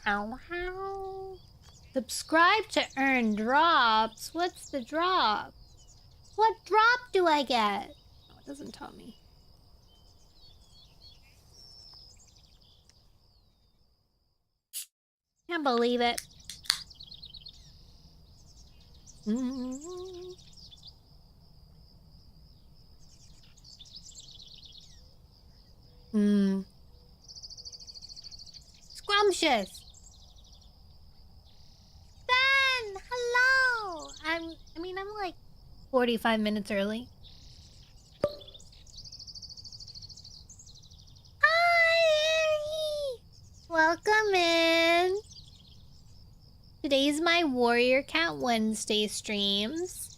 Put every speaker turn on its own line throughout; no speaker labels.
Ow, ow. Subscribe to earn drops. What's the drop? What drop do I get? Oh, it doesn't tell me. Can't believe it. Scrumptious. Ben, hello. I'm like 45 minutes early. Hi, Harry. Welcome in. Today's my Warrior Cat Wednesday streams.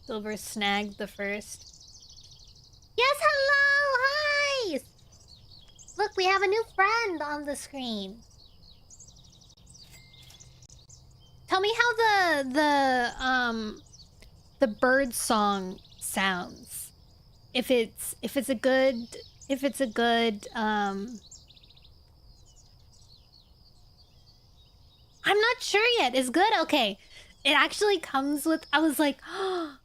Silver snagged the first. Yes, hello! Hi! Look, we have a new friend on the screen. Tell me how the bird song sounds. If it's a good I'm not sure yet. It's good? Okay. It actually comes with... I was like... Oh,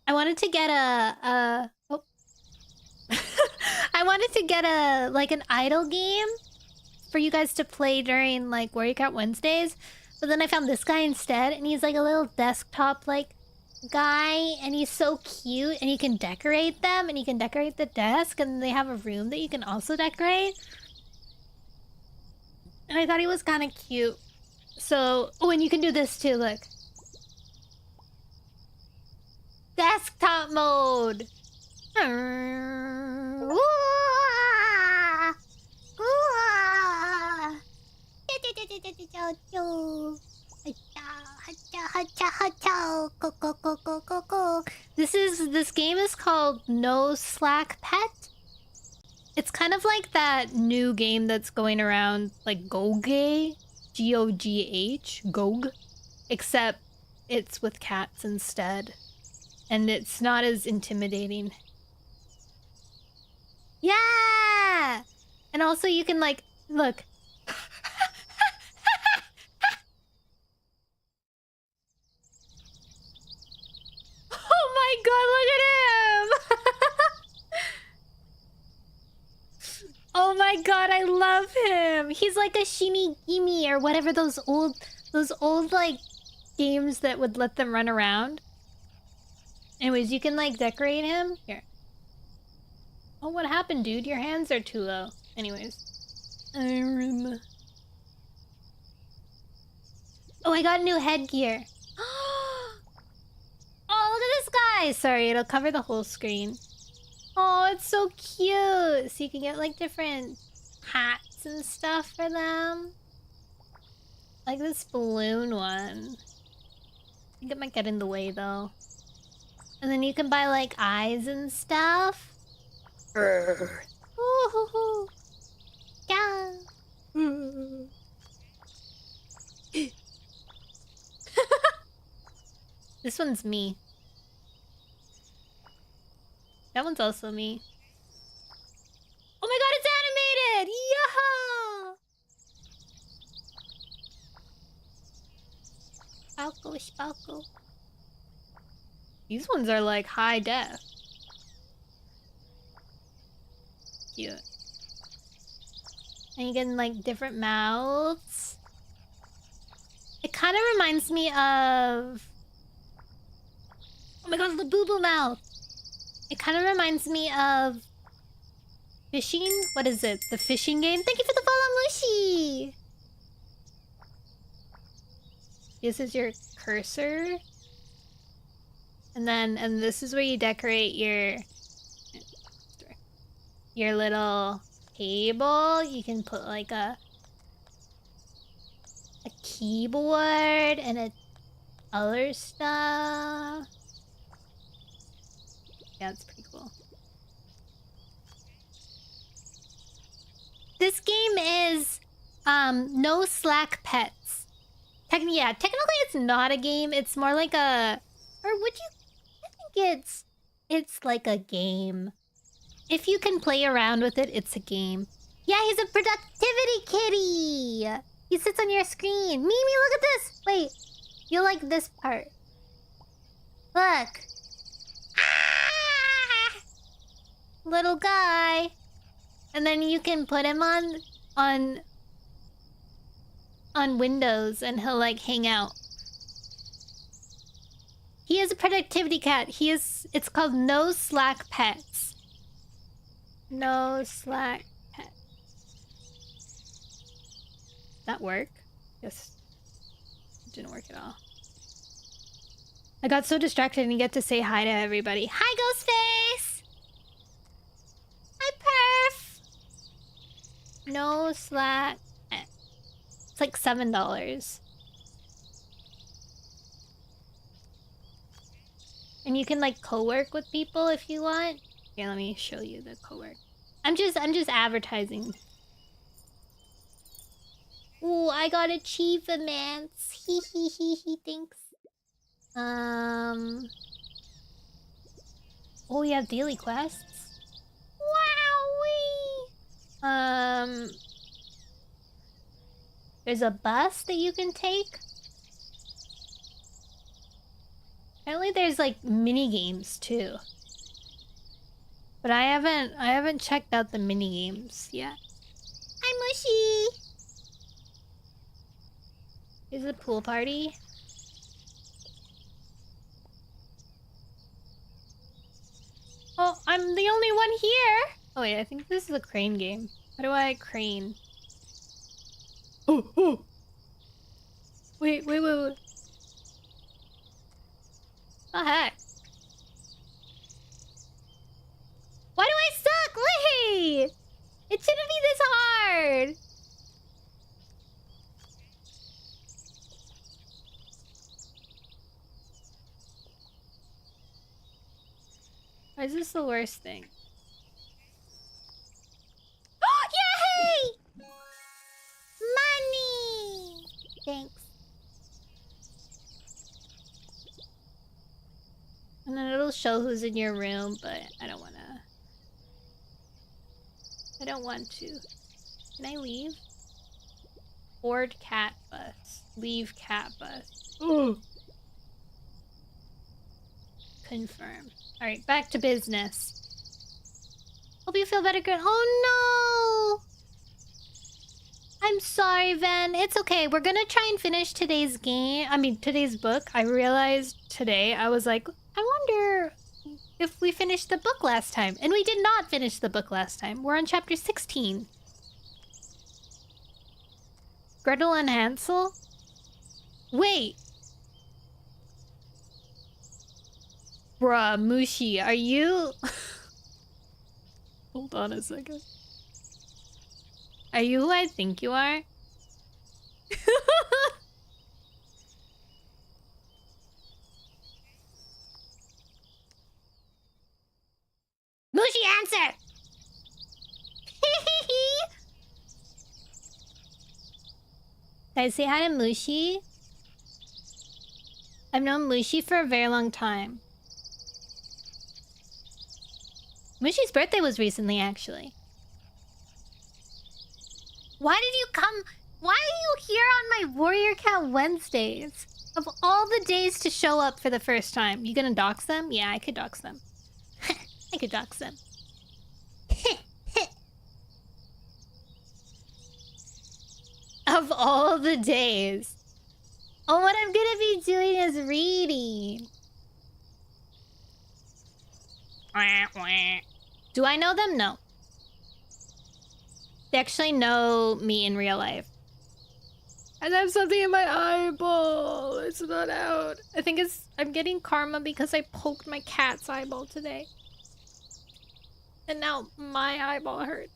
I wanted to get a... Oh. I wanted to get like an idle game for you guys to play during like Warrior Cat Wednesdays. But then I found this guy instead. And he's like a little desktop like guy. And he's so cute. And you can decorate them. And you can decorate the desk. And they have a room that you can also decorate. And I thought he was kind of cute. So, oh, and you can do this too, look. Desktop mode! This game is called No Slack Pet. It's kind of like that new game that's going around, like Goge. G-O-G-H, Gog, except it's with cats instead, and it's not as intimidating. Yeah! And also you can like, look. Oh my god, look at him! Oh my god, I love him! He's like a Shimigimi or whatever those old like games that would let them run around. Anyways, you can like decorate him. Here. Oh, what happened, dude? Your hands are too low. Anyways. Oh, I got new headgear. Oh, look at this guy! Sorry, it'll cover the whole screen. Oh, it's so cute! So you can get like different hats and stuff for them. Like this balloon one. I think it might get in the way though. And then you can buy like eyes and stuff. Ooh, yeah. This one's me. That one's also me. Oh my god, it's animated! Yaha! Spalko, spalko. These ones are like high def. Cute. And you get like different mouths. It kind of reminds me of... Oh my god, the boo-boo mouth! It kind of reminds me of... Fishing? What is it? The fishing game? Thank you for the follow, Mushi! This is your cursor. And this is where you decorate your little table. You can put like a keyboard and other stuff. Yeah, it's pretty cool. This game is No Slack Pets. Technically it's not a game. It's more like a... Or would you... I think it's like a game. If you can play around with it, it's a game. Yeah, he's a productivity kitty. He sits on your screen. Mimi, look at this. Wait, you like this part? Look. Ah! Little guy. And then you can put him on Windows and he'll like hang out. He is a productivity cat. It's called No Slack Pets. No Slack Pets. That work? Yes. It didn't work at all. I got so distracted and get to say hi to everybody. Hi, Ghostface! Hi, Perf! No Slack Pets. It's like $7. And you can like co-work with people if you want. Here, let me show you the co-work. I'm just advertising. Ooh, I got achievements. Hee hee hee hee, thanks. Oh, we have daily quests. Wowee! There's a bus that you can take. Apparently there's like mini games too. But I haven't checked out the mini games yet. Hi, Mushy! Is it a pool party? Oh, I'm the only one here! Oh wait, I think this is a crane game. How do I crane? Oh, oh! Wait. What the heck? Why do I suck? Wait! It shouldn't be this hard! Why is this the worst thing? Oh, yay! Money! Thanks. And then it'll show who's in your room, but I don't wanna. I don't want to. Can I leave? Board cat bus. Leave cat bus. Ooh. Confirm. Alright, back to business. Hope you feel better, girl. Oh no! I'm sorry, Ven. It's okay. We're gonna try and finish today's game. I mean, today's book. I realized today, I was like, I wonder if we finished the book last time. And we did not finish the book last time. We're on chapter 16. Gretel and Hansel? Wait. Bruh, Mushi, are you... Hold on a second. Are you who I think you are? Mushi, answer! Did I say hi to Mushi? I've known Mushi for a very long time. Mushi's birthday was recently, actually. Why did you come? Why are you here on my Warrior Cat Wednesdays? Of all the days to show up for the first time. You gonna dox them? Yeah, I could dox them. I could dox them. Of all the days. Oh, what I'm gonna be doing is reading. Do I know them? No. They actually know me in real life. I have something in my eyeball. It's not out. I think I'm getting karma because I poked my cat's eyeball today. And now my eyeball hurts.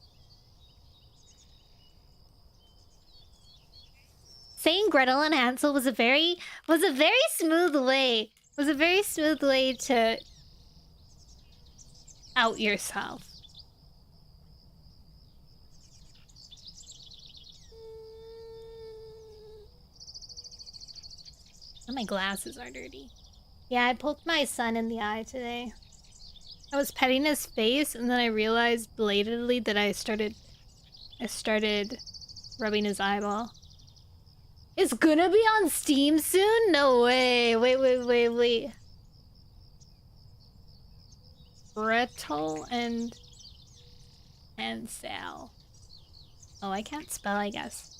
Saying Gretel and Hansel was a very smooth way. Was a very smooth way to out yourself. Oh, my glasses are dirty. Yeah, I poked my son in the eye today. I was petting his face and then I realized belatedly that I started I started rubbing his eyeball. It's gonna be on Steam soon? No way. Wait. Gretel and Hansel. Oh, I can't spell, I guess.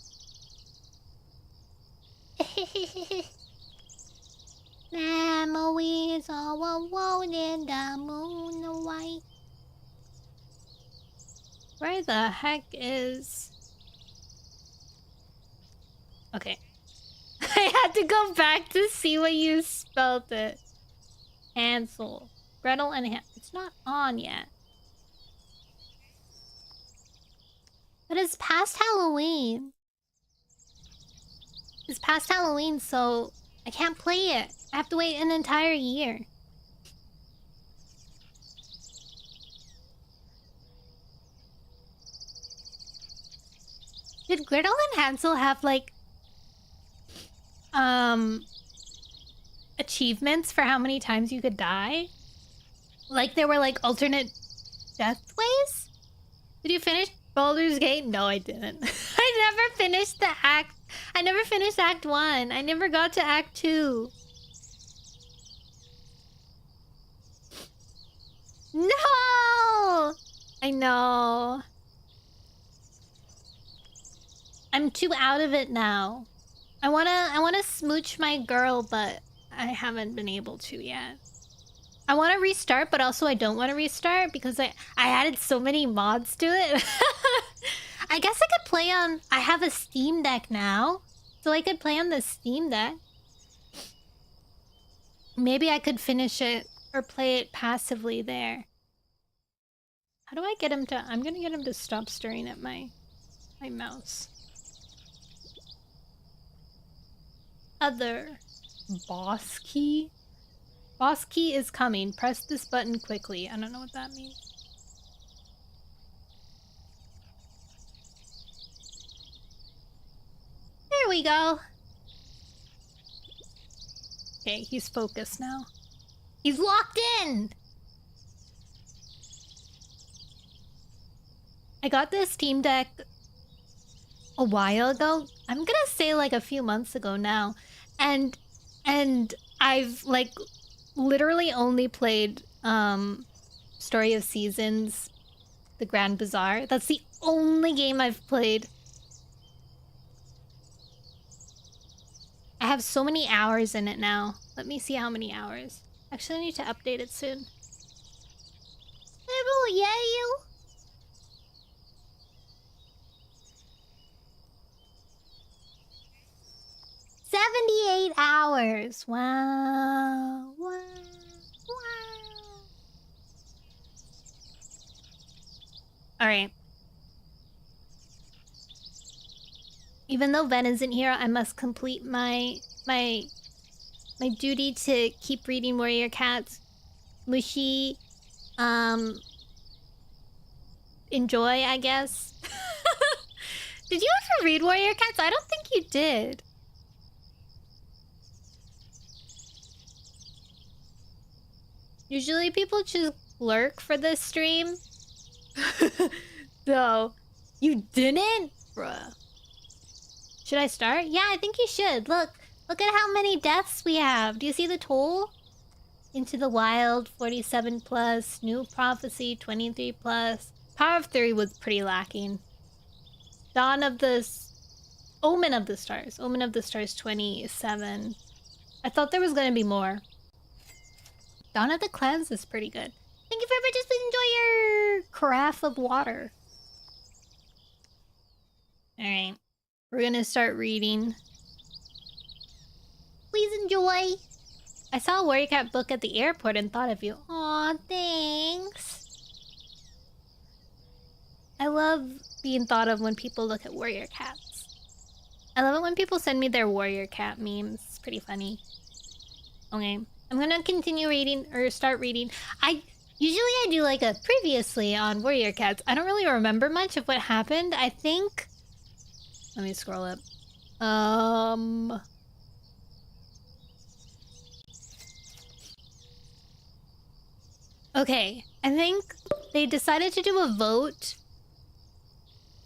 Memories all alone in the moonlight. Where the heck is... Okay. I had to go back to see what you spelled it. Hansel. Gretel and Hansel. It's not on yet. But it's past Halloween. It's past Halloween, so I can't play it. I have to wait an entire year. Did Gretel and Hansel have, like, achievements for how many times you could die? Like, there were, like, alternate death ways? Did you finish Baldur's Gate? No, I didn't. I never finished the act. I never finished Act 1. I never got to Act 2. No! I know. I'm too out of it now. I wanna smooch my girl, but I haven't been able to yet. I want to restart, but also I don't want to restart because I added so many mods to it. I guess I could play on... I have a Steam Deck now, so I could play on the Steam Deck. Maybe I could finish it or play it passively there. How do I get him to... I'm gonna get him to stop staring at my mouse. Other. Boss key? Boss key is coming. Press this button quickly. I don't know what that means. There we go. Okay, he's focused now. He's locked in! I got this Steam Deck a while ago. I'm gonna say like a few months ago now. And I've like literally only played Story of Seasons, The Grand Bazaar. That's the only game I've played. I have so many hours in it now. Let me see how many hours. Actually, I need to update it soon. Oh, yeah, you. $78 hours. Wow. Wow. Wow. Alright. Even though Ven isn't here, I must complete my duty to keep reading Warrior Cats. Mushy, enjoy, I guess. Did you ever read Warrior Cats? I don't think you did. Usually people just lurk for this stream. So, you didn't? Bruh. Should I start? Yeah, I think you should. Look at how many deaths we have. Do you see the toll? Into the Wild, 47 plus. New Prophecy, 23 plus. Power of Theory was pretty lacking. Dawn of the... Omen of the Stars. Omen of the Stars, 27. I thought there was gonna be more. Dawn of the Clans is pretty good. Thank you for just enjoy your carafe of water. Alright. We're gonna start reading. Please enjoy. I saw a Warrior Cat book at the airport and thought of you. Aw, thanks. I love being thought of when people look at Warrior Cats. I love it when people send me their Warrior Cat memes. It's pretty funny. Okay. I'm gonna continue reading, or start reading. Usually I do like a previously on Warrior Cats. I don't really remember much of what happened. I think... Let me scroll up. Okay, I think they decided to do a vote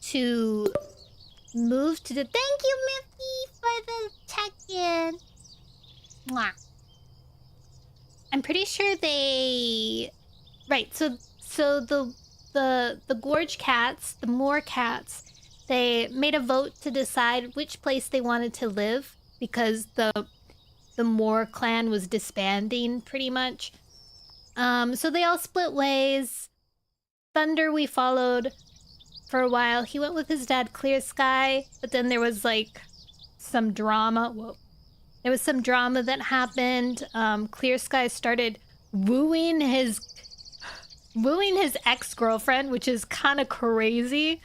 to move to the... Thank you, Miffy, for the check-in. Mwah. I'm pretty sure they... Right, so the gorge cats, the moor cats, they made a vote to decide which place they wanted to live because the moor clan was disbanding pretty much. So they all split ways. Thunder we followed for a while. He went with his dad Clear Sky, but then there was like some drama. Whoa. There was some drama that happened. Clear Sky started wooing his ex-girlfriend, which is kind of crazy.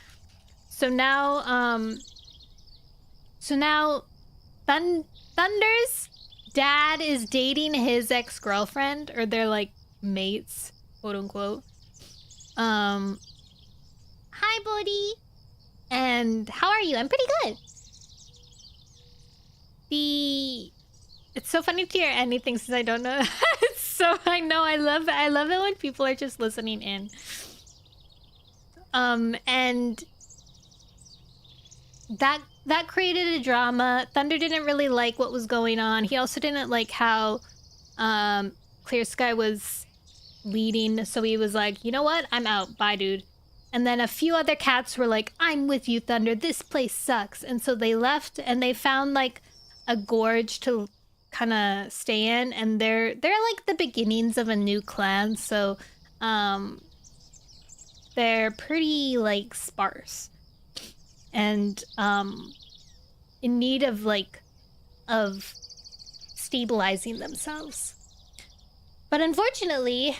So now Thunder's dad is dating his ex-girlfriend, or they're like mates, quote unquote. Hi, buddy. And how are you? I'm pretty good. It's so funny to hear anything since I don't know. So I know I love it when people are just listening in. And that created a drama. Thunder didn't really like what was going on. He also didn't like how Clear Sky was leading, so he was like, you know what? I'm out. Bye, dude. And then a few other cats were like, I'm with you, Thunder. This place sucks. And so they left and they found like a gorge to kind of stay in, and they're like the beginnings of a new clan, so they're pretty like sparse and in need of stabilizing themselves. But unfortunately,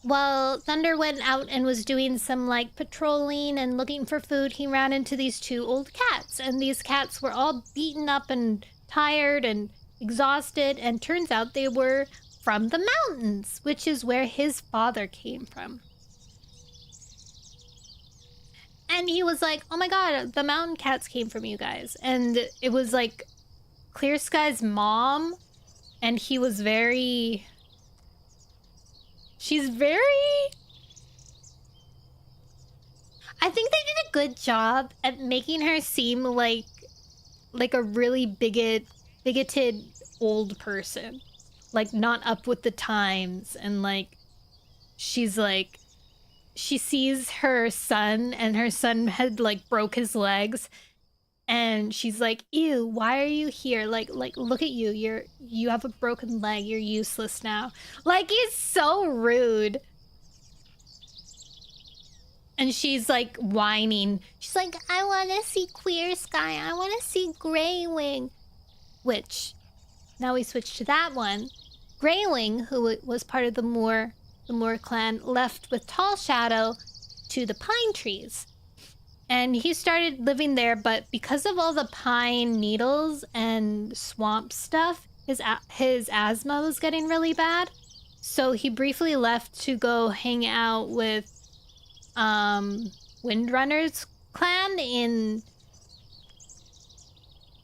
while Thunder went out and was doing some like patrolling and looking for food, he ran into these two old cats, and these cats were all beaten up and tired and exhausted, and turns out they were from the mountains, which is where his father came from. And he was like, oh my god, the mountain cats came from you guys. And it was like Clear Sky's mom, and he was very... She's very... I think they did a good job at making her seem like a really bigoted old person, like not up with the times, and like she's like, she sees her son, and her son had like broke his legs, and she's like, ew, why are you here? Like look at you, you have a broken leg, you're useless now. Like, it's so rude. And she's like whining. She's like, I want to see Clear Sky. I want to see Greywing. Which, now we switch to that one. Greywing, who was part of the Moor clan, left with Tall Shadow to the pine trees. And he started living there, but because of all the pine needles and swamp stuff, his asthma was getting really bad. So he briefly left to go hang out with Windrunner's clan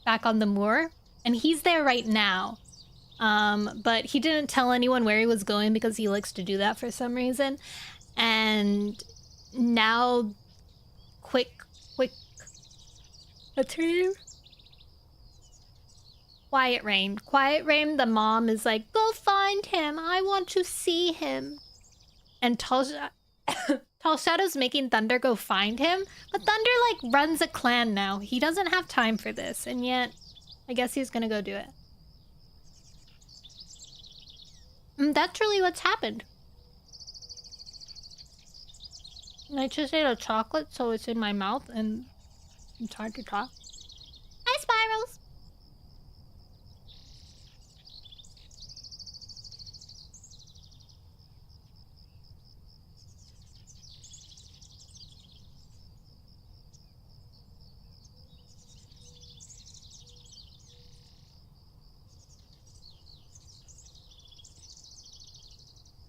back on the moor, and he's there right now. But he didn't tell anyone where he was going because he likes to do that for some reason. And now, quick, what's her name? Quiet Rain, the mom is like, go find him, I want to see him. And Tall Shadow's making Thunder go find him, but Thunder like runs a clan now. He doesn't have time for this, and yet I guess he's gonna go do it. And that's really what's happened. And I just ate a chocolate, so it's in my mouth and it's hard to talk. Hi, Spirals!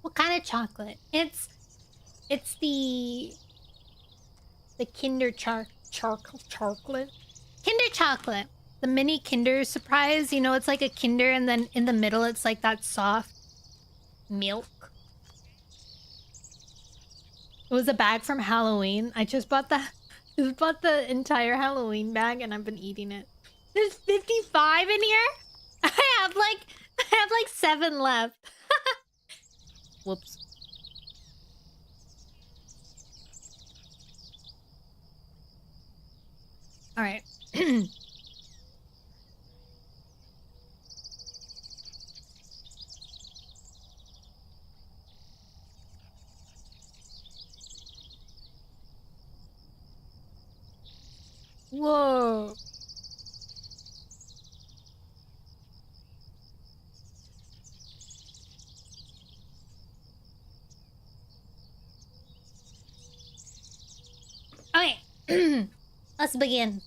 What kind of chocolate? It's the Kinder chocolate. Kinder chocolate. The mini Kinder surprise. You know, it's like a Kinder, and then in the middle it's like that soft milk. It was a bag from Halloween. I just bought that. Just bought the entire Halloween bag and I've been eating it. There's 55 in here? I have like 7 left. Whoops. All right. Whoa. Okay. Let's begin.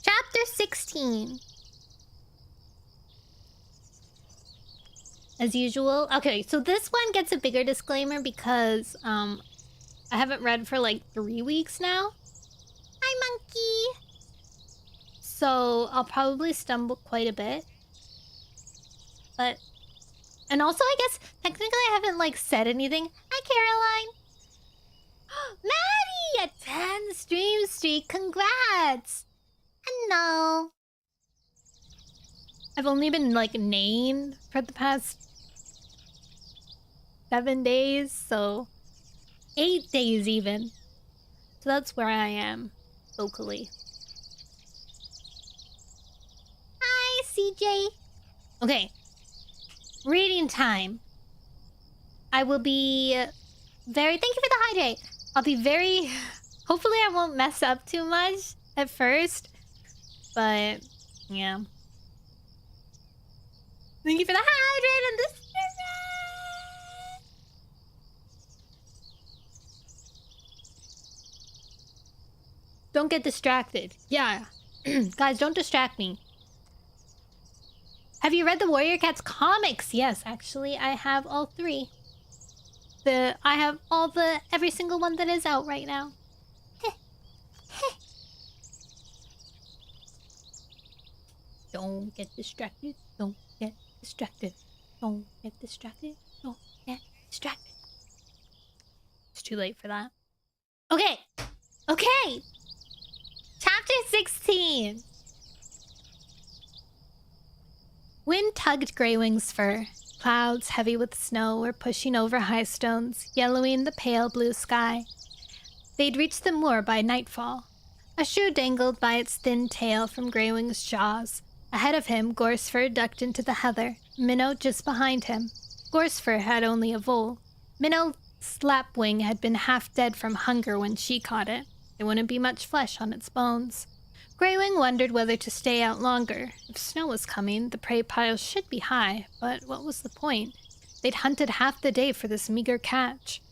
Chapter 16. As usual. Okay, so this one gets a bigger disclaimer because I haven't read for like 3 weeks now. Hi, monkey. So I'll probably stumble quite a bit. But and also I guess technically I haven't like said anything. Hi, Caroline. Maddie, a 10 stream streak. Congrats. Hello. I've only been like named for the past 7 days, so 8 days even. So that's where I am locally. Hi, CJ. Okay. Reading time. I will be very... Thank you for the hydrate. I'll be very... Hopefully I won't mess up too much at first. But, yeah. Thank you for the hydrate and the spirit! Don't get distracted. Yeah. Guys, don't distract me. Have you read the Warrior Cats comics? Yes, actually, I have all 3. I have every single one that is out right now. Don't get distracted. Don't get distracted. Don't get distracted. Don't get distracted. It's too late for that. Okay. Okay. Chapter 16. Wind tugged Greywing's fur. Clouds, heavy with snow, were pushing over high stones, yellowing the pale blue sky. They'd reached the moor by nightfall. A shoe dangled by its thin tail from Greywing's jaws. Ahead of him, Gorsefur ducked into the heather, Minnow just behind him. Gorsefur had only a vole. Minnow's lapwing had been half dead from hunger when she caught it. There wouldn't be much flesh on its bones. Greywing wondered whether to stay out longer. If snow was coming, the prey piles should be high, but what was the point? They'd hunted half the day for this meager catch.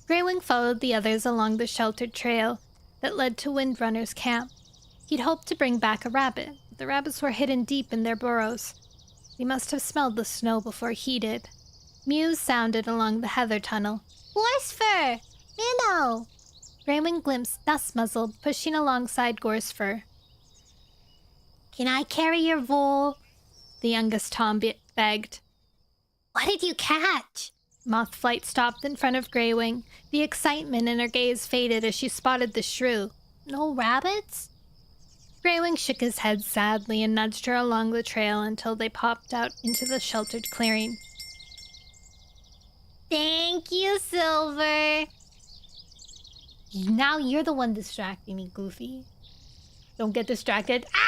Greywing followed the others along the sheltered trail that led to Windrunner's camp. He'd hoped to bring back a rabbit, but the rabbits were hidden deep in their burrows. He must have smelled the snow before he did. Mews sounded along the heather tunnel. Gorsefur! Minnow! Greywing glimpsed Dustmuzzle pushing alongside Gorsefur. Can I carry your vole? The youngest Tom begged. What did you catch? Mothflight stopped in front of Greywing. The excitement in her gaze faded as she spotted the shrew. No rabbits? Greywing shook his head sadly and nudged her along the trail until they popped out into the sheltered clearing. Thank you, Silver. Now you're the one distracting me, Goofy. Don't get distracted. Ah!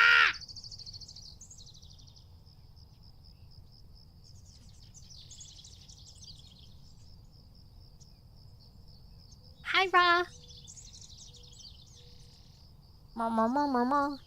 Hi, Ra. Mama.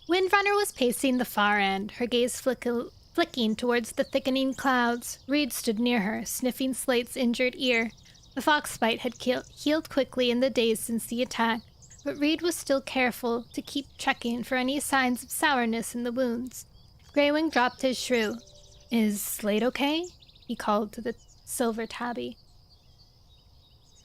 Windrunner was pacing the far end, her gaze flicking towards the thickening clouds. Reed stood near her, sniffing Slate's injured ear. The foxbite had healed quickly in the days since the attack, but Reed was still careful to keep checking for any signs of sourness in the wounds. Greywing dropped his shrew. Is Slate okay? He called to the silver tabby.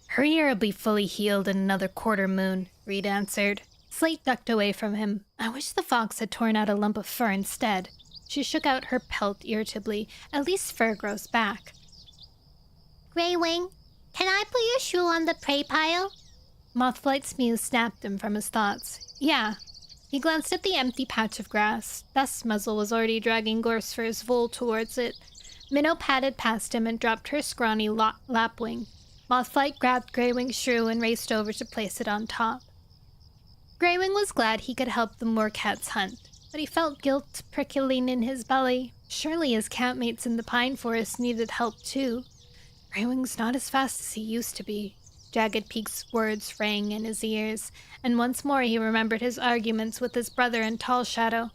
Her ear will be fully healed in another quarter moon, Reed answered. Slate ducked away from him. I wish the fox had torn out a lump of fur instead. She shook out her pelt irritably. At least fur grows back. Greywing, can I put your shoe on the prey pile? Mothflight's mew snapped him from his thoughts. Yeah. He glanced at the empty patch of grass. Dust's muzzle was already dragging Gorse for his vole towards it. Minnow padded past him and dropped her scrawny lapwing. Mothflight grabbed Greywing's shrew and raced over to place it on top. Greywing was glad he could help the moorcats hunt, but he felt guilt prickling in his belly. Surely his campmates in the pine forest needed help too. Greywing's not as fast as he used to be. Jagged Peak's words rang in his ears, and once more he remembered his arguments with his brother and Tall Shadow.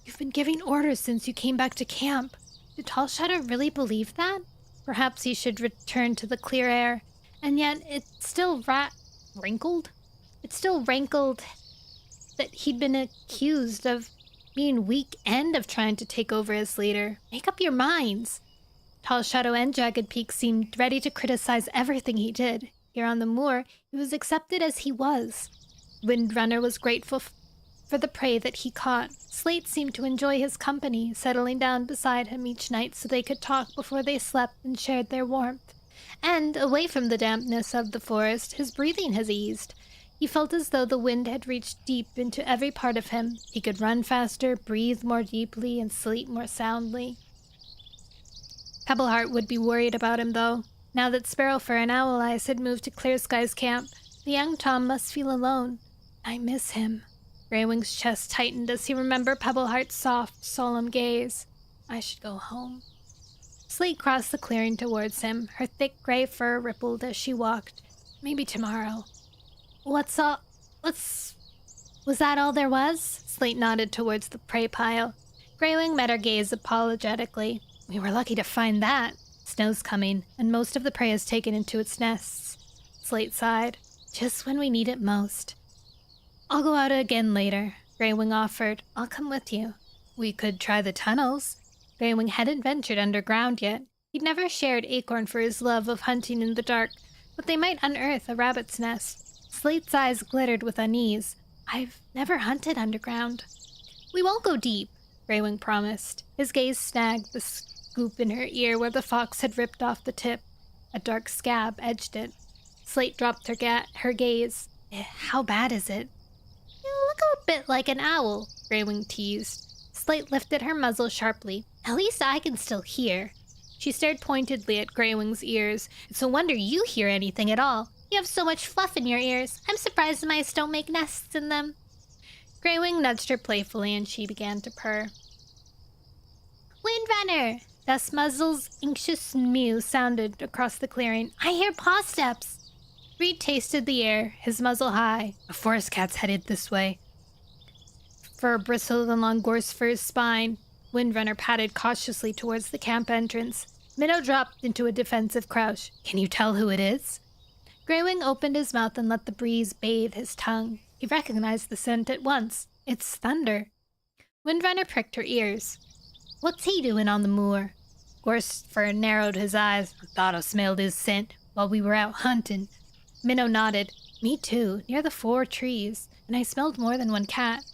You've been giving orders since you came back to camp. Did Tall Shadow really believe that? Perhaps he should return to the clear air. And yet it still rankled? It still rankled that he'd been accused of being weak and of trying to take over as leader. Make up your minds. Tall Shadow and Jagged Peak seemed ready to criticize everything he did. Here on the moor, he was accepted as he was. Windrunner was grateful for the prey that he caught. Slate seemed to enjoy his company, settling down beside him each night so they could talk before they slept and shared their warmth. And, away from the dampness of the forest, his breathing has eased. He felt as though the wind had reached deep into every part of him. He could run faster, breathe more deeply, and sleep more soundly. Pebbleheart would be worried about him, though. Now that Sparrowfur and Owl Eyes had moved to Clear Sky's camp, the young Tom must feel alone. I miss him. Greywing's chest tightened as he remembered Pebbleheart's soft, solemn gaze. I should go home. Slate crossed the clearing towards him. Her thick gray fur rippled as she walked. Maybe tomorrow. Was that all there was? Slate nodded towards the prey pile. Greywing met her gaze apologetically. We were lucky to find that. Snow's coming, and most of the prey is taken into its nests. Slate sighed. Just when we need it most. I'll go out again later, Greywing offered. I'll come with you. We could try the tunnels. Greywing hadn't ventured underground yet. He'd never shared Acorn for his love of hunting in the dark, but they might unearth a rabbit's nest. Slate's eyes glittered with unease. I've never hunted underground. We won't go deep, Greywing promised. His gaze snagged the scoop in her ear where the fox had ripped off the tip. A dark scab edged it. Slate dropped her gaze. How bad is it? You look a bit like an owl, Greywing teased. Slate lifted her muzzle sharply. At least I can still hear. She stared pointedly at Greywing's ears. It's a wonder you hear anything at all. You have so much fluff in your ears. I'm surprised mice don't make nests in them. Greywing nudged her playfully and she began to purr. Windrunner! Dust Muzzle's anxious mew sounded across the clearing. I hear paw steps. Reed tasted the air, his muzzle high. A forest cat's headed this way. Fur bristled along Gorsefur's spine. Windrunner padded cautiously towards the camp entrance. Minnow dropped into a defensive crouch. Can you tell who it is? Greywing opened his mouth and let the breeze bathe his tongue. He recognized the scent at once. It's Thunder. Windrunner pricked her ears. What's he doing on the moor? Gorsefur narrowed his eyes. I thought I smelled his scent while we were out hunting. Minnow nodded. Me too, near the 4 trees, and I smelled more than one cat.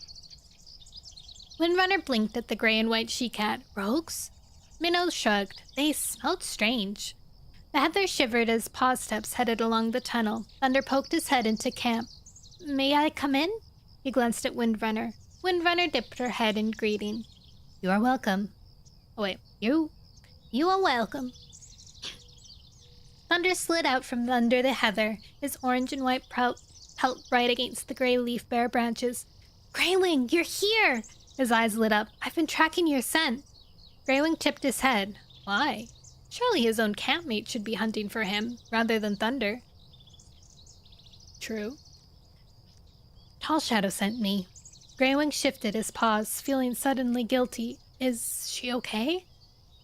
Windrunner blinked at the gray and white she-cat. Rogues? Minnow shrugged. They smelled strange. The heather shivered as paw steps headed along the tunnel. Thunder poked his head into camp. May I come in? He glanced at Windrunner. Windrunner dipped her head in greeting. You are welcome. Oh wait, you are welcome. Thunder slid out from under the heather, his orange and white pelt bright against the gray leaf-bare branches. Greywing, you're here! His eyes lit up. I've been tracking your scent. Greywing tipped his head. Why? Surely his own campmate should be hunting for him, rather than Thunder. True. Tall Shadow sent me. Greywing shifted his paws, feeling suddenly guilty. Is she okay?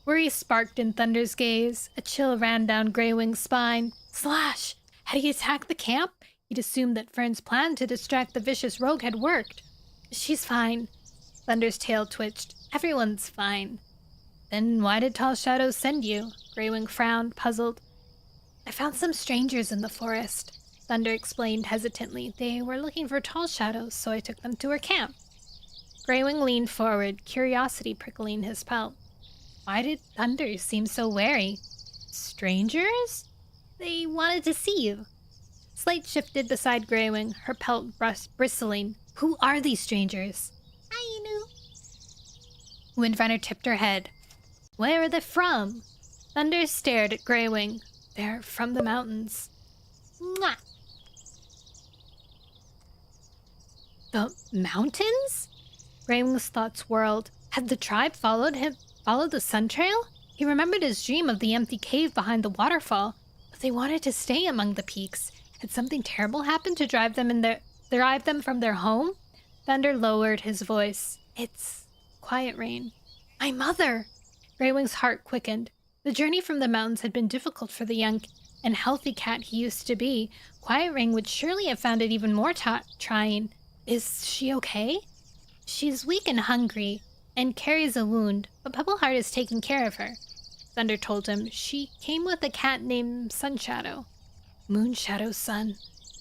Worry sparked in Thunder's gaze. A chill ran down Greywing's spine. Slash! Had he attacked the camp? He'd assumed that Fern's plan to distract the vicious rogue had worked. She's fine. Thunder's tail twitched. Everyone's fine. Then why did Tall Shadow send you? Greywing frowned, puzzled. I found some strangers in the forest. Thunder explained hesitantly. They were looking for Tall Shadow, so I took them to her camp. Greywing leaned forward, curiosity prickling his pelt. Why did Thunder seem so wary? Strangers? They wanted to see you. Slate shifted beside Greywing, her pelt bristling. Who are these strangers? Ainu. Windrunner tipped her head. Where are they from? Thunder stared at Greywing. They're from the mountains. Mwah. The mountains? Greywing's thoughts whirled. Had the tribe followed the sun trail? He remembered his dream of the empty cave behind the waterfall, but they wanted to stay among the peaks. Had something terrible happened to drive them from their home? Thunder lowered his voice. It's Quiet Rain. My mother! Greywing's heart quickened. The journey from the mountains had been difficult for the young and healthy cat he used to be. Quiet Rain would surely have found it even more trying. Is she okay? She's weak and hungry, and carries a wound, but Pebbleheart is taking care of her. Thunder told him she came with a cat named Sunshadow. Moonshadow's son.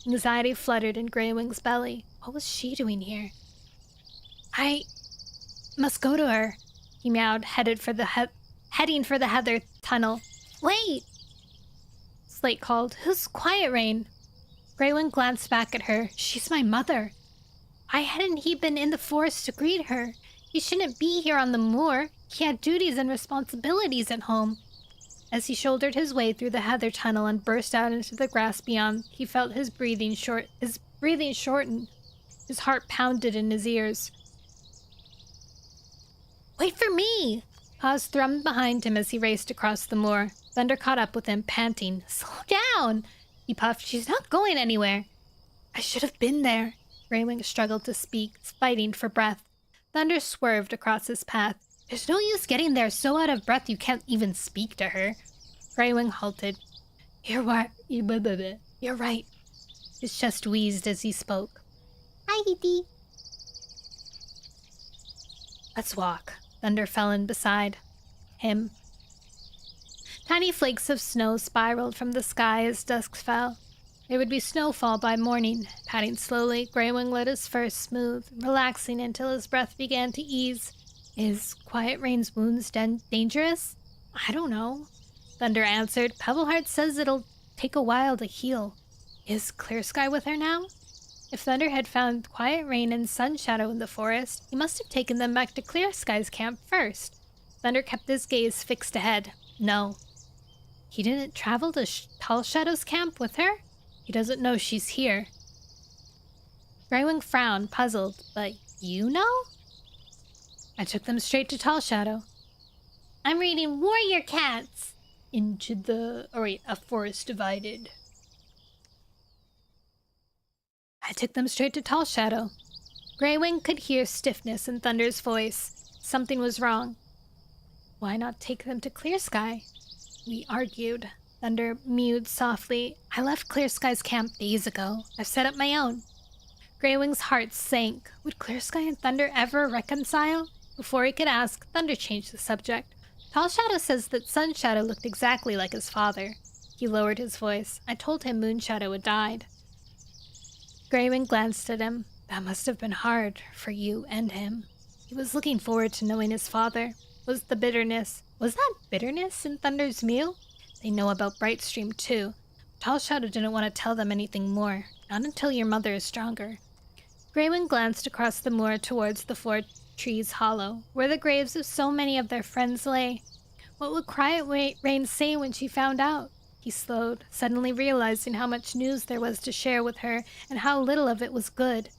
Anxiety fluttered in Greywing's belly. What was she doing here? I must go to her, he meowed, heading for the heather tunnel. Wait! Slate called. Who's Quiet Rain? Greywing glanced back at her. She's my mother. Why hadn't he been in the forest to greet her? He shouldn't be here on the moor. He had duties and responsibilities at home. As he shouldered his way through the heather tunnel and burst out into the grass beyond, he felt his breathing shorten. His heart pounded in his ears. Wait for me! Paws thrummed behind him as he raced across the moor. Thunder caught up with him, panting. Slow down! He puffed. She's not going anywhere. I should have been there. Greywing struggled to speak, fighting for breath. Thunder swerved across his path. There's no use getting there so out of breath you can't even speak to her. Greywing halted. You're right. His chest wheezed as he spoke. Hi, Edie. Let's walk. Thunder fell in beside him. Tiny flakes of snow spiraled from the sky as dusk fell. There would be snowfall by morning. Padding slowly, Greywing let his fur smooth, relaxing until his breath began to ease. Is Quiet Rain's wounds dangerous? I don't know. Thunder answered. Pebbleheart says it'll take a while to heal. Is Clear Sky with her now? If Thunder had found Quiet Rain and Sunshadow in the forest, he must have taken them back to Clear Sky's camp first. Thunder kept his gaze fixed ahead. No. He didn't travel to Tall Shadow's camp with her? He doesn't know she's here. Greywing frowned, puzzled. But you know? I took them straight to Tall Shadow. I'm reading Warrior Cats. A forest divided. I took them straight to Tall Shadow. Greywing could hear stiffness in Thunder's voice. Something was wrong. Why not take them to Clear Sky? We argued. Thunder mewed softly. I left Clear Sky's camp days ago. I've set up my own. Greywing's heart sank. Would Clear Sky and Thunder ever reconcile? Before he could ask, Thunder changed the subject. Tall Shadow says that Sunshadow looked exactly like his father. He lowered his voice. I told him Moonshadow had died. Greywing glanced at him. That must have been hard for you and him. He was looking forward to knowing his father. Was that bitterness in Thunder's mew? They know about Brightstream too. Tall Shadow didn't want to tell them anything more. Not until your mother is stronger. Greywing glanced across the moor towards the Four Trees Hollow, where the graves of so many of their friends lay. What would Quiet Rain say when she found out? He slowed, suddenly realizing how much news there was to share with her and how little of it was good.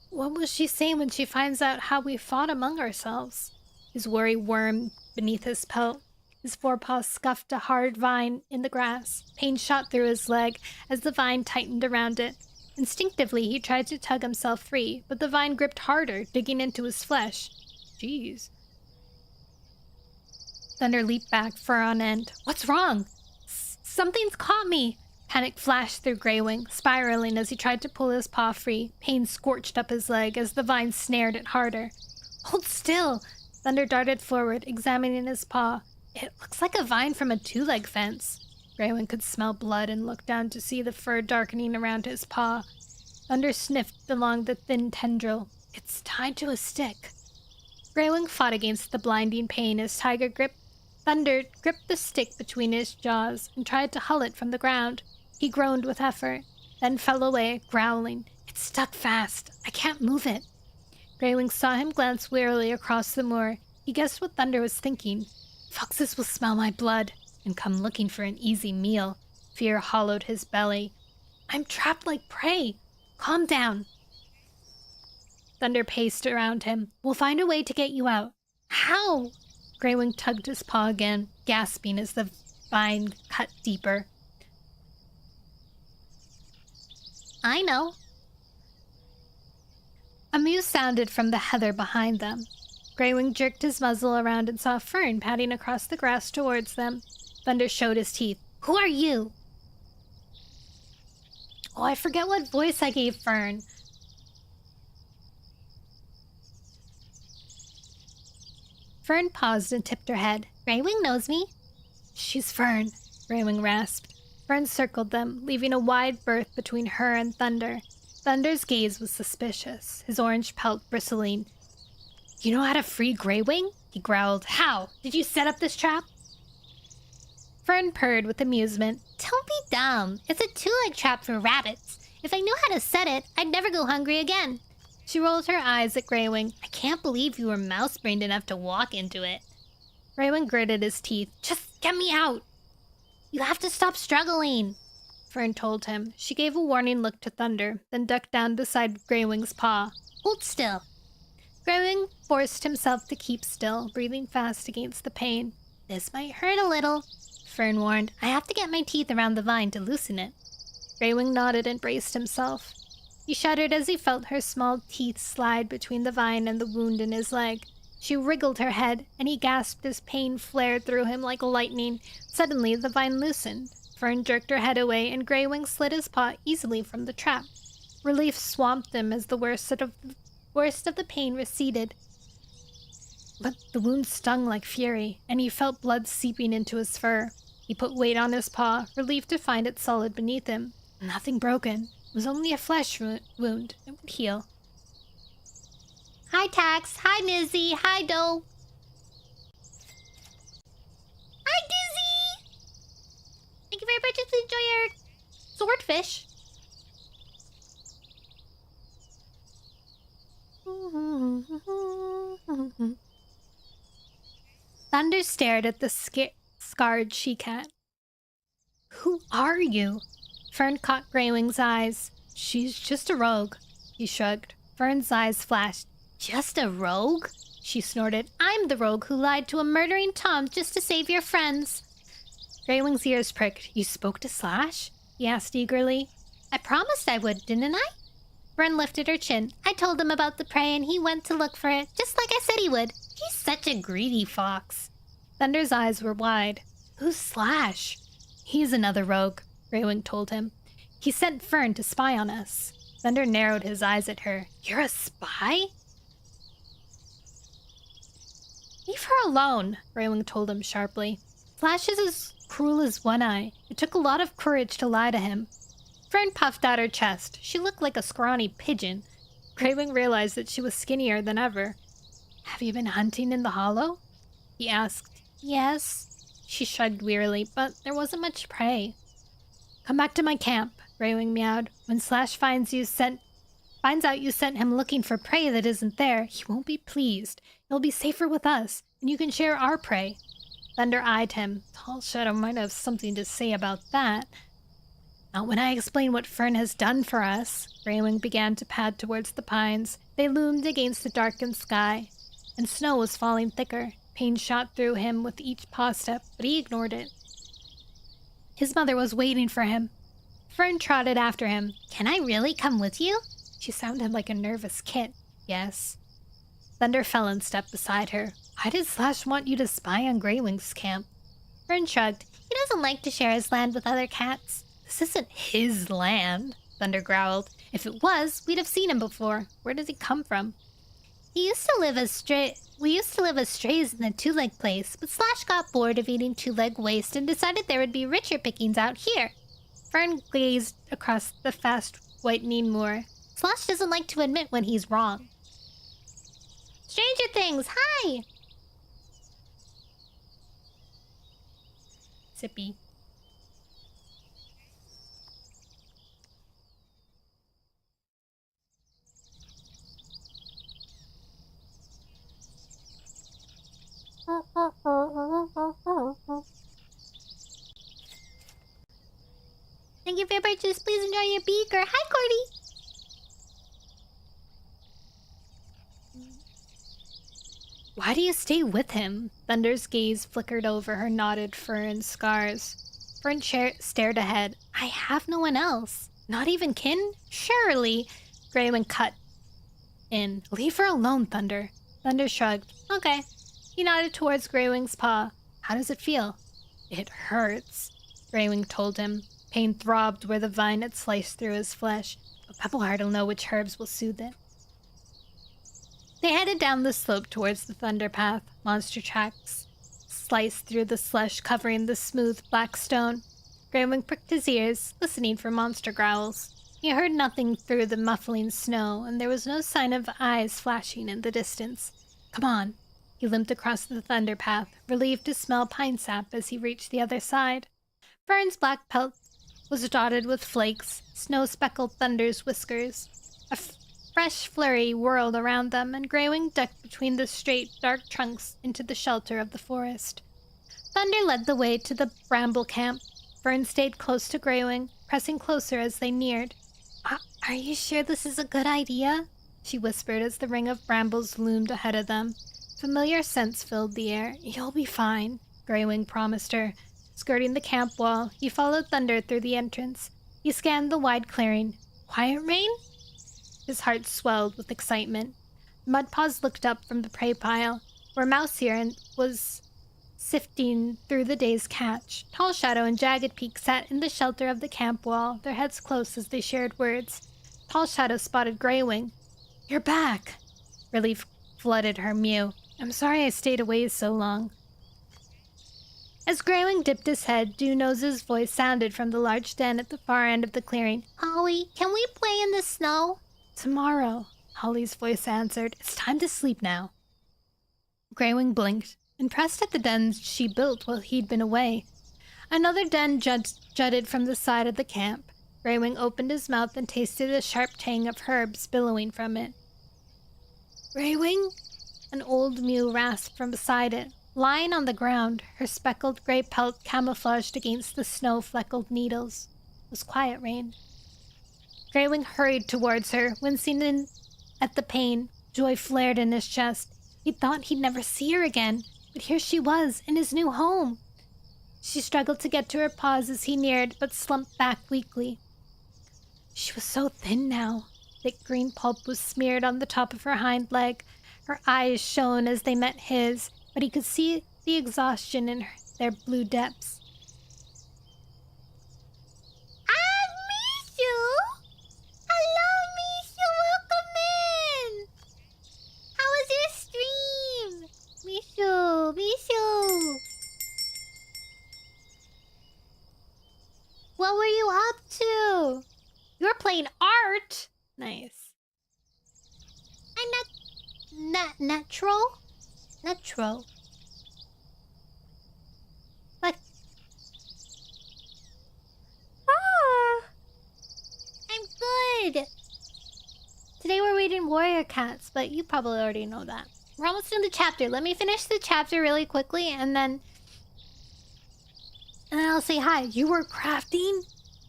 What will she say when she finds out how we fought among ourselves? His worry wormed beneath his pelt. His forepaws scuffed a hard vine in the grass. Pain shot through his leg as the vine tightened around it. Instinctively, he tried to tug himself free, but the vine gripped harder, digging into his flesh. Jeez. Thunder leaped back, fur on end. What's wrong? Something's caught me! Panic flashed through Greywing, spiraling as he tried to pull his paw free. Pain scorched up his leg as the vine snared it harder. Hold still! Thunder darted forward, examining his paw. It looks like a vine from a two-leg fence. Greywing could smell blood and looked down to see the fur darkening around his paw. Thunder sniffed along the thin tendril. It's tied to a stick. Greywing fought against the blinding pain as Thunder gripped the stick between his jaws and tried to hull it from the ground. He groaned with effort. then fell away, growling. It's stuck fast. I can't move it. Greywing saw him glance wearily across the moor. He guessed what Thunder was thinking. Foxes will smell my blood and come looking for an easy meal. Fear hollowed his belly. I'm trapped like prey. Calm down. Thunder paced around him. We'll find a way to get you out. How? Greywing tugged his paw again, gasping as the vine cut deeper. I know. A mew sounded from the heather behind them. Greywing jerked his muzzle around and saw Fern padding across the grass towards them. Thunder showed his teeth. Who are you? Oh, I forget what voice I gave Fern. Fern paused and tipped her head. Greywing knows me. She's Fern, Greywing rasped. Fern circled them, leaving a wide berth between her and Thunder. Thunder's gaze was suspicious, his orange pelt bristling. You know how to free Greywing? He growled. How? Did you set up this trap? Fern purred with amusement. Don't be dumb. It's a two-leg trap for rabbits. If I knew how to set it, I'd never go hungry again. She rolled her eyes at Greywing. I can't believe you were mouse-brained enough to walk into it. Greywing gritted his teeth. Just get me out. You have to stop struggling, Fern told him. She gave a warning look to Thunder, then ducked down beside Greywing's paw. Hold still. Greywing forced himself to keep still, breathing fast against the pain. This might hurt a little, Fern warned. I have to get my teeth around the vine to loosen it. Greywing nodded and braced himself. He shuddered as he felt her small teeth slide between the vine and the wound in his leg. She wriggled her head, and he gasped as pain flared through him like lightning. Suddenly, the vine loosened. Fern jerked her head away, and Greywing slid his paw easily from the trap. Relief swamped him as the worst of the pain receded. But the wound stung like fury, and he felt blood seeping into his fur. He put weight on his paw, relieved to find it solid beneath him. Nothing broken. It was only a flesh wound. It would heal. Hi, Tax. Hi, Nizzy. Hi, Doe. Hi, Dizzy. Thank you very much. Please enjoy your swordfish. Thunder stared at the scarred she-cat. Who are you? Fern caught Greywing's eyes. She's just a rogue, he shrugged. Fern's eyes flashed. Just a rogue? She snorted. I'm the rogue who lied to a murdering Tom just to save your friends. Greywing's ears pricked. You spoke to Slash? He asked eagerly. I promised I would, didn't I? Fern lifted her chin. I told him about the prey and he went to look for it, just like I said he would. He's such a greedy fox. Thunder's eyes were wide. Who's Slash? He's another rogue, Greywing told him. He sent Fern to spy on us. Thunder narrowed his eyes at her. You're a spy? Leave her alone, Greywing told him sharply. Slash is as cruel as One Eye. It took a lot of courage to lie to him. Fern puffed out her chest. She looked like a scrawny pigeon. Greywing realized that she was skinnier than ever. Have you been hunting in the hollow? He asked. Yes. She shrugged wearily, but there wasn't much prey. Come back to my camp, Greywing meowed. When Slash finds out you sent him looking for prey that isn't there, he won't be pleased. He'll be safer with us, and you can share our prey. Thunder eyed him. Tall Shadow might have something to say about that. Not when I explain what Fern has done for us. Greywing began to pad towards the pines. They loomed against the darkened sky, and snow was falling thicker. Pain shot through him with each paw step, but he ignored it. His mother was waiting for him. Fern trotted after him. Can I really come with you? She sounded like a nervous kit. Yes. Thunder fell and stepped beside her. Why did Slash want you to spy on Greywing's camp? Fern shrugged. He doesn't like to share his land with other cats. This isn't his land, Thunder growled. If it was, we'd have seen him before. Where does he come from? We used to live as strays in the two-leg place, but Slash got bored of eating two-leg waste and decided there would be richer pickings out here. Fern gazed across the fast-whitening moor. Slash doesn't like to admit when he's wrong. Stranger Things, hi! Sippy. enjoy your beaker. Hi, Cordy. Why do you stay with him? Thunder's gaze flickered over her knotted fur and scars. Fern stared ahead. I have no one else. Not even kin? Surely. Greywing cut in. Leave her alone, Thunder. Thunder shrugged. Okay. He nodded towards Greywing's paw. How does it feel? It hurts, Greywing told him. Pain throbbed where the vine had sliced through his flesh, but Pebbleheart will know which herbs will soothe it. They headed down the slope towards the thunder path. Monster tracks sliced through the slush, covering the smooth black stone. Greywing pricked his ears, listening for monster growls. He heard nothing through the muffling snow, and there was no sign of eyes flashing in the distance. Come on. He limped across the thunder path, relieved to smell pine sap as he reached the other side. Fern's black pelt was dotted with flakes, snow-speckled Thunder's whiskers. A fresh flurry whirled around them, and Greywing ducked between the straight, dark trunks into the shelter of the forest. Thunder led the way to the bramble camp. Fern stayed close to Greywing, pressing closer as they neared. Are you sure this is a good idea? She whispered as the ring of brambles loomed ahead of them. Familiar scents filled the air. You'll be fine, Greywing promised her. Skirting the camp wall, he followed Thunder through the entrance. He scanned the wide clearing. Quiet rain? His heart swelled with excitement. Mudpaws looked up from the prey pile, where Mousehare was sifting through the day's catch. Tall Shadow and Jagged Peak sat in the shelter of the camp wall, their heads close as they shared words. Tall Shadow spotted Greywing. You're back! Relief flooded her mew. I'm sorry I stayed away so long. As Greywing dipped his head, Dew-Nose's voice sounded from the large den at the far end of the clearing. Holly, can we play in the snow? Tomorrow, Holly's voice answered. It's time to sleep now. Greywing blinked, impressed at the den she built while he'd been away. Another den jutted from the side of the camp. Greywing opened his mouth and tasted a sharp tang of herbs billowing from it. Greywing? An old mew rasped from beside it. Lying on the ground, her speckled gray pelt camouflaged against the snow-fleckled needles, was Quiet Rain. Greywing hurried towards her, wincing at the pain. Joy flared in his chest. He thought he'd never see her again, but here she was, in his new home. She struggled to get to her paws as he neared, but slumped back weakly. She was so thin now. Thick green pulp was smeared on the top of her hind leg. Her eyes shone as they met his, but he could see the exhaustion in their blue depths. Mishu! Hello, Mishu! Welcome in! How was your stream? Mishu! What were you up to? You were playing art? Nice. I'm not natural? Natural. What? I'm good. Today we're reading Warrior Cats, but you probably already know that. We're almost in the chapter. Let me finish the chapter really quickly, and then I'll say hi. You were crafting?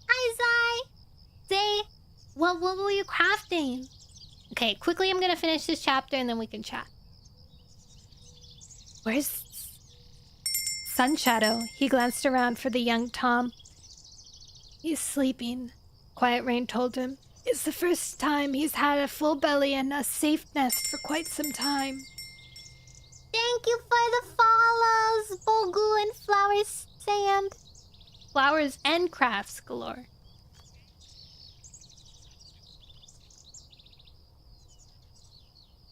Hi, Zai. Zay, what were you crafting? Okay, quickly I'm gonna finish this chapter and then we can chat. Where's Sunshadow? He glanced around for the young Tom. He's sleeping, Quiet Rain told him. It's the first time he's had a full belly and a safe nest for quite some time. Thank you for the follows, Bogu and Flowers Sand. Flowers and crafts galore.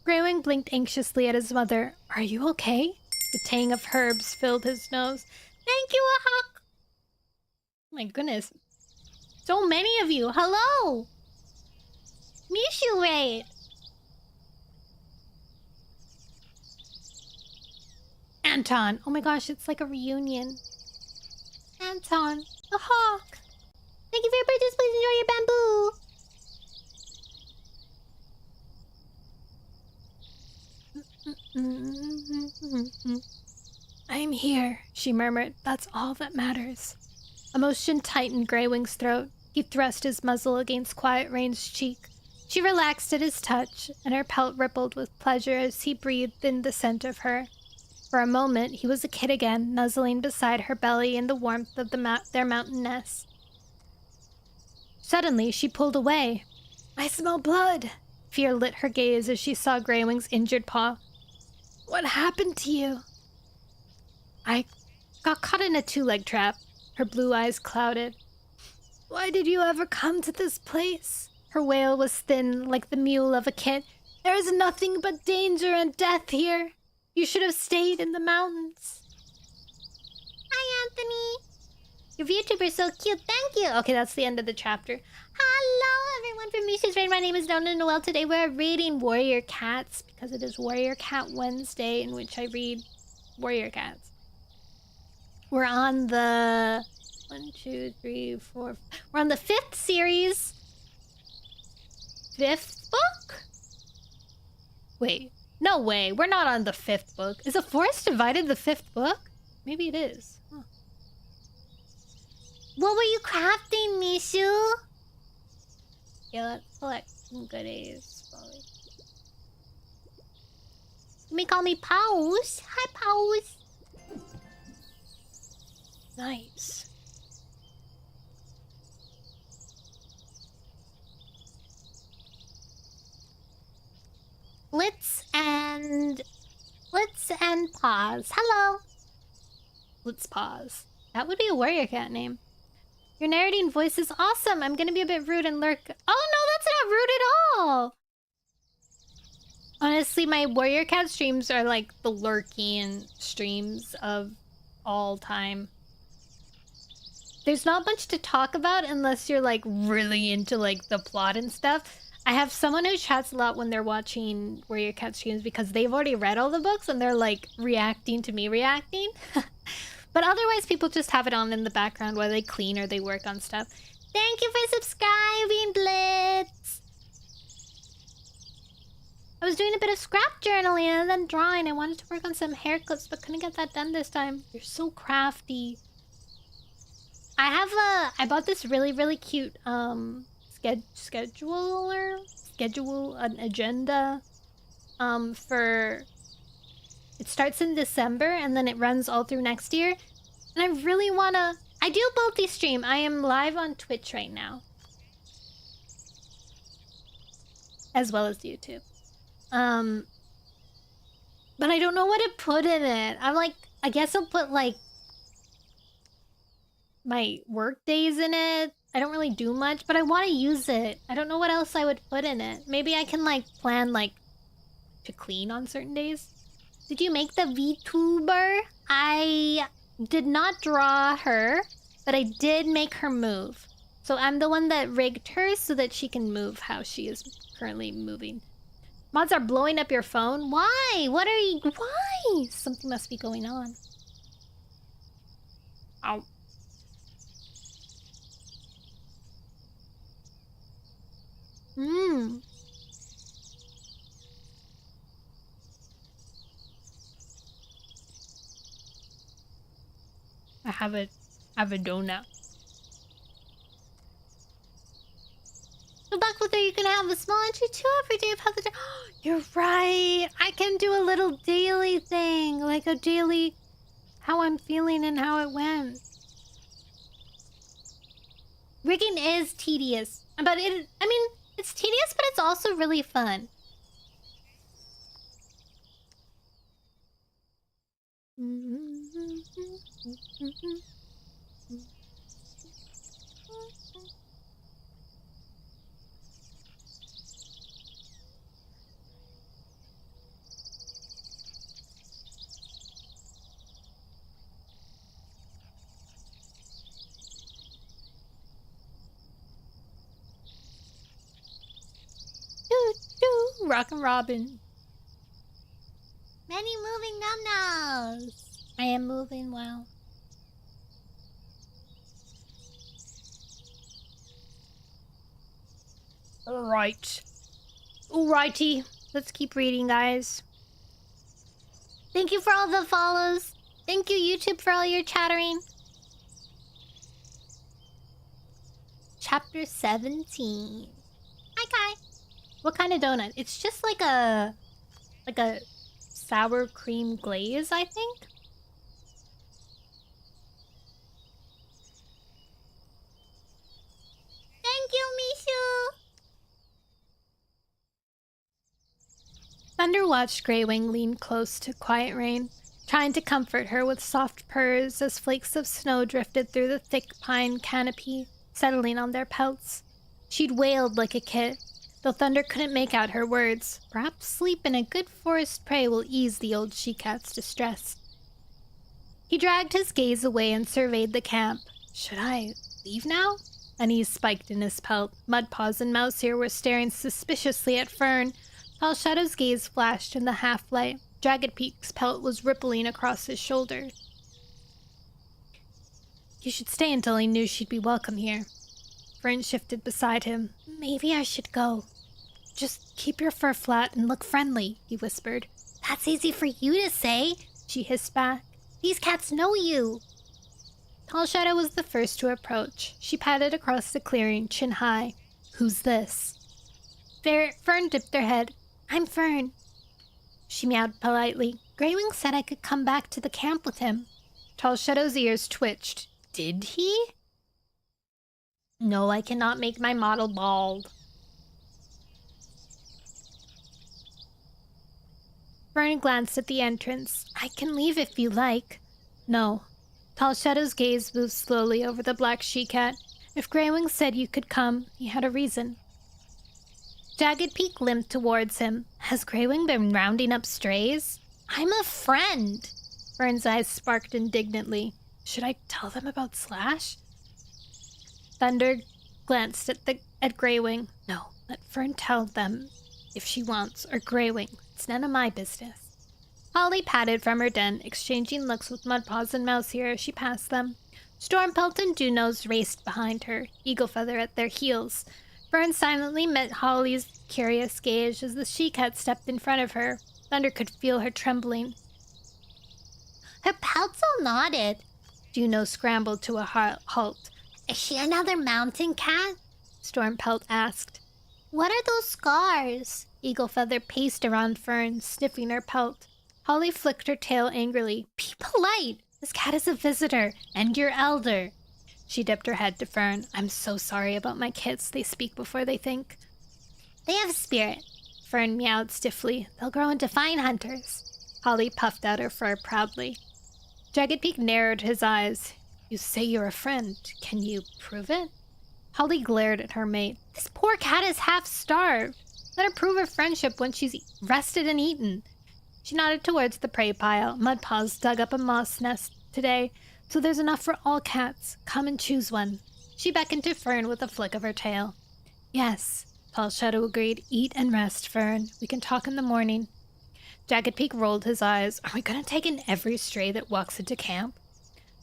Greywing blinked anxiously at his mother. Are you okay? The tang of herbs filled his nose. Thank you, Ahak. My goodness. So many of you. Hello. Mishu raid. Anton. Oh my gosh, it's like a reunion. Anton. The hawk. Thank you for your purchase. Please enjoy your bamboo. I'm here, she murmured. That's all that matters. Emotion tightened Greywing's throat. He thrust his muzzle against Quiet Rain's cheek. She relaxed at his touch, and her pelt rippled with pleasure as he breathed in the scent of her. For a moment, he was a kid again, nuzzling beside her belly in the warmth of their mountain nest. Suddenly, she pulled away. I smell blood! Fear lit her gaze as she saw Greywing's injured paw. What happened to you? I got caught in a two-leg trap. Her blue eyes clouded. Why did you ever come to this place? Her wail was thin, like the mewl of a kid. There is nothing but danger and death here. You should have stayed in the mountains. Hi, Anthony. Your VTuber's so cute. Thank you. Okay, that's the end of the chapter. Hello, everyone from Misha's Raid. My name is Nono Noelle. Today we're reading Warrior Cats because it is Warrior Cat Wednesday, in which I read Warrior Cats. We're on the 1, 2, 3, 4. We're on the 5th series. 5th book? Wait. No way. We're not on the 5th book. Is the forest divided the 5th book? Maybe it is. Huh. What were you crafting, Mishu? Yeah, let's collect some goodies. Probably. You may call me Pause. Hi, Pause. Nice. Let's pause. Hello. Let's pause. That would be a warrior cat name. Your narrating voice is awesome. I'm gonna be a bit rude and lurk. Oh no, that's not rude at all. Honestly, my warrior cat streams are like the lurking streams of all time. There's not much to talk about unless you're like really into like the plot and stuff. I have someone who chats a lot when they're watching Warrior Cat streams because they've already read all the books and they're like reacting to me reacting. But otherwise people just have it on in the background while they clean or they work on stuff. Thank you for subscribing, Blitz! I was doing a bit of scrap journaling and then drawing. I wanted to work on some hair clips but couldn't get that done this time. You're so crafty. I bought this really cute schedule an agenda for it starts in December and then it runs all through next year, and I really wanna I do multi-stream. I am live on Twitch right now as well as YouTube, but I don't know what to put in it. I'm like, I guess I'll put like my work days in it. I don't really do much, but I want to use it. I don't know what else I would put in it. Maybe I can like plan like to clean on certain days. Did you make the VTuber? I did not draw her, but I did make her move. So I'm the one that rigged her so that she can move how she is currently moving. Mods are blowing up your phone? Why? What are you... Why? Something must be going on. Ow. I have a donut. Good luck with it. You can have a small entry too every day of how the day. You're right. I can do a little daily thing, like a daily how I'm feeling and how it went. Rigging is tedious, but I mean, it's tedious, but it's also really fun. Rockin' Robin. Many moving num-noms. I am moving well. Alright. Alrighty. Let's keep reading, guys. Thank you for all the follows. Thank you, YouTube, for all your chattering. Chapter 17. Hi, Kai. What kind of donut? It's just like a sour cream glaze, I think. Thank you, Mishu. Thunder watched Greywing lean close to Quiet Rain, trying to comfort her with soft purrs as flakes of snow drifted through the thick pine canopy, settling on their pelts. She'd wailed like a kid, though Thunder couldn't make out her words. Perhaps sleep in a good forest prey will ease the old she-cat's distress. He dragged his gaze away and surveyed the camp. Should I leave now? Unease spiked in his pelt. Mudpaws and Mouseear were staring suspiciously at Fern. Tall Shadow's gaze flashed in the half-light. Jagged Peak's pelt was rippling across his shoulder. You should stay until he knew she'd be welcome here. Fern shifted beside him. Maybe I should go. Just keep your fur flat and look friendly, he whispered. That's easy for you to say, she hissed back. These cats know you. Tall Shadow was the first to approach. She padded across the clearing, chin high. Who's this? Fern dipped her head. I'm Fern. She meowed politely. Greywing said I could come back to the camp with him. Tall Shadow's ears twitched. Did he? No, I cannot make my model bald. Fern glanced at the entrance. I can leave if you like. No. Tall Shadow's gaze moved slowly over the black she-cat. If Greywing said you could come, he had a reason. Jagged Peak limped towards him. Has Greywing been rounding up strays? I'm a friend. Fern's eyes sparked indignantly. Should I tell them about Slash? Thunder glanced at Greywing. No, let Fern tell them if she wants, or Greywing. It's none of my business. Holly padded from her den, exchanging looks with Mudpaws and Mouseear as she passed them. Stormpelt and Dunose raced behind her, Eaglefeather at their heels. Fern silently met Holly's curious gaze as the she-cat stepped in front of her. Thunder could feel her trembling. Her pelt's all knotted. Juno scrambled to a halt. Is she another mountain cat? Stormpelt asked. What are those scars? Eaglefeather paced around Fern, sniffing her pelt. Holly flicked her tail angrily. Be polite! This cat is a visitor, and your elder. She dipped her head to Fern. I'm so sorry about my kits. They speak before they think. They have spirit. Fern meowed stiffly. They'll grow into fine hunters. Holly puffed out her fur proudly. Jagged Peak narrowed his eyes. You say you're a friend. Can you prove it? Holly glared at her mate. This poor cat is half starved. Let her prove her friendship when she's rested and eaten. She nodded towards the prey pile. Mudpaws dug up a moss nest today, so there's enough for all cats. Come and choose one. She beckoned to Fern with a flick of her tail. Yes, Tall Shadow agreed. Eat and rest, Fern. We can talk in the morning. Jagged Peak rolled his eyes. Are we going to take in every stray that walks into camp?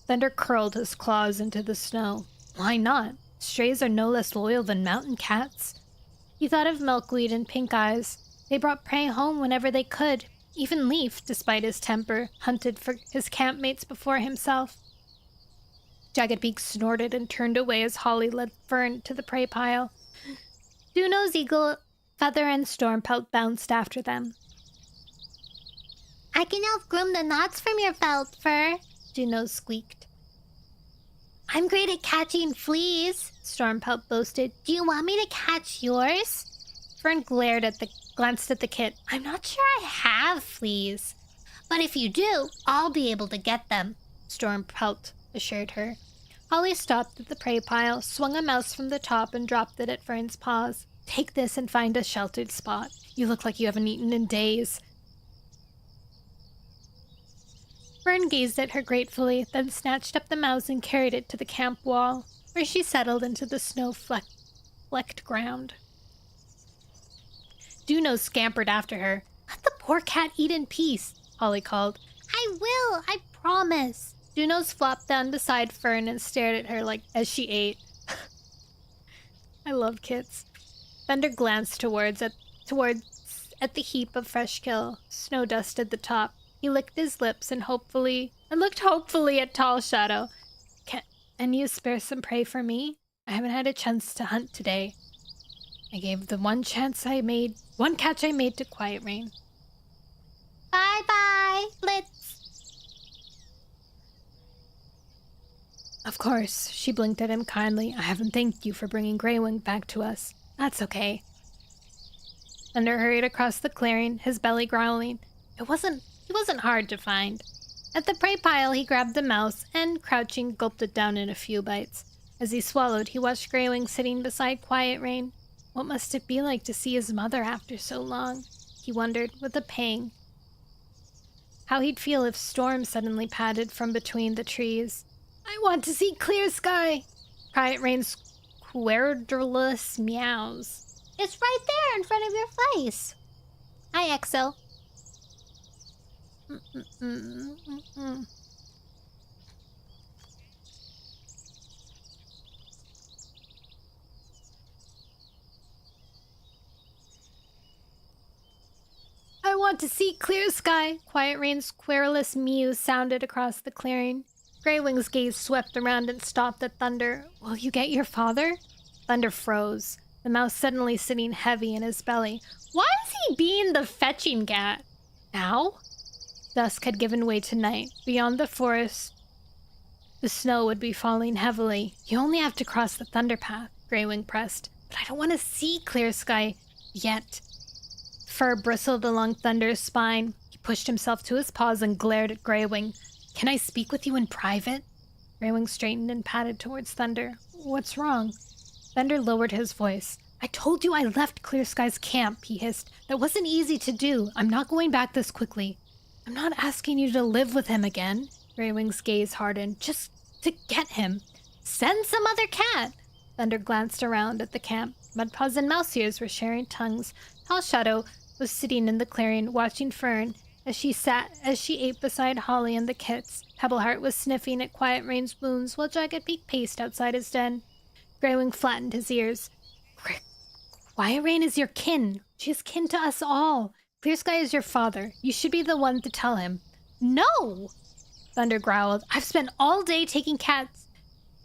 Thunder curled his claws into the snow. Why not? Strays are no less loyal than mountain cats. He thought of Milkweed and Pink Eyes. They brought prey home whenever they could. Even Leaf, despite his temper, hunted for his campmates before himself. Jagged Peak snorted and turned away as Holly led Fern to the prey pile. Dunose, Eaglefeather, and Stormpelt bounced after them. I can help groom the knots from your felt fur, Dunose squeaked. I'm great at catching fleas, Stormpelt boasted. Do you want me to catch yours? Fern glanced at the kit. I'm not sure I have fleas. But if you do, I'll be able to get them, Stormpelt assured her. Holly stopped at the prey pile, swung a mouse from the top, and dropped it at Fern's paws. Take this and find a sheltered spot. You look like you haven't eaten in days. Fern gazed at her gratefully, then snatched up the mouse and carried it to the camp wall, where she settled into the snow-flecked ground. Dunose scampered after her. Let the poor cat eat in peace, Holly called. I will, I promise. Dunose flopped down beside Fern and stared at her as she ate. I love kits. Thunder glanced towards at the heap of fresh kill, snow dust at the top. He licked his lips and looked hopefully at Tall Shadow. Can you spare some prey for me? I haven't had a chance to hunt today. I gave the one catch I made to Quiet Rain. Bye-bye, Blitz. Of course, she blinked at him kindly. I haven't thanked you for bringing Greywing back to us. That's okay. Thunder hurried across the clearing, his belly growling. He wasn't hard to find. At the prey pile, he grabbed the mouse and, crouching, gulped it down in a few bites. As he swallowed, he watched Greywing sitting beside Quiet Rain. What must it be like to see his mother after so long? He wondered, with a pang. How he'd feel if Storm suddenly padded from between the trees. I want to see clear sky! Quiet Rain's querulous meows. It's right there in front of your face. Hi, Exo. I want to see clear sky. Quiet Rain's querulous mew sounded across the clearing. Greywing's gaze swept around and stopped at Thunder. Will you get your father? Thunder froze, the mouse suddenly sitting heavy in his belly. Why is he being the fetching cat? Now? Dusk had given way to night. Beyond the forest, the snow would be falling heavily. You only have to cross the Thunder Path, Greywing pressed. But I don't want to see clear sky yet. Fur bristled along Thunder's spine. He pushed himself to his paws and glared at Greywing. Can I speak with you in private? Greywing straightened and padded towards Thunder. What's wrong? Thunder lowered his voice. I told you I left Clear Sky's camp, he hissed. That wasn't easy to do. I'm not going back this quickly. I'm not asking you to live with him again. Greywing's gaze hardened. Just to get him. Send some other cat. Thunder glanced around at the camp. Mudpaws and Mouse Ears were sharing tongues. Tall Shadow was sitting in the clearing, watching Fern as she ate beside Holly and the kits. Pebbleheart was sniffing at Quiet Rain's wounds while Jagged Beak paced outside his den. Greywing flattened his ears. Quiet Rain is your kin. She is kin to us all. Clear Sky is your father. You should be the one to tell him. No! Thunder growled. I've spent all day taking cats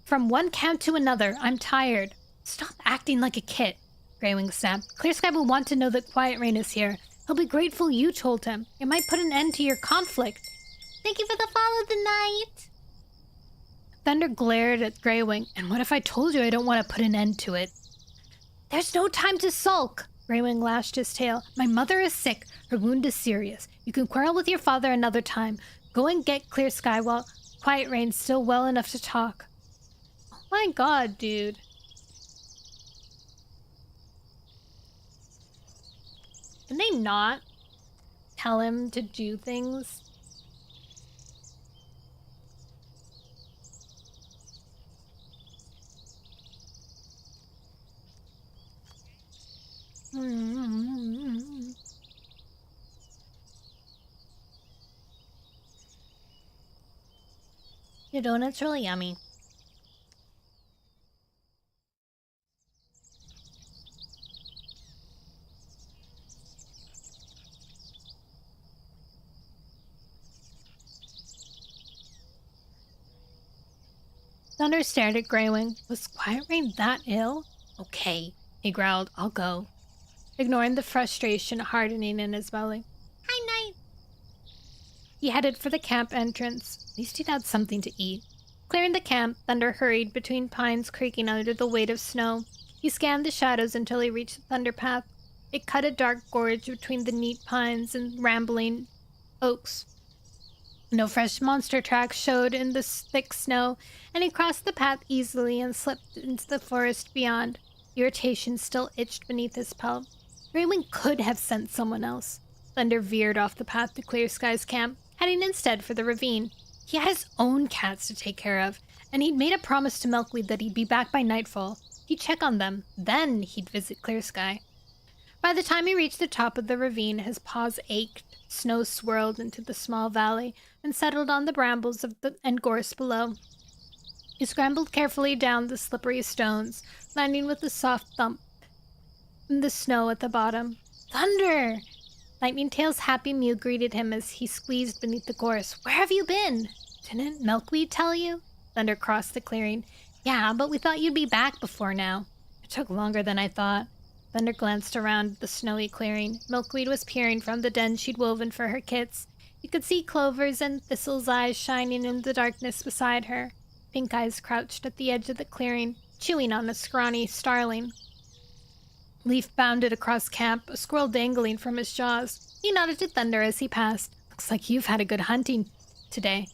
from one camp to another. I'm tired. Stop acting like a kid. Greywing snapped. Clear Sky will want to know that Quiet Rain is here. He'll be grateful you told him. It might put an end to your conflict. Thank you for the follow the night. Thunder glared at Greywing. And what if I told you I don't want to put an end to it? There's no time to sulk. Greywing lashed his tail. My mother is sick. Her wound is serious. You can quarrel with your father another time. Go and get Clear Sky while Quiet Rain's still well enough to talk. Oh my god, dude. Can they not tell him to do things? Your donut's really yummy. Thunder stared at Greywing. Was Quiet Rain that ill? Okay, he growled. I'll go. Ignoring the frustration hardening in his belly. Hi, Night. He headed for the camp entrance. At least he'd had something to eat. Clearing the camp, Thunder hurried between pines creaking under the weight of snow. He scanned the shadows until he reached the Thunder Path. It cut a dark gorge between the neat pines and rambling oaks. No fresh monster tracks showed in the thick snow, and he crossed the path easily and slipped into the forest beyond. Irritation still itched beneath his pelt. Greywing could have sent someone else. Thunder veered off the path to Clear Sky's camp, heading instead for the ravine. He had his own cats to take care of, and he'd made a promise to Milkweed that he'd be back by nightfall. He'd check on them, then he'd visit Clear Sky. By the time he reached the top of the ravine, his paws ached. Snow swirled into the small valley and settled on the brambles and gorse below. He scrambled carefully down the slippery stones, landing with a soft thump in the snow at the bottom. Thunder! Lightning Tail's happy mew greeted him as he squeezed beneath the gorse. Where have you been? Didn't Milkweed tell you? Thunder crossed the clearing. Yeah, but we thought you'd be back before now. It took longer than I thought. Thunder glanced around the snowy clearing. Milkweed was peering from the den she'd woven for her kits. You could see Clover's and Thistle's eyes shining in the darkness beside her. Pink Eyes crouched at the edge of the clearing, chewing on a scrawny starling. Leaf bounded across camp, a squirrel dangling from his jaws. He nodded to Thunder as he passed. Looks like you've had a good hunting today.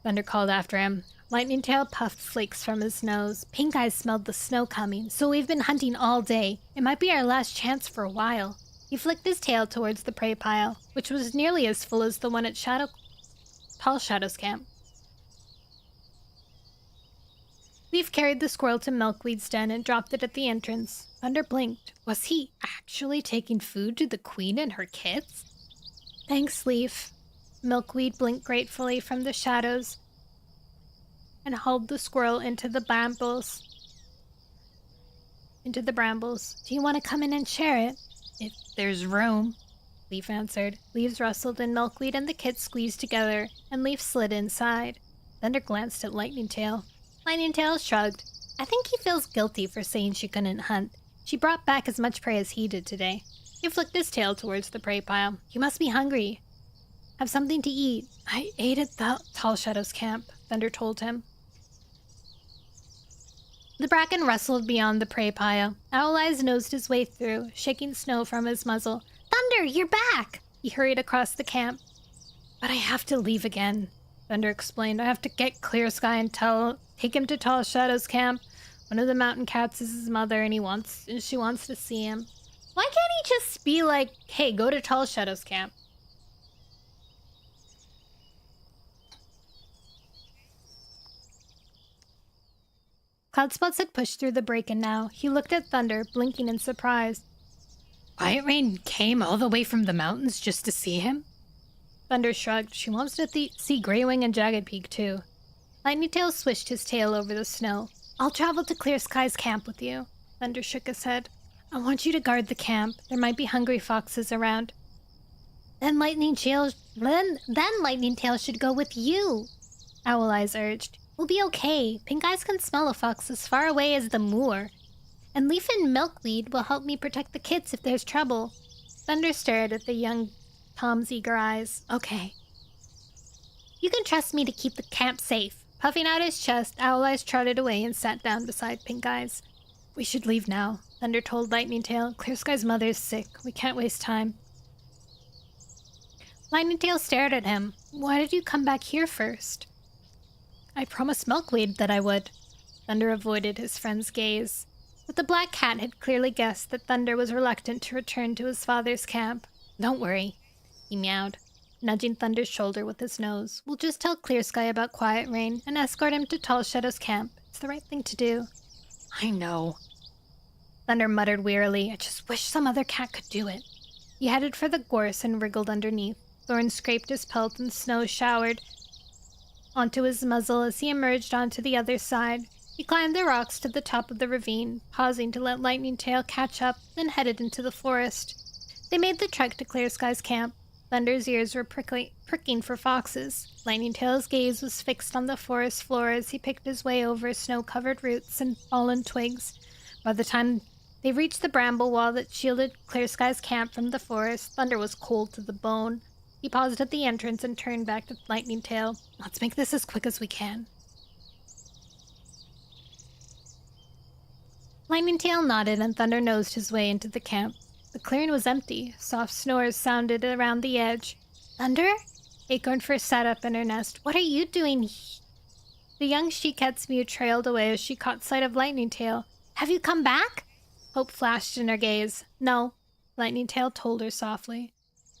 Thunder called after him. Lightning Tail puffed flakes from his nose. Pink Eyes smelled the snow coming, so we've been hunting all day. It might be our last chance for a while. He flicked his tail towards the prey pile, which was nearly as full as the one at Tall Shadow's camp. Leaf carried the squirrel to Milkweed's den and dropped it at the entrance. Thunder blinked. Was he actually taking food to the queen and her kids? Thanks, Leaf. Milkweed blinked gratefully from the shadows and hauled the squirrel into the brambles. Do you want to come in and share it? If there's room, Leaf answered. Leaves rustled and Milkweed and the kids squeezed together, and Leaf slid inside. Thunder glanced at Lightning Tail. Lightning Tail shrugged. I think he feels guilty for saying she couldn't hunt. She brought back as much prey as he did today. He flicked his tail towards the prey pile. You must be hungry. Have something to eat. I ate at the Tall Shadow's camp, Thunder told him. The bracken rustled beyond the prey pile. Owl Eyes nosed his way through, shaking snow from his muzzle. Thunder, you're back! He hurried across the camp. But I have to leave again, Thunder explained. I have to get Clear Sky and take him to Tall Shadow's camp. One of the mountain cats is his mother, and she wants to see him. Why can't he just be like, hey, go to Tall Shadow's camp? Cloudspots had pushed through the break-in now. He looked at Thunder, blinking in surprise. Quiet Rain came all the way from the mountains just to see him? Thunder shrugged. She wants to see Greywing and Jagged Peak, too. Lightning Tail swished his tail over the snow. I'll travel to Clear Sky's camp with you. Thunder shook his head. I want you to guard the camp. There might be hungry foxes around. Then Lightning Tail should go with you, Owl Eyes urged. We'll be okay. Pink Eyes can smell a fox as far away as the moor. And Leaf and Milkweed will help me protect the kids if there's trouble. Thunder stared at the young Tom's eager eyes. Okay. You can trust me to keep the camp safe. Puffing out his chest, Owl Eyes trotted away and sat down beside Pink Eyes. We should leave now, Thunder told Lightning Tail. Clear Sky's mother's sick. We can't waste time. Lightning Tail stared at him. Why did you come back here first? I promised Milkweed that I would. Thunder avoided his friend's gaze. But the black cat had clearly guessed that Thunder was reluctant to return to his father's camp. Don't worry, he meowed, nudging Thunder's shoulder with his nose. We'll just tell Clear Sky about Quiet Rain and escort him to Tall Shadow's camp. It's the right thing to do. I know. Thunder muttered wearily. I just wish some other cat could do it. He headed for the gorse and wriggled underneath. Thorns scraped his pelt and snow showered onto his muzzle as he emerged onto the other side. He climbed the rocks to the top of the ravine, pausing to let Lightning Tail catch up, then headed into the forest. They made the trek to Clear Sky's camp. Thunder's ears were pricking for foxes. Lightning Tail's gaze was fixed on the forest floor as he picked his way over snow-covered roots and fallen twigs. By the time they reached the bramble wall that shielded Clear Sky's camp from the forest, Thunder was cold to the bone. He paused at the entrance and turned back to Lightning Tail. Let's make this as quick as we can. Lightning Tail nodded and Thunder nosed his way into the camp. The clearing was empty. Soft snores sounded around the edge. Thunder? Acorn first sat up in her nest. What are you doing? The young she-cat's mew trailed away as she caught sight of Lightning Tail. Have you come back? Hope flashed in her gaze. No, Lightning Tail told her softly.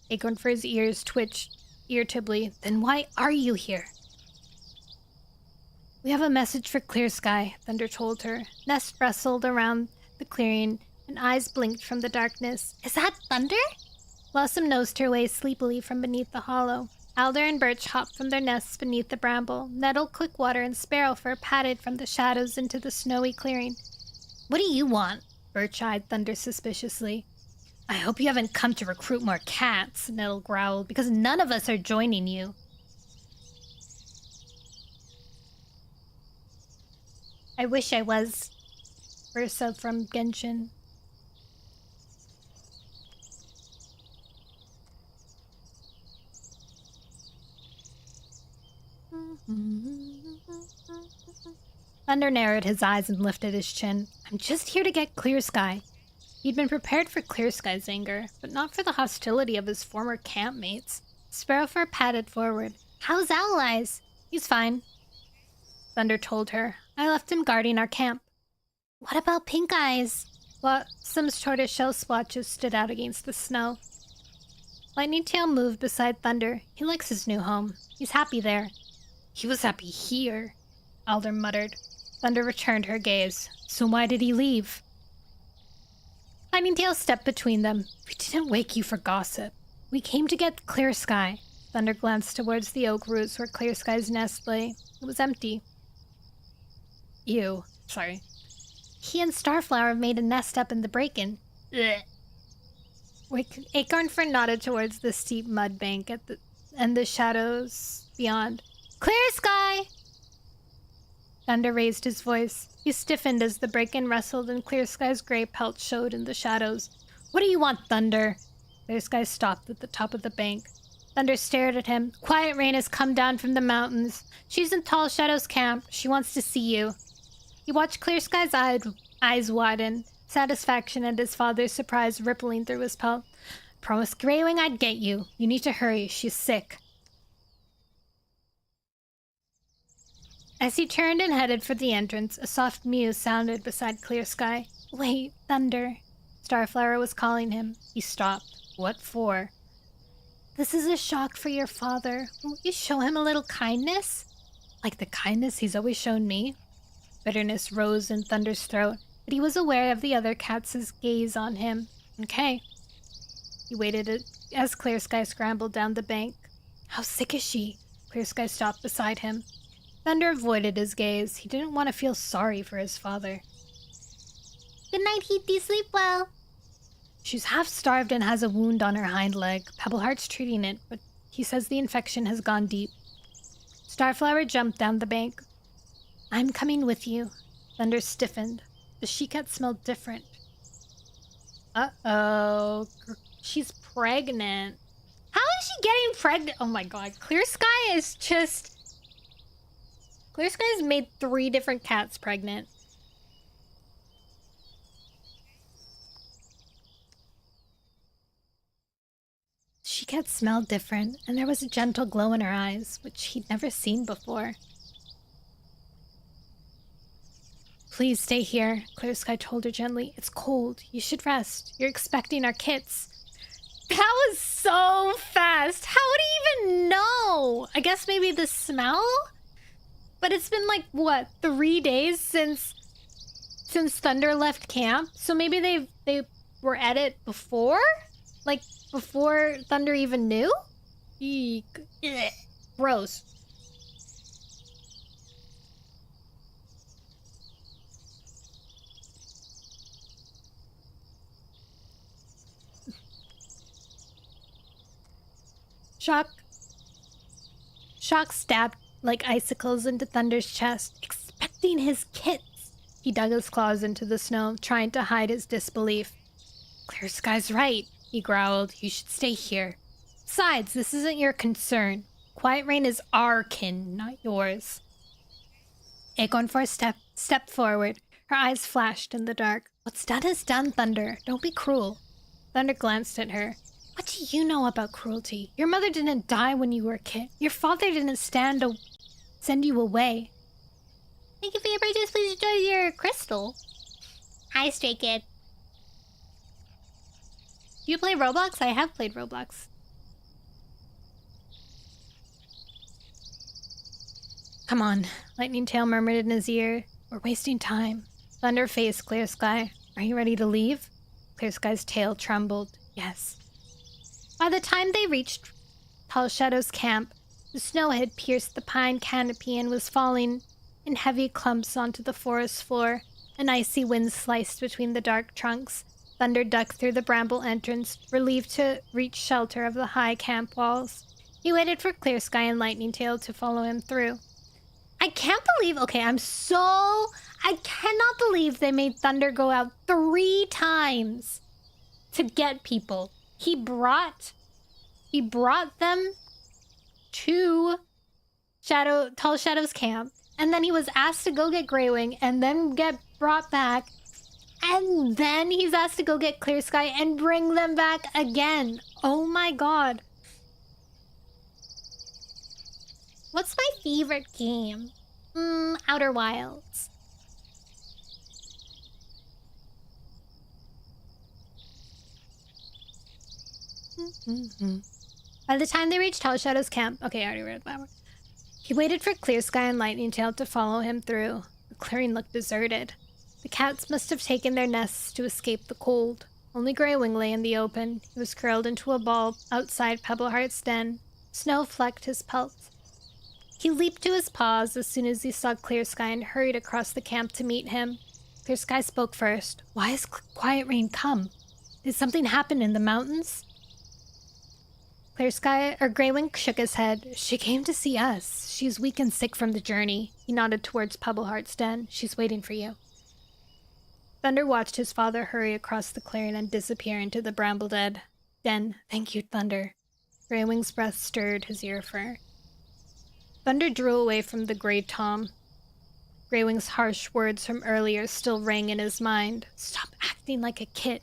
Acorn Fur's ears twitched irritably. Then why are you here? We have a message for Clear Sky, Thunder told her. Nest rustled around the clearing, and eyes blinked from the darkness. Is that Thunder? Blossom nosed her way sleepily from beneath the hollow. Alder and Birch hopped from their nests beneath the bramble. Nettle, Quickwater, and Sparrowfur padded from the shadows into the snowy clearing. What do you want? Birch eyed Thunder suspiciously. I hope you haven't come to recruit more cats, Nettle growled, because none of us are joining you. I wish I was. Ursa from Genshin. Thunder narrowed his eyes and lifted his chin. I'm just here to get Clear Sky. He'd been prepared for Clear Sky's anger, but not for the hostility of his former campmates. Sparrowfur patted forward. How's Owl Eyes? He's fine. Thunder told her. I left him guarding our camp. What about Pink Eyes? Well, some tortoiseshell splotches stood out against the snow. Lightning Tail moved beside Thunder. He likes his new home. He's happy there. He was happy here, Alder muttered. Thunder returned her gaze. So why did he leave? Lightning Tail stepped between them. We didn't wake you for gossip. We came to get Clear Sky. Thunder glanced towards the oak roots where Clear Sky's nest lay. It was empty. Ew. Sorry. He and Starflower made a nest up in the break-in. Acorn Fern nodded towards the steep mud bank and the shadows beyond. Clear Sky! Thunder raised his voice. He stiffened as the break-in rustled and Clear Sky's gray pelt showed in the shadows. What do you want, Thunder? Clear Sky stopped at the top of the bank. Thunder stared at him. Quiet Rain has come down from the mountains. She's in Tall Shadow's camp. She wants to see you. He watched Clear Sky's eyes widen, satisfaction and his father's surprise rippling through his pelt. Promised Greywing I'd get you. You need to hurry. She's sick. As he turned and headed for the entrance, a soft mew sounded beside Clear Sky. Wait, Thunder. Starflower was calling him. He stopped. What for? This is a shock for your father. Won't you show him a little kindness? Like the kindness he's always shown me? Bitterness rose in Thunder's throat, but he was aware of the other cats' gaze on him. Okay. He waited as Clear Sky scrambled down the bank. How sick is she? Clear Sky stopped beside him. Thunder avoided his gaze. He didn't want to feel sorry for his father. Good night, Heaty. Sleep well. She's half-starved and has a wound on her hind leg. Pebbleheart's treating it, but he says the infection has gone deep. Starflower jumped down the bank. I'm coming with you. Thunder stiffened. The she-cat smelled different. Uh-oh. She's pregnant. How is she getting pregnant? Oh my god. Clear Sky is just... Clear Sky has made 3 different cats pregnant. She-cat smelled different, and there was a gentle glow in her eyes, which he'd never seen before. Please stay here, Clear Sky told her gently. It's cold. You should rest. You're expecting our kits. That was so fast. How would he even know? I guess maybe the smell? But it's been like, what, 3 days since Thunder left camp? So maybe they were at it before? Like, before Thunder even knew? Eek. Ugh. Gross. Shock stabbed like icicles into Thunder's chest, expecting his kits. He dug his claws into the snow, trying to hide his disbelief. Clear Sky's right, he growled. You should stay here. Besides, this isn't your concern. Quiet Rain is our kin, not yours. Acorn Force stepped forward. Her eyes flashed in the dark. What's done is done, Thunder. Don't be cruel. Thunder glanced at her. What do you know about cruelty? Your mother didn't die when you were a kid. Your father didn't send you away. Thank you for your purchase. Please enjoy your crystal. Hi, Stray Kid. Do you play Roblox? I have played Roblox. Come on, Lightning Tail murmured in his ear. We're wasting time. Thunder faced Clear Sky. Are you ready to leave? Clear Sky's tail trembled. Yes. By the time they reached Tall Shadow's camp, the snow had pierced the pine canopy and was falling in heavy clumps onto the forest floor. An icy wind sliced between the dark trunks. Thunder ducked through the bramble entrance, relieved to reach shelter of the high camp walls. He waited for Clear Sky and Lightning Tail to follow him through. I can't believe... Okay, I cannot believe they made Thunder go out 3 times to get people. He brought them to Tall Shadow's camp, and then he was asked to go get Greywing, and then get brought back, and then he's asked to go get Clear Sky and bring them back again. Oh my god. What's my favorite game? Outer Wilds. By the time they reached Tall Shadow's camp... Okay, I already read that one. He waited for Clear Sky and Lightning Tail to follow him through. The clearing looked deserted. The cats must have taken their nests to escape the cold. Only Greywing lay in the open. He was curled into a ball outside Pebbleheart's den. Snow flecked his pelt. He leaped to his paws as soon as he saw Clear Sky and hurried across the camp to meet him. Clear Sky spoke first. Why has Quiet Rain come? Did something happen in the mountains? Greywing shook his head. She came to see us. She's weak and sick from the journey. He nodded towards Pebbleheart's den. She's waiting for you. Thunder watched his father hurry across the clearing and disappear into the bramble den. Thank you, Thunder. Greywing's breath stirred his ear fur. Thunder drew away from the Grey Tom. Greywing's harsh words from earlier still rang in his mind. Stop acting like a kid.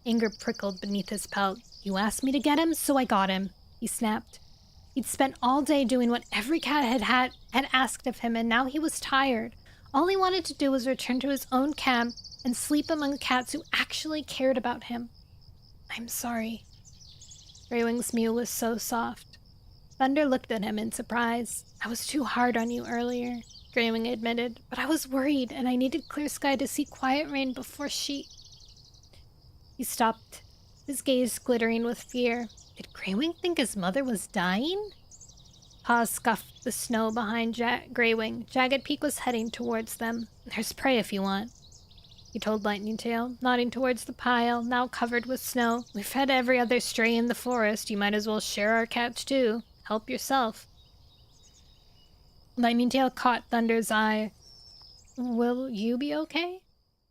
Anger prickled beneath his pelt. You asked me to get him, so I got him, he snapped. He'd spent all day doing what every cat had asked of him, and now he was tired. All he wanted to do was return to his own camp and sleep among cats who actually cared about him. I'm sorry. Greywing's mew was so soft. Thunder looked at him in surprise. I was too hard on you earlier, Greywing admitted, but I was worried, and I needed Clear Sky to see Quiet Rain before she... He stopped, his gaze glittering with fear. Did Greywing think his mother was dying? Paws scuffed the snow behind Greywing. Jagged Peak was heading towards them. There's prey if you want, he told Lightning Tail, nodding towards the pile, now covered with snow. We've fed every other stray in the forest. You might as well share our catch too. Help yourself. Lightning Tail caught Thunder's eye. Will you be okay?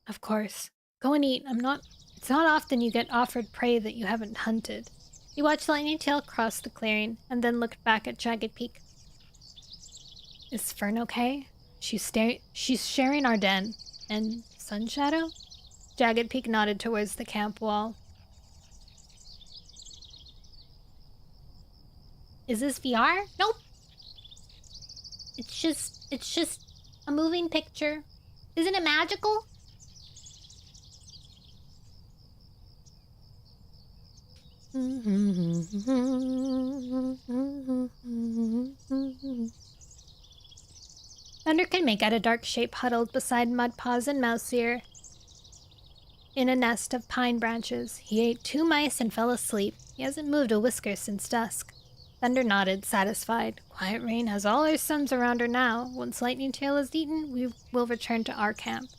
Of course. Go and eat. It's not often you get offered prey that you haven't hunted. He watched Lightning Tail cross the clearing, and then looked back at Jagged Peak. Is Fern okay? She's sharing our den. And Sunshadow? Jagged Peak nodded towards the camp wall. Is this VR? Nope. It's just a moving picture. Isn't it magical? Thunder could make out a dark shape huddled beside Mudpaws and Mousiear in a nest of pine branches. He ate 2 mice and fell asleep. He hasn't moved a whisker since dusk. Thunder nodded, satisfied. Quiet Rain has all her sons around her now. Once Lightning Tail is eaten, we will return to our camp.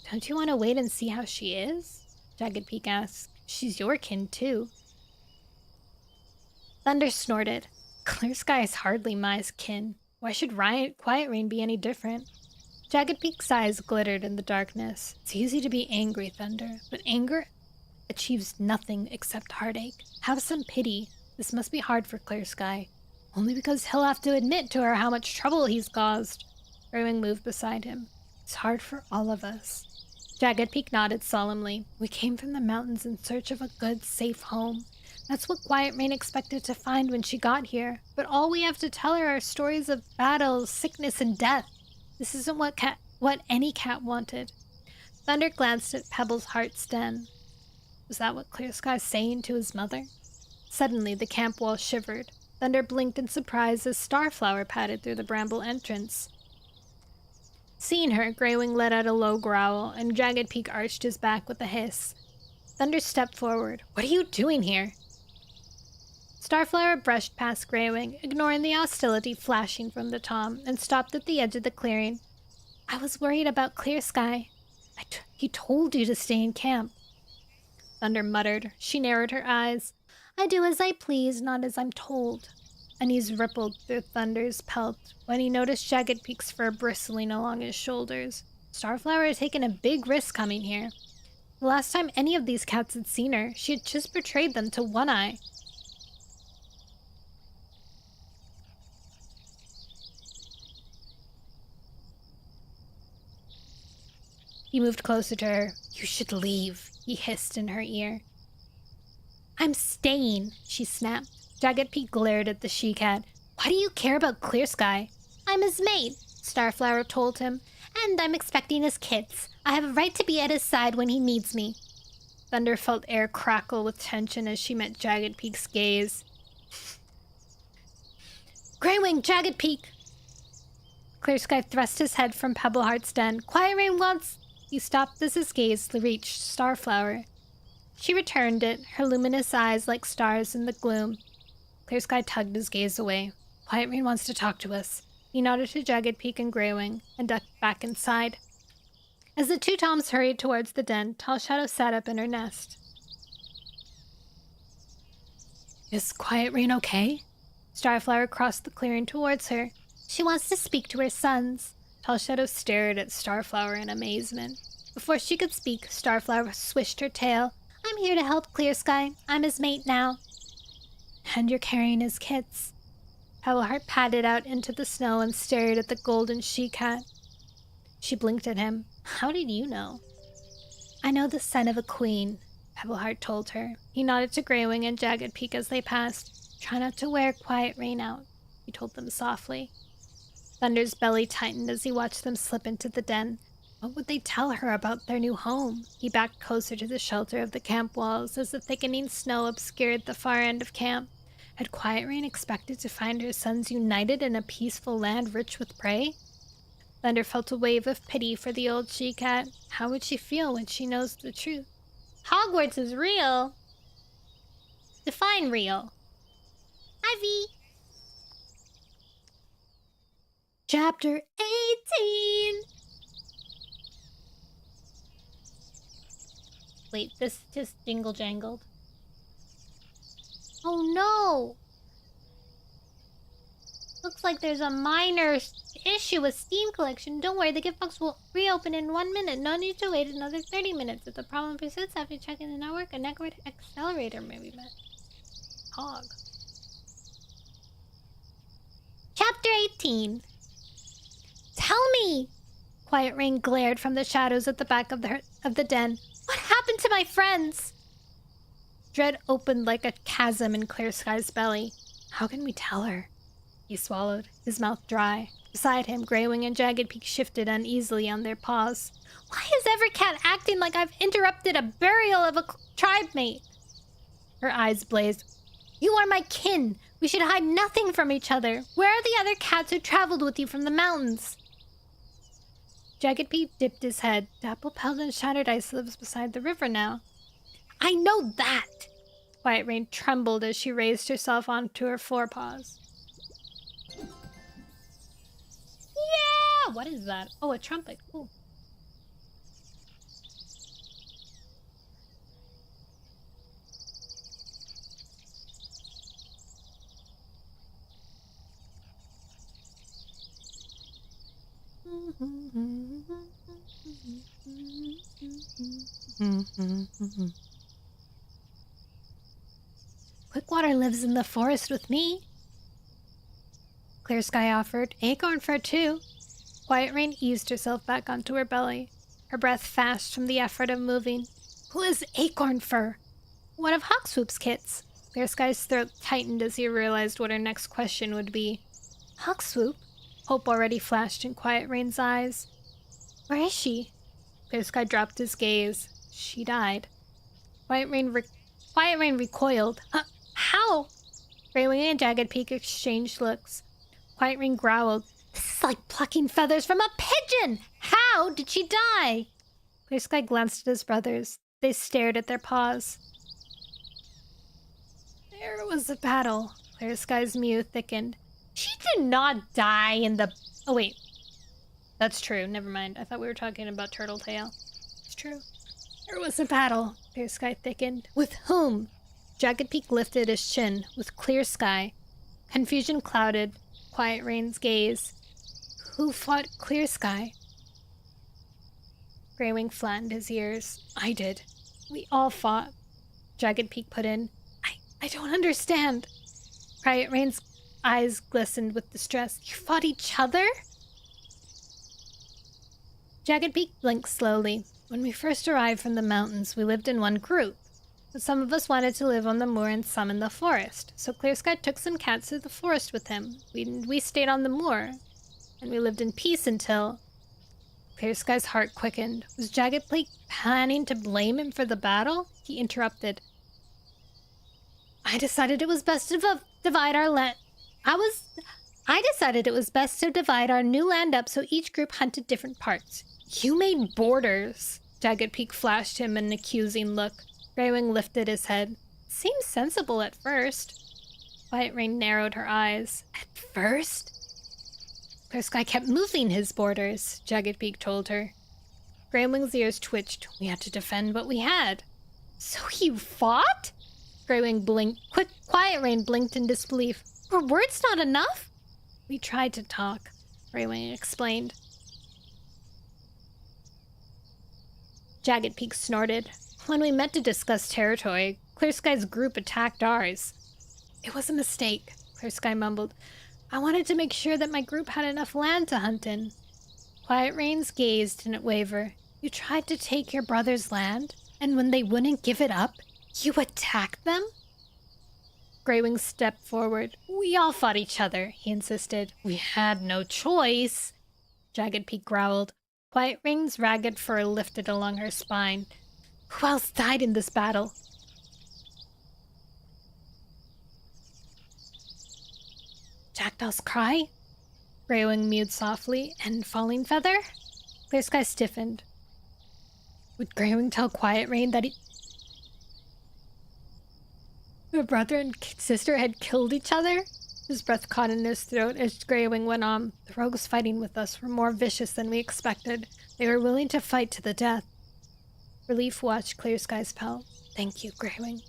Don't you want to wait and see how she is? Jagged Peak asked. She's your kin, too. Thunder snorted. Clear Sky is hardly my kin. Why should Quiet Rain be any different? Jagged Peak's eyes glittered in the darkness. It's easy to be angry, Thunder, but anger achieves nothing except heartache. Have some pity. This must be hard for Clear Sky. Only because he'll have to admit to her how much trouble he's caused. Greywing moved beside him. It's hard for all of us. Jagged Peak nodded solemnly. We came from the mountains in search of a good, safe home. That's what Quiet Rain expected to find when she got here. But all we have to tell her are stories of battles, sickness, and death. This isn't what any cat wanted. Thunder glanced at Pebbleheart's den. Was that what Clear Sky's saying to his mother? Suddenly, the camp wall shivered. Thunder blinked in surprise as Starflower padded through the bramble entrance. Seeing her, Greywing let out a low growl, and Jagged Peak arched his back with a hiss. Thunder stepped forward. What are you doing here? Starflower brushed past Greywing, ignoring the hostility flashing from the tom, and stopped at the edge of the clearing. I was worried about Clear Sky. He told you to stay in camp. Thunder muttered. She narrowed her eyes. I do as I please, not as I'm told. Unease rippled through Thunder's pelt when he noticed Jagged Peak's fur bristling along his shoulders. Starflower had taken a big risk coming here. The last time any of these cats had seen her, she had just betrayed them to One Eye. He moved closer to her. "You should leave," he hissed in her ear. "I'm staying," she snapped. Jagged Peak glared at the she-cat. "Why do you care about Clear Sky?" "I'm his mate," Starflower told him. "And I'm expecting his kids. I have a right to be at his side when he needs me." Thunder felt air crackle with tension as she met Jagged Peak's gaze. "Greywing, Jagged Peak!" Clear Sky thrust his head from Pebbleheart's den. "Quiet Rain wants..." He stopped as his gaze reached Starflower. She returned it, her luminous eyes like stars in the gloom. Clear Sky tugged his gaze away. "Quiet Rain wants to talk to us." He nodded to Jagged Peak and Greywing, and ducked back inside. As the two Toms hurried towards the den, Tall Shadow sat up in her nest. "Is Quiet Rain okay?" Starflower crossed the clearing towards her. "She wants to speak to her sons." Tall Shadow stared at Starflower in amazement. Before she could speak, Starflower swished her tail. "I'm here to help Clear Sky. I'm his mate now." "And you're carrying his kits." Pebbleheart padded out into the snow and stared at the golden she-cat. She blinked at him. "How did you know?" "I know the son of a queen," Pebbleheart told her. He nodded to Greywing and Jagged Peak as they passed. "Try not to wear Quiet Rain out," he told them softly. Thunder's belly tightened as he watched them slip into the den. What would they tell her about their new home? He backed closer to the shelter of the camp walls as the thickening snow obscured the far end of camp. Had Quiet Rain expected to find her sons united in a peaceful land rich with prey? Thunder felt a wave of pity for the old she-cat. How would she feel when she knows the truth? Hogwarts is real. Define real. Ivy. Chapter 18. Wait, this just jingle jangled. Oh no! Looks like there's a minor issue with Steam Collection. Don't worry, the gift box will reopen in 1 minute. No need to wait another 30 minutes. If the problem persists after checking the network, a network accelerator may be met. Hog. Chapter 18. Tell me! Quiet Rain glared from the shadows at the back of the den. What happened to my friends? Dread opened like a chasm in Clear Sky's belly. How can we tell her? He swallowed, his mouth dry. Beside him, Greywing and Jagged Peak shifted uneasily on their paws. Why is every cat acting like I've interrupted a burial of a tribe mate? Her eyes blazed. You are my kin. We should hide nothing from each other. Where are the other cats who traveled with you from the mountains? Jagged Peak dipped his head. Dapple-pelled and Shattered Ice lives beside the river now. I know that! Quiet Rain trembled as she raised herself onto her forepaws. Yeah! What is that? Oh, a trumpet. Cool. Quickwater lives in the forest with me. Clear Sky offered. Acorn Fur too. Quiet Rain eased herself back onto her belly, her breath fast from the effort of moving. Who is Acorn Fur? One of Hawkswoop's kits. Clear Sky's throat tightened as he realized what her next question would be. Hawkswoop? Hope already flashed in Quiet Rain's eyes. Where is she? Clear Sky dropped his gaze. She died. Quiet Rain recoiled. How? Greywing and Jagged Peak exchanged looks. Quiet Rain growled. This is like plucking feathers from a pigeon! How did she die? Clear Sky glanced at his brothers. They stared at their paws. There was a battle. Clear Sky's mew thickened. She did not die in the... Oh, wait. That's true. Never mind. I thought we were talking about Turtletail. It's true. There was a battle. Clear Sky thickened. With whom? Jagged Peak lifted his chin. With Clear Sky. Confusion clouded Quiet Rain's gaze. Who fought Clear Sky? Greywing flattened his ears. I did. We all fought. Jagged Peak put in. I don't understand. Quiet Rain's eyes glistened with distress. You fought each other? Jagged Peak blinked slowly. When we first arrived from the mountains, we lived in one group. But some of us wanted to live on the moor and some in the forest. So Clear Sky took some cats to the forest with him. We stayed on the moor. And we lived in peace until... Clear Sky's heart quickened. Was Jagged Peak planning to blame him for the battle? He interrupted. I decided it was best to divide our land. I decided it was best to divide our new land up so each group hunted different parts. You made borders. Jagged Peak flashed him an accusing look. Greywing lifted his head. Seems sensible at first. Quiet Rain narrowed her eyes. At first? Clear Sky kept moving his borders, Jagged Peak told her. Greywing's ears twitched. We had to defend what we had. So you fought? Greywing blinked. Quiet Rain blinked in disbelief. Were words not enough? We tried to talk, Greywing explained. Jagged Peak snorted. When we met to discuss territory, Clear Sky's group attacked ours. It was a mistake, Clear Sky mumbled. I wanted to make sure that my group had enough land to hunt in. Quiet Rain's gaze didn't waver. You tried to take your brother's land, and when they wouldn't give it up, you attacked them? Greywing stepped forward. We all fought each other, he insisted. We had no choice. Jagged Peak growled. Quiet Rain's ragged fur lifted along her spine. Who else died in this battle? Jackdaws cry? Greywing mewed softly. And Falling Feather? Clear Sky stiffened. Would Greywing tell Quiet Rain that her brother and sister had killed each other? His breath caught in his throat as Greywing went on. The rogues fighting with us were more vicious than we expected. They were willing to fight to the death. Relief watched Clear Sky's pelt. Thank you, Greywing.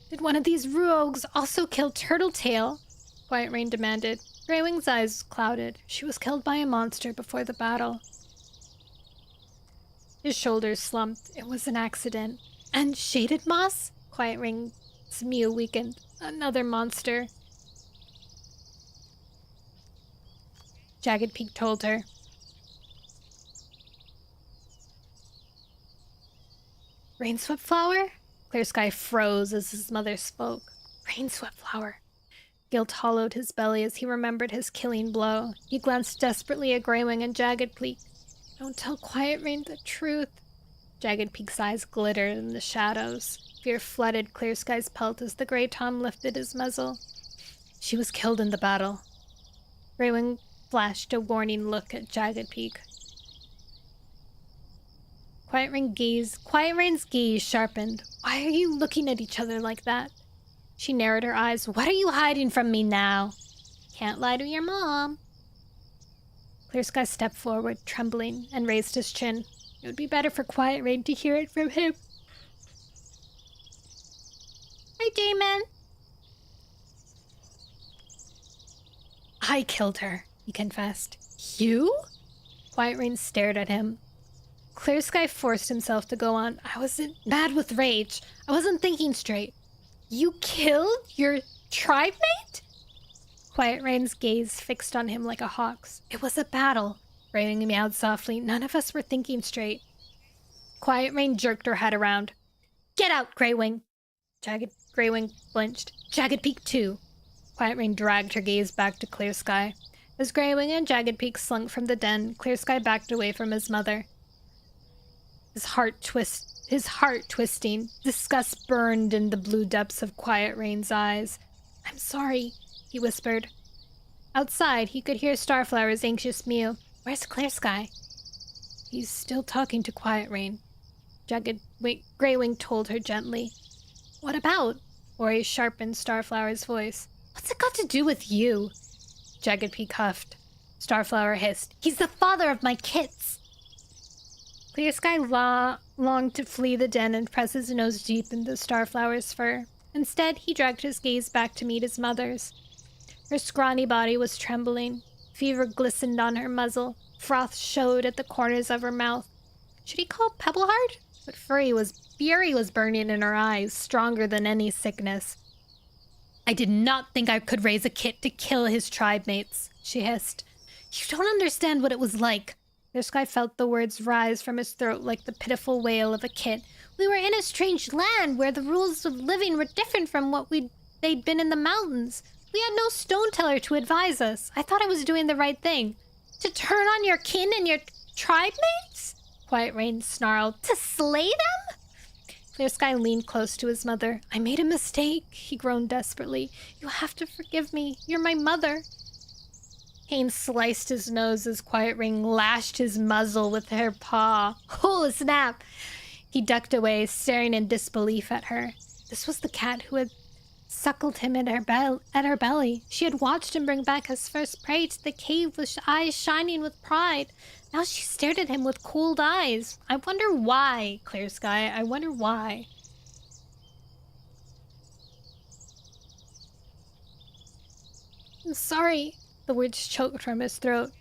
Did one of these rogues also kill Turtletail? Quiet Rain demanded. Greywing's eyes clouded. She was killed by a monster before the battle. His shoulders slumped. It was an accident. And Shaded Moss? Quiet Rain's mew weakened. Another monster. Jagged Peak told her. Rainswept Flower? Clear Sky froze as his mother spoke. Rainswept Flower. Guilt hollowed his belly as he remembered his killing blow. He glanced desperately at Greywing and Jagged Peak. Don't tell Quiet Rain the truth. Jagged Peak's eyes glittered in the shadows. Fear flooded Clear Sky's pelt as the Grey Tom lifted his muzzle. She was killed in the battle. Greywing flashed a warning look at Jagged Peak. Quiet Rain's gaze sharpened. Why are you looking at each other like that? She narrowed her eyes. What are you hiding from me now? Can't lie to your mom. Clear Sky stepped forward, trembling, and raised his chin. It would be better for Quiet Rain to hear it from him. Hi, Damon. I killed her, he confessed. You? Quiet Rain stared at him. Clear Sky forced himself to go on. I was mad with rage. I wasn't thinking straight. You killed your tribe mate? Quiet Rain's gaze fixed on him like a hawk's. It was a battle. Greywing meowed softly. None of us were thinking straight. Quiet Rain jerked her head around. Get out, Greywing! Greywing blinched. Jagged Peak too. Quiet Rain dragged her gaze back to Clear Sky. As Greywing and Jagged Peak slunk from the den, Clear Sky backed away from his mother. His heart twisting. Disgust burned in the blue depths of Quiet Rain's eyes. I'm sorry, he whispered. Outside, he could hear Starflower's anxious mew. Where's Clear Sky? He's still talking to Quiet Rain. Greywing told her gently. What about? Ori sharpened Starflower's voice. What's it got to do with you? Jagged Peak huffed. Starflower hissed. He's the father of my kits! Clear Sky longed to flee the den and press his nose deep into Starflower's fur. Instead, he dragged his gaze back to meet his mother's. Her scrawny body was trembling. Fever glistened on her muzzle. Froth showed at the corners of her mouth. Should he call Pebbleheart? But fury was burning in her eyes, stronger than any sickness. I did not think I could raise a kit to kill his tribe mates, she hissed. You don't understand what it was like. Sky felt the words rise from his throat like the pitiful wail of a kit. We were in a strange land where the rules of living were different from what they'd been in the mountains. We had no stone teller to advise us. I thought I was doing the right thing. To turn on your kin and your tribe mates? Quiet Rain snarled. To slay them? Clear Sky leaned close to his mother. I made a mistake, he groaned desperately. You have to forgive me. You're my mother. Kane sliced his nose as Quiet Ring lashed his muzzle with her paw. Oh, snap! He ducked away, staring in disbelief at her. This was the cat who had suckled him at her belly. She had watched him bring back his first prey to the cave with eyes shining with pride. Now she stared at him with cold eyes. I wonder why, Clear Sky. I wonder why. I'm sorry. The words choked from his throat.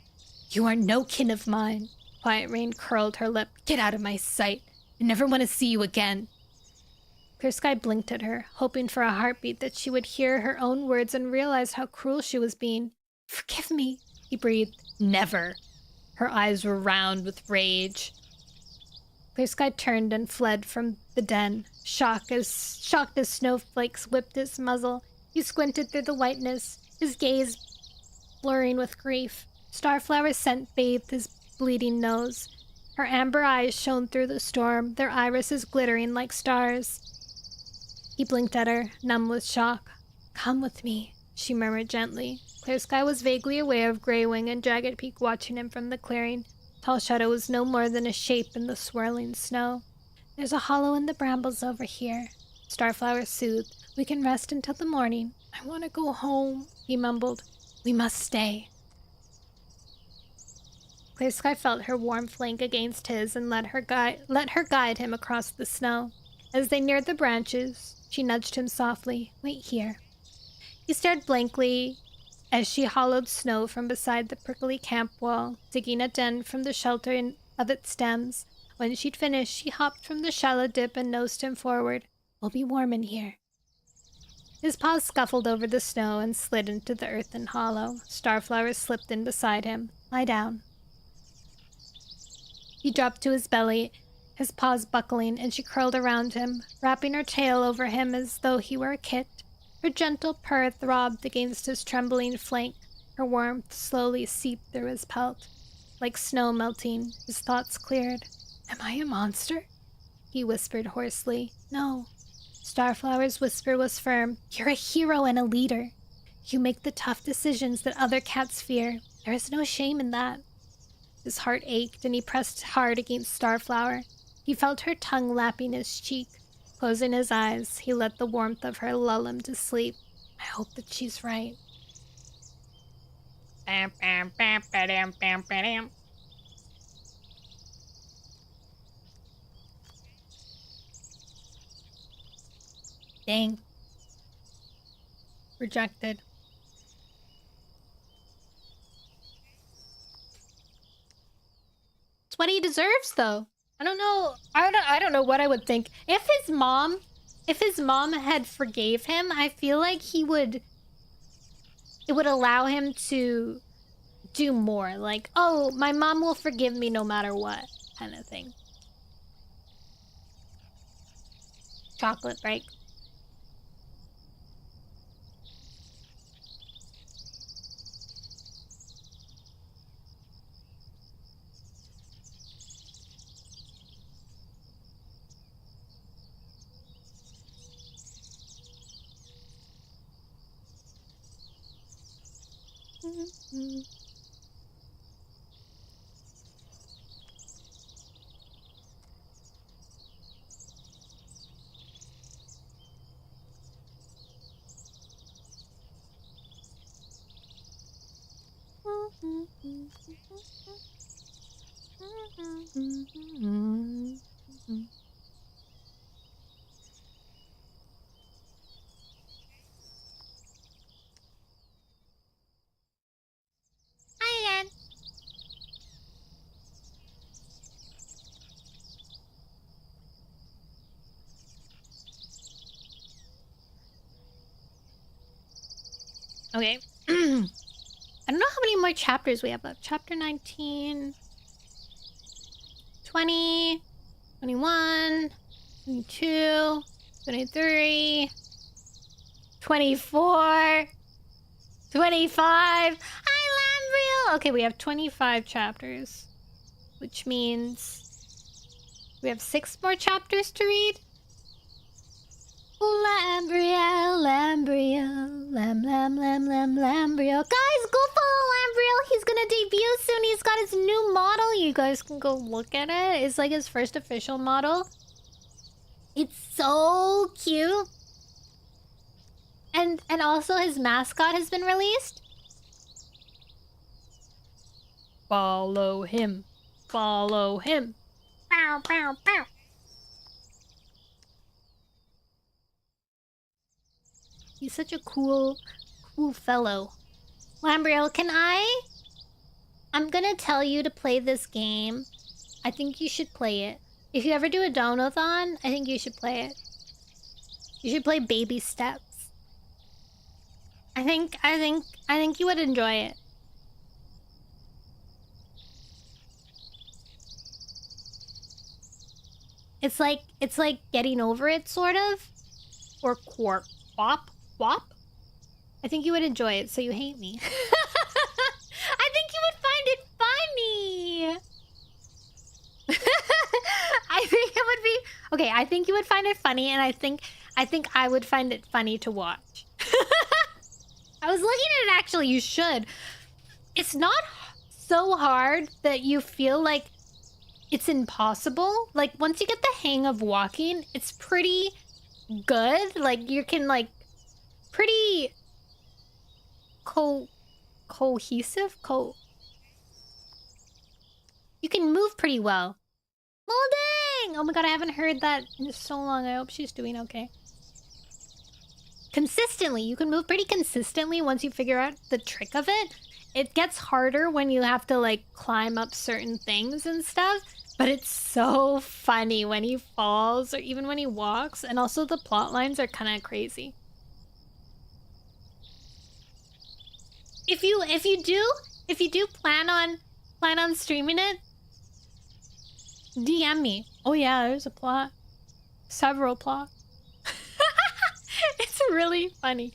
You are no kin of mine. Quiet Rain curled her lip. Get out of my sight. I never want to see you again. Clear Sky blinked at her, hoping for a heartbeat that she would hear her own words and realize how cruel she was being. Forgive me, he breathed. Never. Her eyes were round with rage. Clear Sky turned and fled from the den, shocked as snowflakes whipped his muzzle. He squinted through the whiteness, his gaze blurring with grief. Starflower scent bathed his bleeding nose. Her amber eyes shone through the storm, their irises glittering like stars. He blinked at her, numb with shock. Come with me, she murmured gently. Clear Sky was vaguely aware of Greywing and Jagged Peak watching him from the clearing. Tall Shadow was no more than a shape in the swirling snow. There's a hollow in the brambles over here. Starflower soothed. We can rest until the morning. I want to go home, he mumbled. We must stay. Clear Sky felt her warm flank against his and let her guide him across the snow. As they neared the branches, she nudged him softly. Wait here. He stared blankly as she hollowed snow from beside the prickly camp wall, digging a den from the shelter of its stems. When she'd finished, she hopped from the shallow dip and nosed him forward. We'll be warm in here. His paws scuffled over the snow and slid into the earthen hollow. Starflower slipped in beside him. Lie down. He dropped to his belly, his paws buckling, and she curled around him, wrapping her tail over him as though he were a kit. Her gentle purr throbbed against his trembling flank. Her warmth slowly seeped through his pelt. Like snow melting, his thoughts cleared. Am I a monster? He whispered hoarsely. No. Starflower's whisper was firm. You're a hero and a leader. You make the tough decisions that other cats fear. There is no shame in that. His heart ached and he pressed hard against Starflower. He felt her tongue lapping his cheek. Closing his eyes, he let the warmth of her lull him to sleep. I hope that she's right. Dang. Rejected. It's what he deserves, though. I don't know. I don't know what I would think. If his mom had forgave him, I feel like it would allow him to do more. Like, oh, my mom will forgive me no matter what, kind of thing. Chocolate break. Okay. I don't know how many more chapters we have left. Chapter 19, 20, 21, 22, 23, 24, 25. Hi, Lambriel! Okay, we have 25 chapters, which means we have 6 more chapters to read. Lambriel, Lambriel, Lambriel. Guys, go follow Lambriel. He's gonna debut soon. He's got his new model. You guys can go look at it. It's like his first official model. It's so cute. And also his mascot has been released. Follow him. Follow him. Bow, bow, bow. He's such a cool fellow. Lambriel, I'm gonna tell you to play this game. I think you should play it. If you ever do a donathon, I think you should play it. You should play Baby Steps. I think you would enjoy it. It's like getting over it, sort of. Or quap. I think you would enjoy it, so you hate me. I think you would find it funny. I think it would be okay. I think you would find it funny, and I think I would find it funny to watch. I was looking at it. Actually, you should. It's not so hard that you feel like it's impossible. Like once you get the hang of walking, it's pretty good. Like you can like pretty cohesive. You can move pretty well. Molding! Oh my god, I haven't heard that in so long. I hope she's doing okay. Consistently. You can move pretty consistently once you figure out the trick of it. It gets harder when you have to like climb up certain things and stuff. But it's so funny when he falls or even when he walks. And also the plot lines are kind of crazy. If you do plan on streaming it, DM me. Oh yeah, there's a plot. Several plots. It's really funny.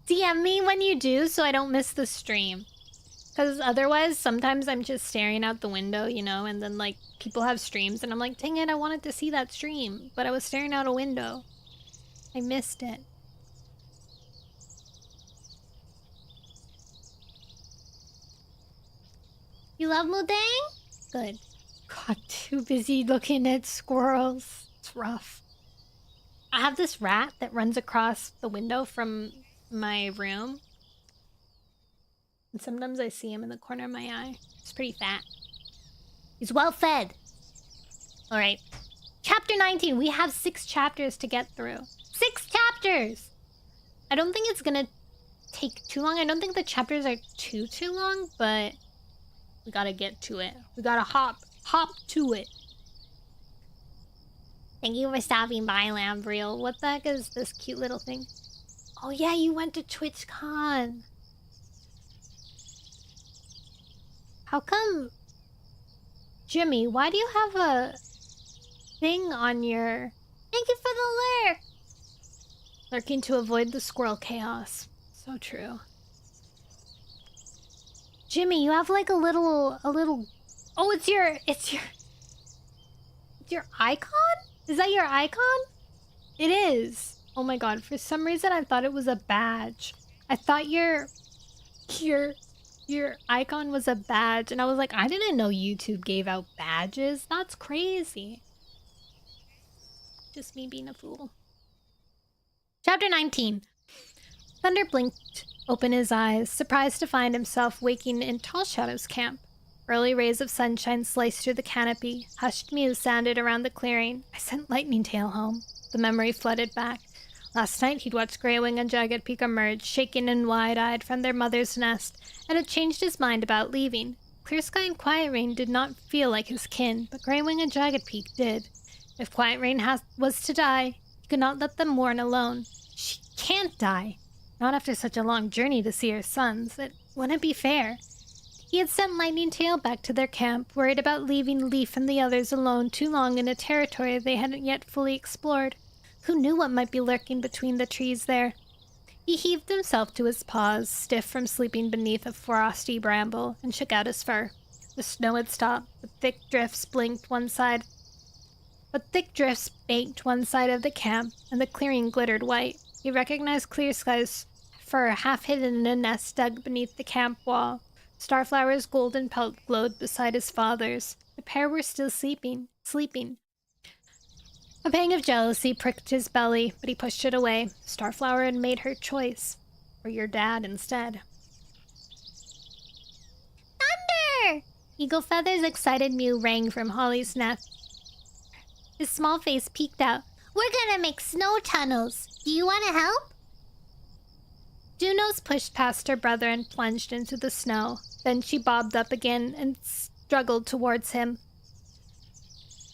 DM me when you do so I don't miss the stream. Because otherwise, sometimes I'm just staring out the window, you know, and then like people have streams and I'm like, dang it, I wanted to see that stream, but I was staring out a window. I missed it. You love Mudang? Good. God, too busy looking at squirrels. It's rough. I have this rat that runs across the window from my room. And sometimes I see him in the corner of my eye. He's pretty fat. He's well fed. Alright. Chapter 19. We have 6 chapters to get through. 6 chapters! I don't think it's gonna take too long. I don't think the chapters are too long, but we gotta get to it. We gotta hop to it. Thank you for stopping by, Lambriel. What the heck is this cute little thing? Oh yeah, you went to TwitchCon. How come... Jimmy, why do you have a thing on your... Thank you for the lurk! Lurking to avoid the squirrel chaos. So true. Jimmy, you have like a little... Oh, it's your icon? Is that your icon? It is. Oh my god, for some reason I thought it was a badge. I thought your icon was a badge, and I was like, I didn't know YouTube gave out badges. That's crazy. Just me being a fool. Chapter 19. Thunder blinked open his eyes, surprised to find himself waking in Tall Shadow's camp. Early rays of sunshine sliced through the canopy. Hushed mews sounded around the clearing. I sent Lightning Tail home. The memory flooded back. Last night he'd watched Greywing and Jagged Peak emerge, shaken and wide-eyed from their mother's nest, and had changed his mind about leaving. Clear Sky and Quiet Rain did not feel like his kin, but Greywing and Jagged Peak did. If Quiet Rain was to die, he could not let them mourn alone. She can't die. Not after such a long journey to see her sons. It wouldn't be fair. He had sent Lightning Tail back to their camp, worried about leaving Leaf and the others alone too long in a territory they hadn't yet fully explored. Who knew what might be lurking between the trees there? He heaved himself to his paws, stiff from sleeping beneath a frosty bramble, and shook out his fur. The snow had stopped, but thick drifts baked one side of the camp, and the clearing glittered white. He recognized Clear Sky's fur half hidden in a nest dug beneath the camp wall. Starflower's golden pelt glowed beside his father's. The pair were still sleeping. A pang of jealousy pricked his belly, but he pushed it away. Starflower had made her choice. For your dad instead. Thunder! Eagle Feather's excited mew rang from Holly's nest. His small face peeked out. We're gonna make snow tunnels. Do you want to help? Junos pushed past her brother and plunged into the snow. Then she bobbed up again and struggled towards him.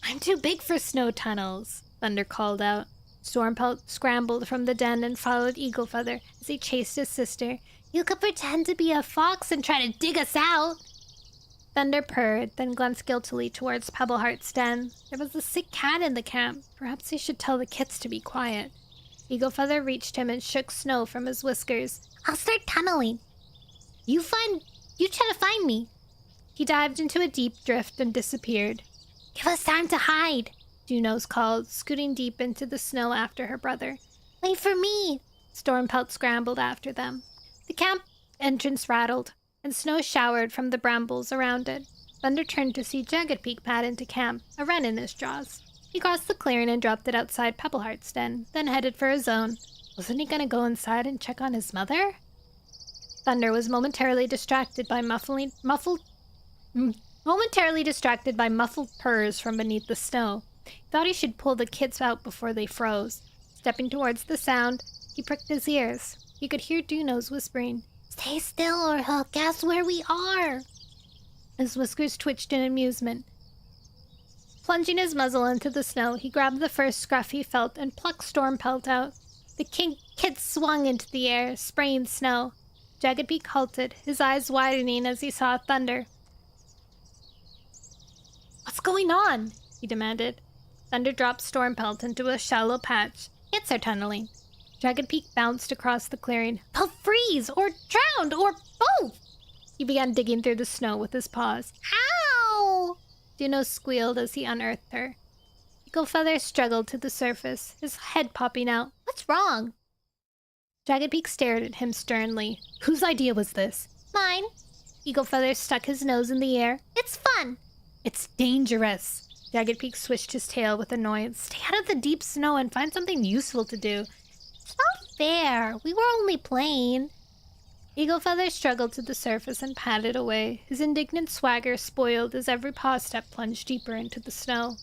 I'm too big for snow tunnels, Thunder called out. Stormpelt scrambled from the den and followed Eagle Feather as he chased his sister. You could pretend to be a fox and try to dig us out. Thunder purred, then glanced guiltily towards Pebbleheart's den. There was a sick cat in the camp. Perhaps he should tell the kits to be quiet. Eagle Feather reached him and shook snow from his whiskers. I'll start tunneling. You try to find me. He dived into a deep drift and disappeared. Give us time to hide, Junos called, scooting deep into the snow after her brother. Wait for me. Stormpelt scrambled after them. The camp entrance rattled, and snow showered from the brambles around it. Thunder turned to see Jagged Peak pad into camp, a wren in his jaws. He crossed the clearing and dropped it outside Pebbleheart's den, then headed for his own. Wasn't he going to go inside and check on his mother? Thunder was momentarily distracted by muffled purrs from beneath the snow. He thought he should pull the kits out before they froze. Stepping towards the sound, he pricked his ears. He could hear Junos whispering, Stay still or he'll guess where we are. His whiskers twitched in amusement. Plunging his muzzle into the snow, he grabbed the first scruff he felt and plucked Stormpelt out. The kit swung into the air, spraying snow. Jagged Peak halted, his eyes widening as he saw Thunder. What's going on? He demanded. Thunder dropped Stormpelt into a shallow patch. Kits are tunneling. Jagged Peak bounced across the clearing. They'll freeze, or drown, or both! He began digging through the snow with his paws. Ow! Juno squealed as he unearthed her. Eagle Feather struggled to the surface, his head popping out. What's wrong? Jagged Peak stared at him sternly. Whose idea was this? Mine. Eagle Feather stuck his nose in the air. It's fun. It's dangerous. Jagged Peak swished his tail with annoyance. Stay out of the deep snow and find something useful to do. It's not fair. We were only playing. Eagle Feather struggled to the surface and padded away, his indignant swagger spoiled as every paw step plunged deeper into the snow.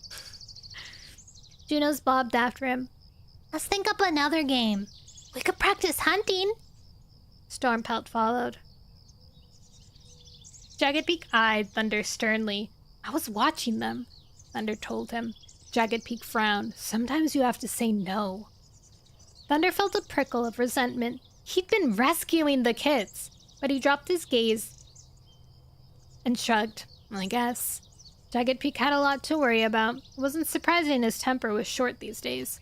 Junos bobbed after him. Let's think up another game. We could practice hunting. Stormpelt followed. Jagged Peak eyed Thunder sternly. I was watching them, Thunder told him. Jagged Peak frowned. Sometimes you have to say no. Thunder felt a prickle of resentment. He'd been rescuing the kids, but he dropped his gaze and shrugged. I guess. Jagged Peak had a lot to worry about. It wasn't surprising his temper was short these days.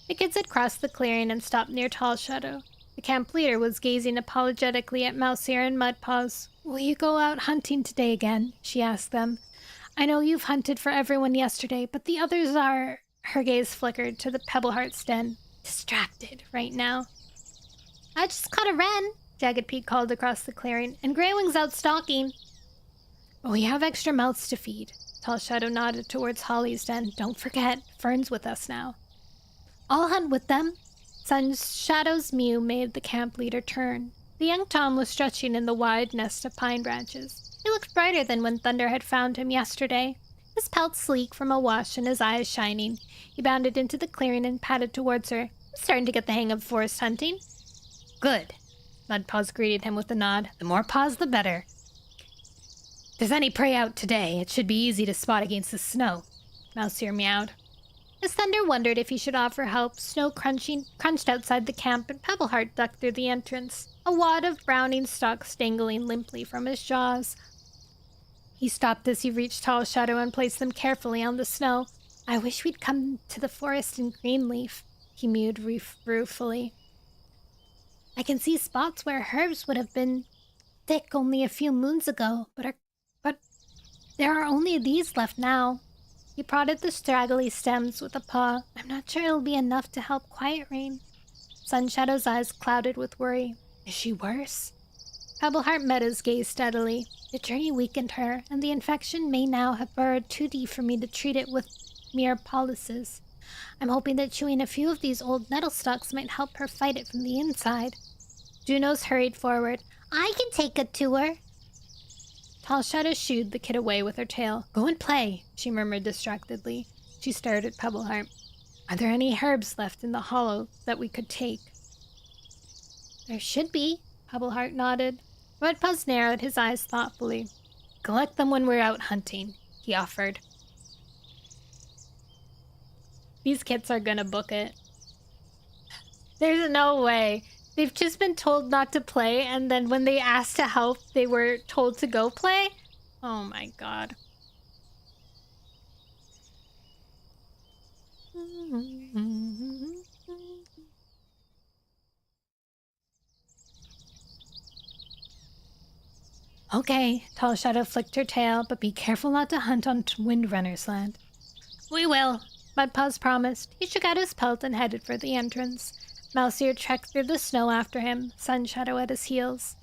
The kids had crossed the clearing and stopped near Tall Shadow. The camp leader was gazing apologetically at Mouseear and Mudpaws. Will you go out hunting today again? She asked them. I know you've hunted for everyone yesterday, but the others are... Her gaze flickered to the Pebbleheart's den. Distracted right now. I just caught a wren, Jagged Peak called across the clearing, and Greywing's out stalking. We have extra mouths to feed. Tall Shadow nodded towards Holly's den. Don't forget, Fern's with us now. I'll hunt with them. Shadow's mew made the camp leader turn. The young Tom was stretching in the wide nest of pine branches. He looked brighter than when Thunder had found him yesterday. His pelt sleek from a wash and his eyes shining. He bounded into the clearing and padded towards her. I'm starting to get the hang of forest hunting. Good. Mudpaws greeted him with a nod. The more paws, the better. If there's any prey out today, it should be easy to spot against the snow. Mouseear meowed. As Thunder wondered if he should offer help, snow crunched outside the camp and Pebbleheart ducked through the entrance, a wad of browning stalks dangling limply from his jaws. He stopped as he reached Tall Shadow and placed them carefully on the snow. I wish we'd come to the forest in Greenleaf, he mewed ruefully. I can see spots where herbs would have been thick only a few moons ago, but there are only these left now. He prodded the straggly stems with a paw. I'm not sure it'll be enough to help Quiet Rain. Sunshadow's eyes clouded with worry. Is she worse? Pebbleheart met his gaze steadily. The journey weakened her, and the infection may now have burrowed too deep for me to treat it with mere poultices. I'm hoping that chewing a few of these old nettle stalks might help her fight it from the inside. Junos hurried forward. I can take a tour. Tall Shadow shooed the kid away with her tail. Go and play, she murmured distractedly. She stared at Pebbleheart. Are there any herbs left in the hollow that we could take? There should be, Pebbleheart nodded. Redpaws narrowed his eyes thoughtfully. Collect them when we're out hunting, he offered. These kids are gonna book it. There's no way. They've just been told not to play, and then when they asked to help, they were told to go play? Oh my god. Okay, Tall Shadow flicked her tail, but be careful not to hunt on Windrunner's land. We will, Mudpaws promised. He shook out his pelt and headed for the entrance. Mousiear trekked through the snow after him, Sunshadow at his heels.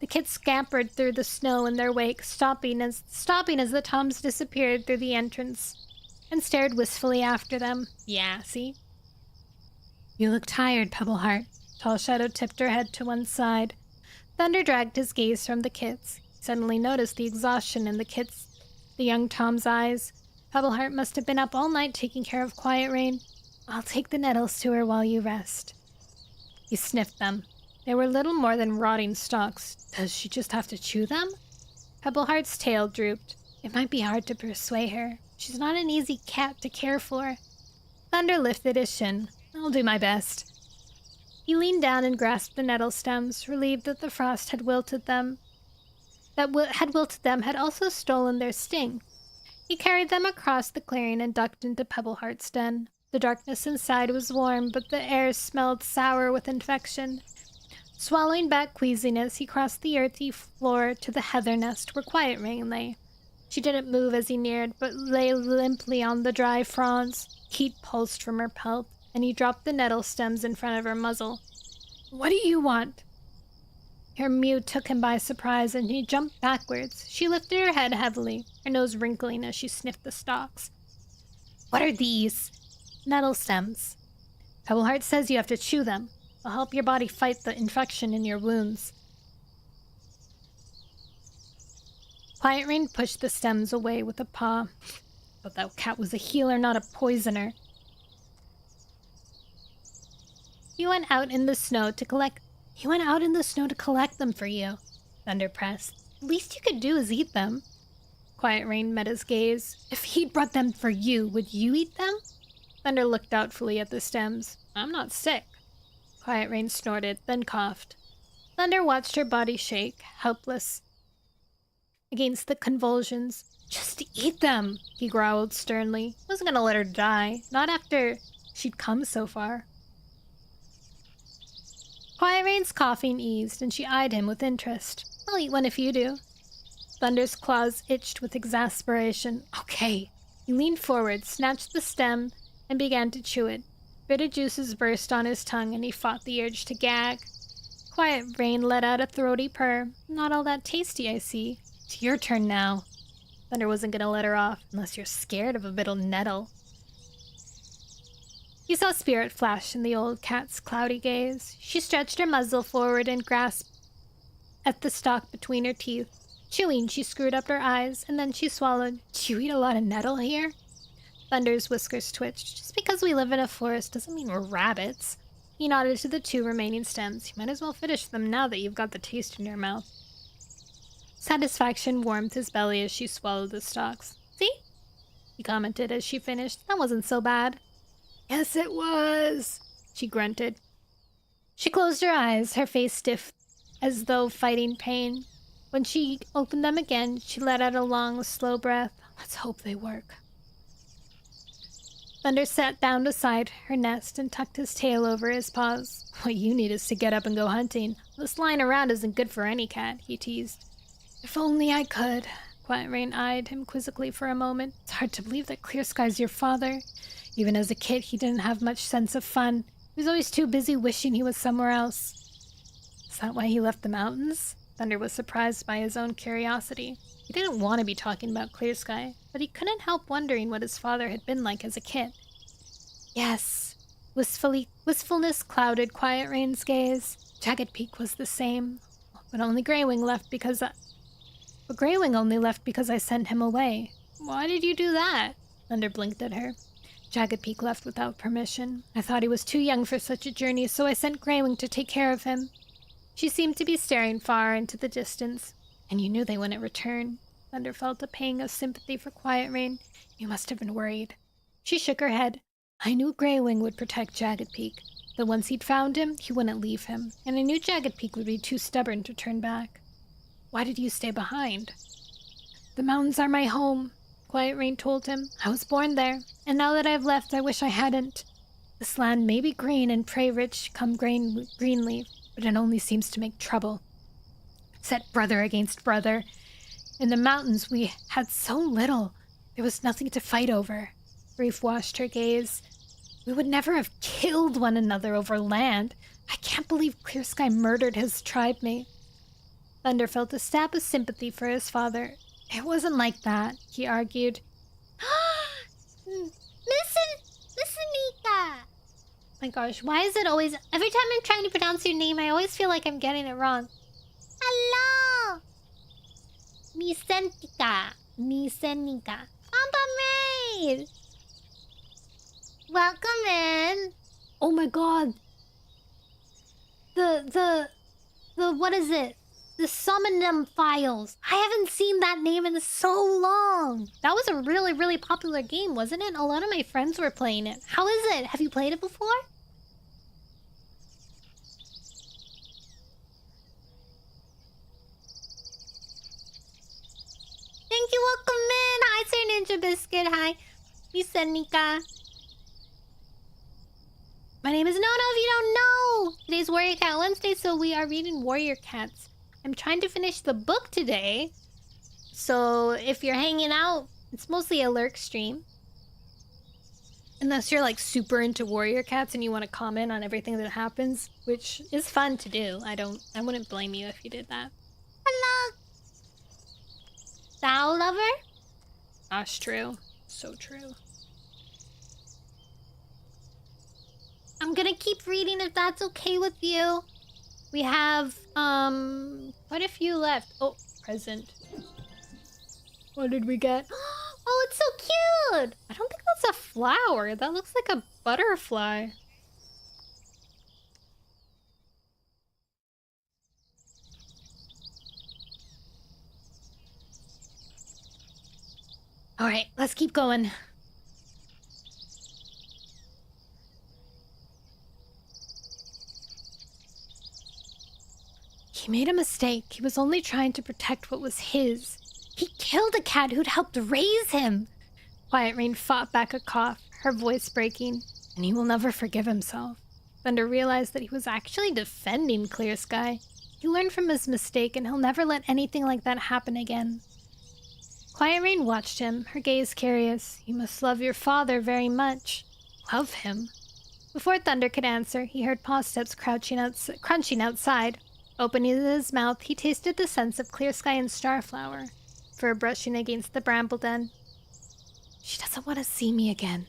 The kids scampered through the snow in their wake, stopping as the toms disappeared through the entrance, and stared wistfully after them. Yeah, see? You look tired, Pebbleheart. Tall Shadow tipped her head to one side. Thunder dragged his gaze from the kids. He suddenly noticed the exhaustion in the young Tom's eyes. Pebbleheart must have been up all night taking care of Quiet Rain. I'll take the nettles to her while you rest. He sniffed them. They were little more than rotting stalks. Does she just have to chew them? Pebbleheart's tail drooped. It might be hard to persuade her. She's not an easy cat to care for. Thunder lifted his shin. I'll do my best. He leaned down and grasped the nettle stems, relieved that the frost had wilted them. Had also stolen their sting. He carried them across the clearing and ducked into Pebbleheart's den. The darkness inside was warm, but the air smelled sour with infection. Swallowing back queasiness, he crossed the earthy floor to the heather nest where Quiet Rain lay. She didn't move as he neared, but lay limply on the dry fronds. Heat pulsed from her pelt, and he dropped the nettle stems in front of her muzzle. What do you want? Her mew took him by surprise, and he jumped backwards. She lifted her head heavily, her nose wrinkling as she sniffed the stalks. What are these? Nettle stems. Pebbleheart says you have to chew them. They'll help your body fight the infection in your wounds. Quiet Rain pushed the stems away with a paw. But that cat was a healer, not a poisoner. He went out in the snow to collect them for you, Thunder pressed. The least you could do is eat them. Quiet Rain met his gaze. If he'd brought them for you, would you eat them? Thunder looked doubtfully at the stems. I'm not sick. Quiet Rain snorted, then coughed. Thunder watched her body shake, helpless against the convulsions. Just eat them, he growled sternly. Wasn't gonna let her die, not after she'd come so far. Quiet Rain's coughing eased, and she eyed him with interest. I'll eat one if you do. Thunder's claws itched with exasperation. Okay. He leaned forward, snatched the stem, and began to chew it. Bitter juices burst on his tongue, and he fought the urge to gag. Quiet Rain let out a throaty purr. Not all that tasty, I see. It's your turn now. Thunder wasn't going to let her off, unless you're scared of a little nettle. He saw spirit flash in the old cat's cloudy gaze. She stretched her muzzle forward and grasped at the stalk between her teeth. Chewing, she screwed up her eyes, and then she swallowed. Do you eat a lot of nettle here? Thunder's whiskers twitched. Just because we live in a forest doesn't mean we're rabbits. He nodded to the 2 remaining stems. You might as well finish them now that you've got the taste in your mouth. Satisfaction warmed his belly as she swallowed the stalks. See? He commented as she finished. That wasn't so bad. Yes, it was, she grunted. She closed her eyes, her face stiff as though fighting pain. When she opened them again, she let out a long, slow breath. Let's hope they work. Thunder sat down beside her nest and tucked his tail over his paws. What you need is to get up and go hunting. This lying around isn't good for any cat, he teased. If only I could. Quiet Rain eyed him quizzically for a moment. It's hard to believe that Clear Sky's your father. Even as a kid, he didn't have much sense of fun. He was always too busy wishing he was somewhere else. Is that why he left the mountains? Thunder was surprised by his own curiosity. He didn't want to be talking about Clear Sky, but he couldn't help wondering what his father had been like as a kid. Yes. Wistfulness clouded Quiet Rain's gaze. Jagged Peak was the same, but Greywing only left because I sent him away. Why did you do that? Thunder blinked at her. Jagged Peak left without permission. I thought he was too young for such a journey, so I sent Greywing to take care of him. She seemed to be staring far into the distance. And you knew they wouldn't return. Thunder felt a pang of sympathy for Quiet Rain. You must have been worried. She shook her head. I knew Greywing would protect Jagged Peak. That once he'd found him, he wouldn't leave him. And I knew Jagged Peak would be too stubborn to turn back. Why did you stay behind? The mountains are my home, Quiet Rain told him. I was born there, and now that I've left, I wish I hadn't. This land may be green and prey rich come greenleaf, but it only seems to make trouble. Set brother against brother. In the mountains, we had so little. There was nothing to fight over. Grief washed her gaze. We would never have killed one another over land. I can't believe Clear Sky murdered his tribe mate. Thunder felt a stab of sympathy for his father. It wasn't like that, he argued.
Listen, Nika.
My gosh, why is it always... Every time I'm trying to pronounce your name, I always feel like I'm getting it wrong.
Hello.
Misentika.
Papa Maid. Welcome in.
Oh my god. The what is it? The Summon Them Files. I haven't seen that name in so long. That was a really, really popular game, wasn't it? A lot of my friends were playing it. How is it? Have you played it before? Thank you, welcome in. Hi, Sir Ninja Biscuit. Hi, Misa Nika. My name is Nono, if you don't know. Today's Warrior Cat Wednesday, so we are reading Warrior Cats. I'm trying to finish the book today. So if you're hanging out, it's mostly a lurk stream. Unless you're like super into Warrior Cats and you want to comment on everything that happens, which is fun to do. I wouldn't blame you if you did that.
Hello.
Thou lover? That's true. So true. I'm gonna keep reading if that's okay with you. We have, quite a few left. Oh, present. What did we get? Oh, it's so cute! I don't think that's a flower. That looks like a butterfly. Alright, let's keep going. He made a mistake. He was only trying to protect what was his. He killed a cat who'd helped raise him. Quiet Rain fought back a cough, her voice breaking, and he will never forgive himself. Thunder realized that he was actually defending Clear Sky. He learned from his mistake, and he'll never let anything like that happen again. Quiet Rain watched him, her gaze curious. You must love your father very much. Love him? Before Thunder could answer, he heard paw steps crunching outside. Opening his mouth, he tasted the scents of Clear Sky and Starflower, fur brushing against the bramble den. She doesn't want to see me again.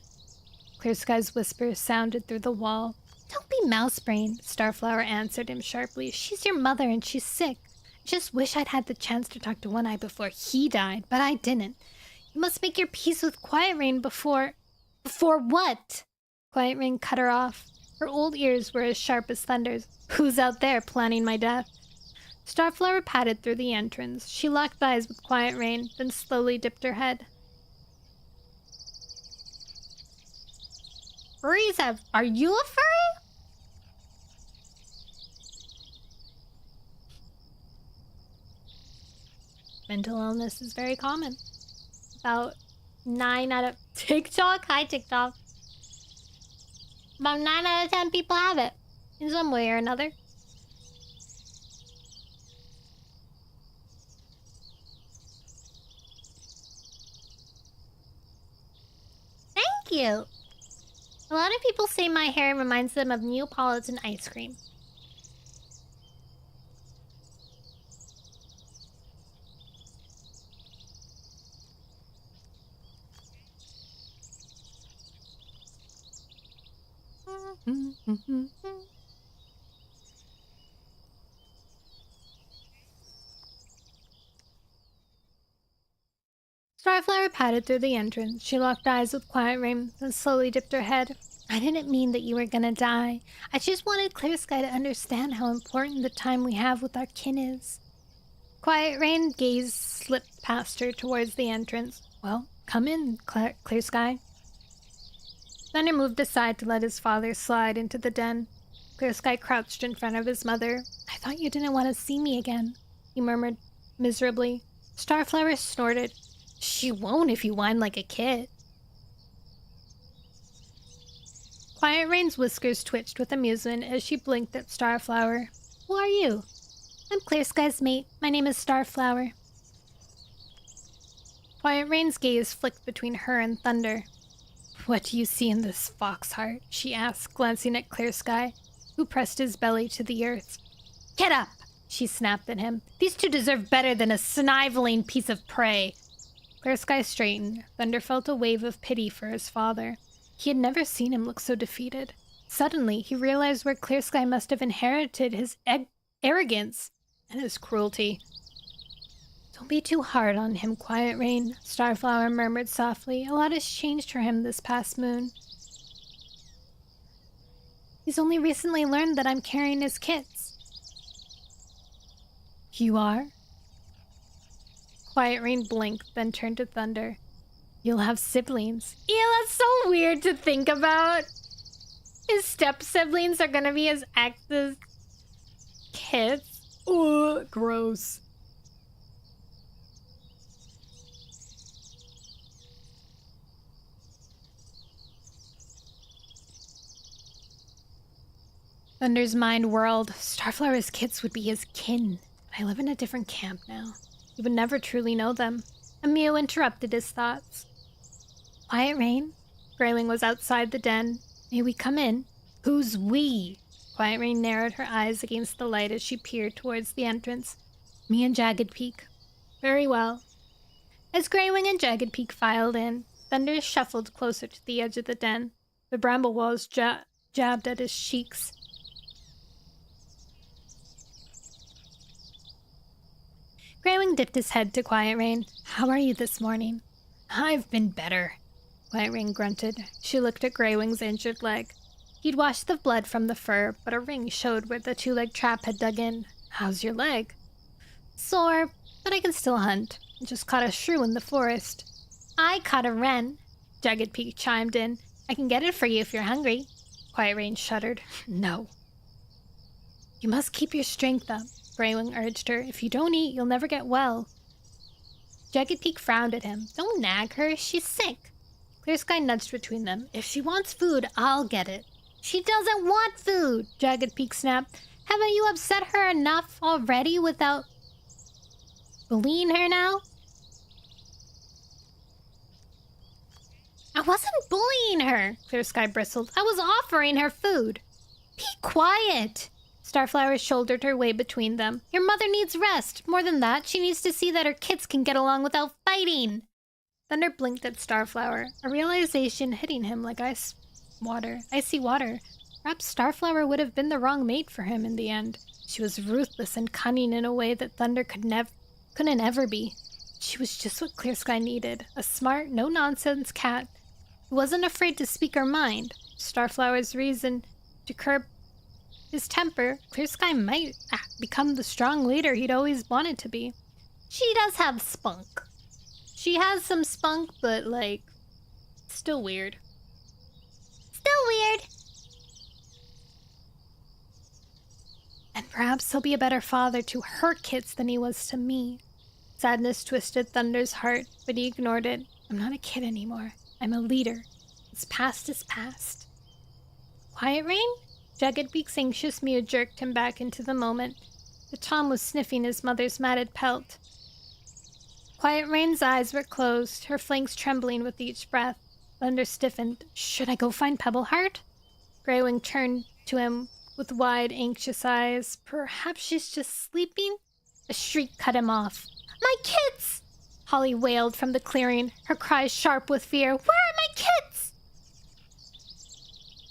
Clear Sky's whisper sounded through the wall. Don't be mouse-brained, Starflower answered him sharply. She's your mother and she's sick. I just wish I'd had the chance to talk to One-Eye before he died, but I didn't. You must make your peace with Quiet Rain before... Before what? Quiet Rain cut her off. Her old ears were as sharp as Thunder's. Who's out there planning my death? Starflower padded through the entrance. She locked eyes with Quiet Rain, then slowly dipped her head. furries have... Are you a furry? Mental illness is very common. About 9 out of... TikTok? Hi, TikTok. About 9 out of 10 people have it. In some way or another. Thank you! A lot of people say my hair reminds them of Neapolitan ice cream. Starflower padded through the entrance. She locked eyes with Quiet Rain, then slowly dipped her head. I didn't mean that you were gonna die. I just wanted Clear Sky to understand how important the time we have with our kin is. Quiet Rain's gaze slipped past her towards the entrance. Well, come in, Clear Sky. Thunder moved aside to let his father slide into the den. Clear Sky crouched in front of his mother. I thought you didn't want to see me again, he murmured miserably. Starflower snorted. She won't if you whine like a kid. Quiet Rain's whiskers twitched with amusement as she blinked at Starflower. Who are you? I'm Clear Sky's mate. My name is Starflower. Quiet Rain's gaze flicked between her and Thunder. What do you see in this fox heart? She asked, glancing at Clear Sky, who pressed his belly to the earth. Get up! She snapped at him. These two deserve better than a sniveling piece of prey. Clear Sky straightened. Thunder felt a wave of pity for his father. He had never seen him look so defeated. Suddenly, he realized where Clear Sky must have inherited his arrogance and his cruelty. Don't be too hard on him, Quiet Rain, Starflower murmured softly. A lot has changed for him this past moon. He's only recently learned that I'm carrying his kits. You are? Quiet Rain blinked, then turned to Thunder. You'll have siblings. Yeah, that's so weird to think about. His step-siblings are gonna be his ex's kids. Ugh, gross. Thunder's mind whirled. Starflower's kids would be his kin. I live in a different camp now. He would never truly know them. A mew interrupted his thoughts. Quiet Rain? Graywing was outside the den. May we come in? Who's we? Quiet Rain narrowed her eyes against the light as she peered towards the entrance. Me and Jagged Peak. Very well. As Graywing and Jagged Peak filed in, Thunder shuffled closer to the edge of the den. The bramble walls jabbed at his cheeks. Graywing dipped his head to Quiet Rain. How are you this morning? I've been better. Quiet Rain grunted. She looked at Graywing's injured leg. He'd washed the blood from the fur, but a ring showed where the two-leg trap had dug in. How's your leg? Sore, but I can still hunt. I just caught a shrew in the forest. I caught a wren. Jagged Peak chimed in. I can get it for you if you're hungry. Quiet Rain shuddered. No. You must keep your strength up, Graywing urged her. If you don't eat, you'll never get well. Jagged Peak frowned at him. Don't nag her, she's sick. Clear Sky nudged between them. If she wants food, I'll get it. She doesn't want food, Jagged Peak snapped. Haven't you upset her enough already without bullying her now? I wasn't bullying her, Clear Sky bristled. I was offering her food. Be quiet. Starflower shouldered her way between them. Your mother needs rest. More than that, she needs to see that her kids can get along without fighting. Thunder blinked at Starflower, a realization hitting him like icy water. Perhaps Starflower would have been the wrong mate for him in the end. She was ruthless and cunning in a way that Thunder couldn't ever be. She was just what Clear Sky needed, a smart, no-nonsense cat who wasn't afraid to speak her mind. Starflower's reason to curb his temper, Clear Sky might become the strong leader he'd always wanted to be. She does have spunk. She has some spunk, but, like, still weird. Still
go weird.
And perhaps he'll be a better father to her kids than he was to me. Sadness twisted Thunder's heart, but he ignored it. I'm not a kid anymore. I'm a leader. What's past is past. Quiet Rain? Jagged Beak's anxious mew jerked him back into the moment. But Tom was sniffing his mother's matted pelt. Quiet Rain's eyes were closed, her flanks trembling with each breath. Thunder stiffened. Should I go find Pebbleheart? Greywing turned to him with wide, anxious eyes. Perhaps she's just sleeping? A shriek cut him off. My kids! Holly wailed from the clearing, her cries sharp with fear. Where are my kids?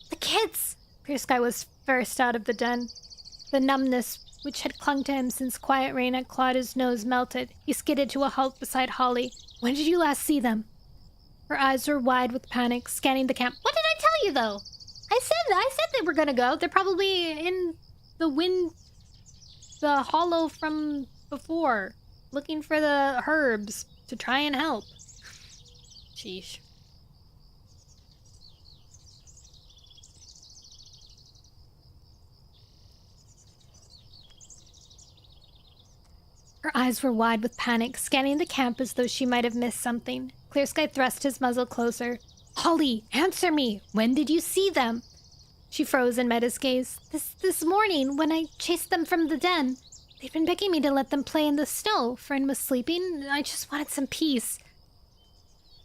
The kids! Clear Sky was first out of the den. The numbness which had clung to him since Quiet Rain had clawed his nose melted. He skidded to a halt beside Holly. When did you last see them? Her eyes were wide with panic, scanning the camp. What did I tell you, though? I said they were gonna go. They're probably in the hollow from before, looking for the herbs to try and help. Sheesh. Her eyes were wide with panic, scanning the camp as though she might have missed something. Clear Sky thrust his muzzle closer. Holly, answer me! When did you see them? She froze and met his gaze. This morning, when I chased them from the den. They'd been begging me to let them play in the snow. Fern was sleeping. I just wanted some peace.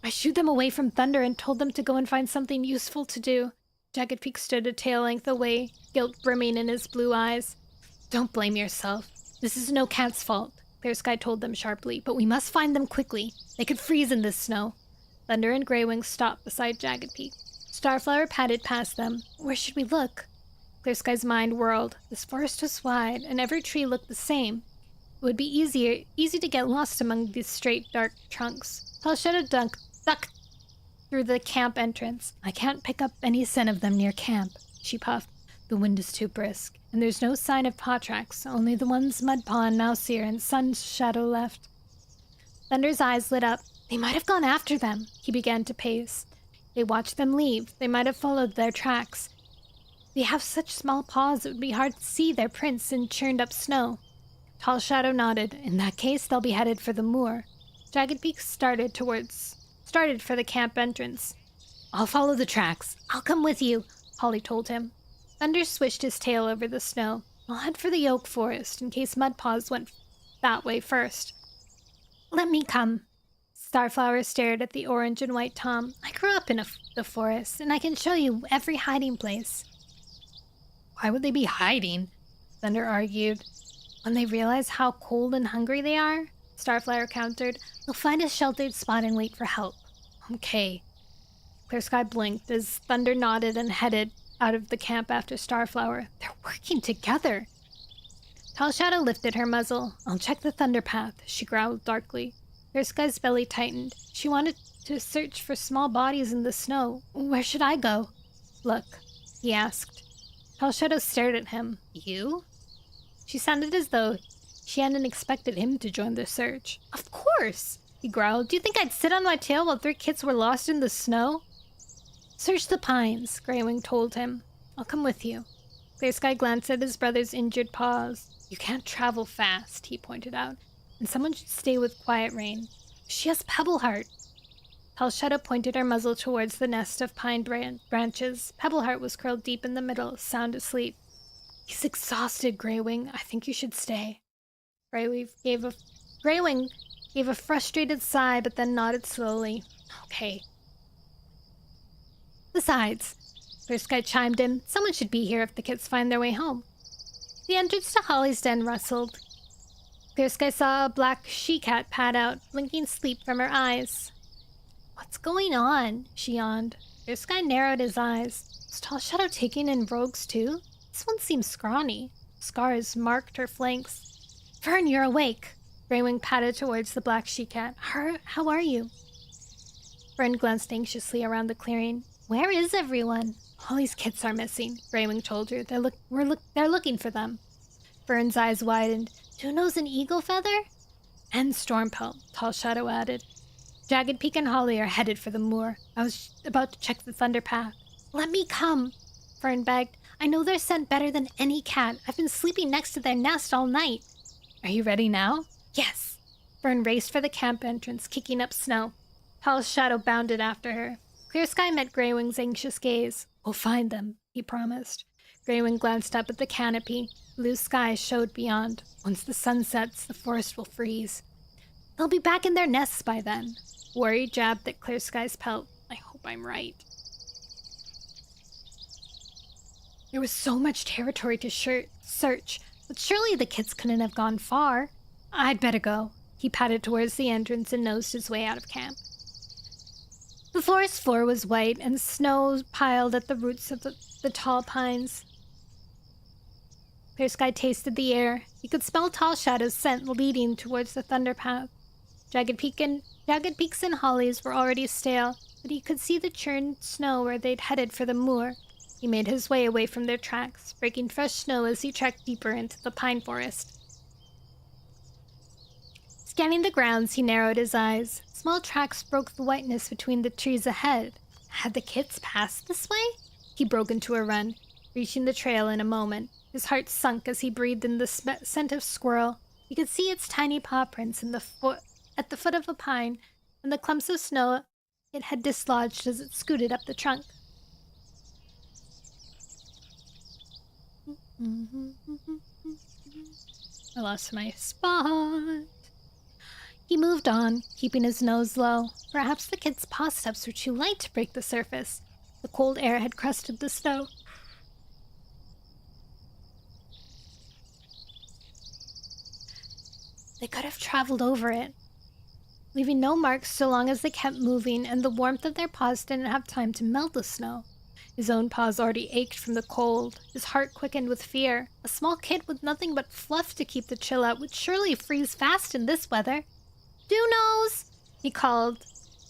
I shooed them away from Thunder and told them to go and find something useful to do. Jagged Peak stood a tail length away, guilt brimming in his blue eyes. Don't blame yourself. This is no cat's fault, Clear Sky told them sharply, but we must find them quickly. They could freeze in this snow. Thunder and Greywing stopped beside Jagged Peak. Starflower padded past them. Where should we look? Clear Sky's mind whirled. This forest was wide, and every tree looked the same. It would be easy to get lost among these straight, dark trunks. Tall Shadow ducked through the camp entrance. I can't pick up any scent of them near camp, she puffed. The wind is too brisk, and there's no sign of paw tracks, only the ones Mudpaw and Mousseer and Sun's Shadow left. Thunder's eyes lit up. They might have gone after them. He began to pace. They watched them leave. They might have followed their tracks. They have such small paws it would be hard to see their prints in churned up snow. Tall Shadow nodded. In that case, they'll be headed for the moor. Jagged Peak started for the camp entrance. I'll follow the tracks. I'll come with you, Holly told him. Thunder swished his tail over the snow. I'll head for the oak forest in case Mudpaws went that way first. Let me come. Starflower stared at the orange and white Tom. I grew up in the forest, and I can show you every hiding place. Why would they be hiding? Thunder argued. When they realize how cold and hungry they are, Starflower countered, they'll find a sheltered spot and wait for help. Okay. Clear Sky blinked as Thunder nodded and headed out of the camp after Starflower. They're working together. Tall Shadow lifted her muzzle. I'll check the thunder path, she growled darkly. Clear Sky's belly tightened. She wanted to search for small bodies in the snow. Where should I go? Look, he asked. Tall Shadow stared at him. You? She sounded as though she hadn't expected him to join the search. Of course, he growled. Do you think I'd sit on my tail while 3 kids were lost in the snow? Search the pines, Greywing told him. I'll come with you. Clear Sky glanced at his brother's injured paws. You can't travel fast, he pointed out, and someone should stay with Quiet Rain. She has Pebbleheart. Tall Shadow pointed her muzzle towards the nest of pine branches. Pebbleheart was curled deep in the middle, sound asleep. He's exhausted, Greywing. I think you should stay. Greywing gave a frustrated sigh, but then nodded slowly. Okay. Besides, Clear Sky chimed in, someone should be here if the kids find their way home. The entrance to Holly's den rustled. Clear Sky saw a black she-cat pad out, blinking sleep from her eyes. What's going on? She yawned. Clear Sky narrowed his eyes. Was Tall Shadow taking in rogues too? This one seems scrawny. Scars marked her flanks. Fern, you're awake. Greywing patted towards the black she-cat. How are you? Fern glanced anxiously around the clearing. Where is everyone? Holly's kids are missing, Greywing told her. They're looking for them. Fern's eyes widened. Who knows an eagle feather? And Stormpelt, Tall Shadow added. Jagged Peak and Holly are headed for the moor. I was about to check the thunder path. Let me come, Fern begged. I know their scent better than any cat. I've been sleeping next to their nest all night. Are you ready now? Yes. Fern raced for the camp entrance, kicking up snow. Tall's shadow bounded after her. Clear Sky met Greywing's anxious gaze. We'll find them, he promised. Greywing glanced up at the canopy. Blue sky showed beyond. Once the sun sets, the forest will freeze. They'll be back in their nests by then. Worry jabbed at Clear Sky's pelt. I hope I'm right. There was so much territory to search, but surely the kids couldn't have gone far. I'd better go. He padded towards the entrance and nosed his way out of camp. The forest floor was white, and snow piled at the roots of the tall pines. Clear Sky tasted the air. He could smell Tall Shadow's scent leading towards the thunder path. Jagged peaks and hollies were already stale, but he could see the churned snow where they'd headed for the moor. He made his way away from their tracks, breaking fresh snow as he trekked deeper into the pine forest. Scanning the grounds, he narrowed his eyes. Small tracks broke the whiteness between the trees ahead. Had the kids passed this way? He broke into a run, reaching the trail in a moment. His heart sunk as he breathed in the scent of squirrel. He could see its tiny paw prints at the foot of a pine, and the clumps of snow it had dislodged as it scooted up the trunk. I lost my spot. He moved on, keeping his nose low. Perhaps the kids' paw steps were too light to break the surface. The cold air had crusted the snow. They could have traveled over it, leaving no marks so long as they kept moving, and the warmth of their paws didn't have time to melt the snow. His own paws already ached from the cold. His heart quickened with fear. A small kid with nothing but fluff to keep the chill out would surely freeze fast in this weather. "Dunos!" he called.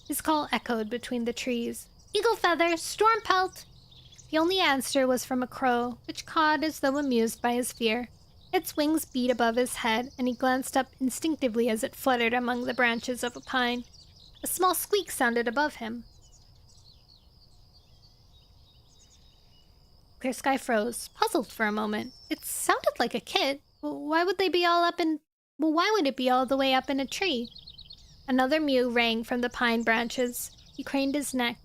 His call echoed between the trees. "Eagle Feather! Storm Pelt!" The only answer was from a crow, which cawed as though amused by his fear. Its wings beat above his head, and he glanced up instinctively as it fluttered among the branches of a pine. A small squeak sounded above him. Clear Sky froze, puzzled for a moment. It sounded like a kid. Why would it be all the way up in a tree? Another mew rang from the pine branches. He craned his neck.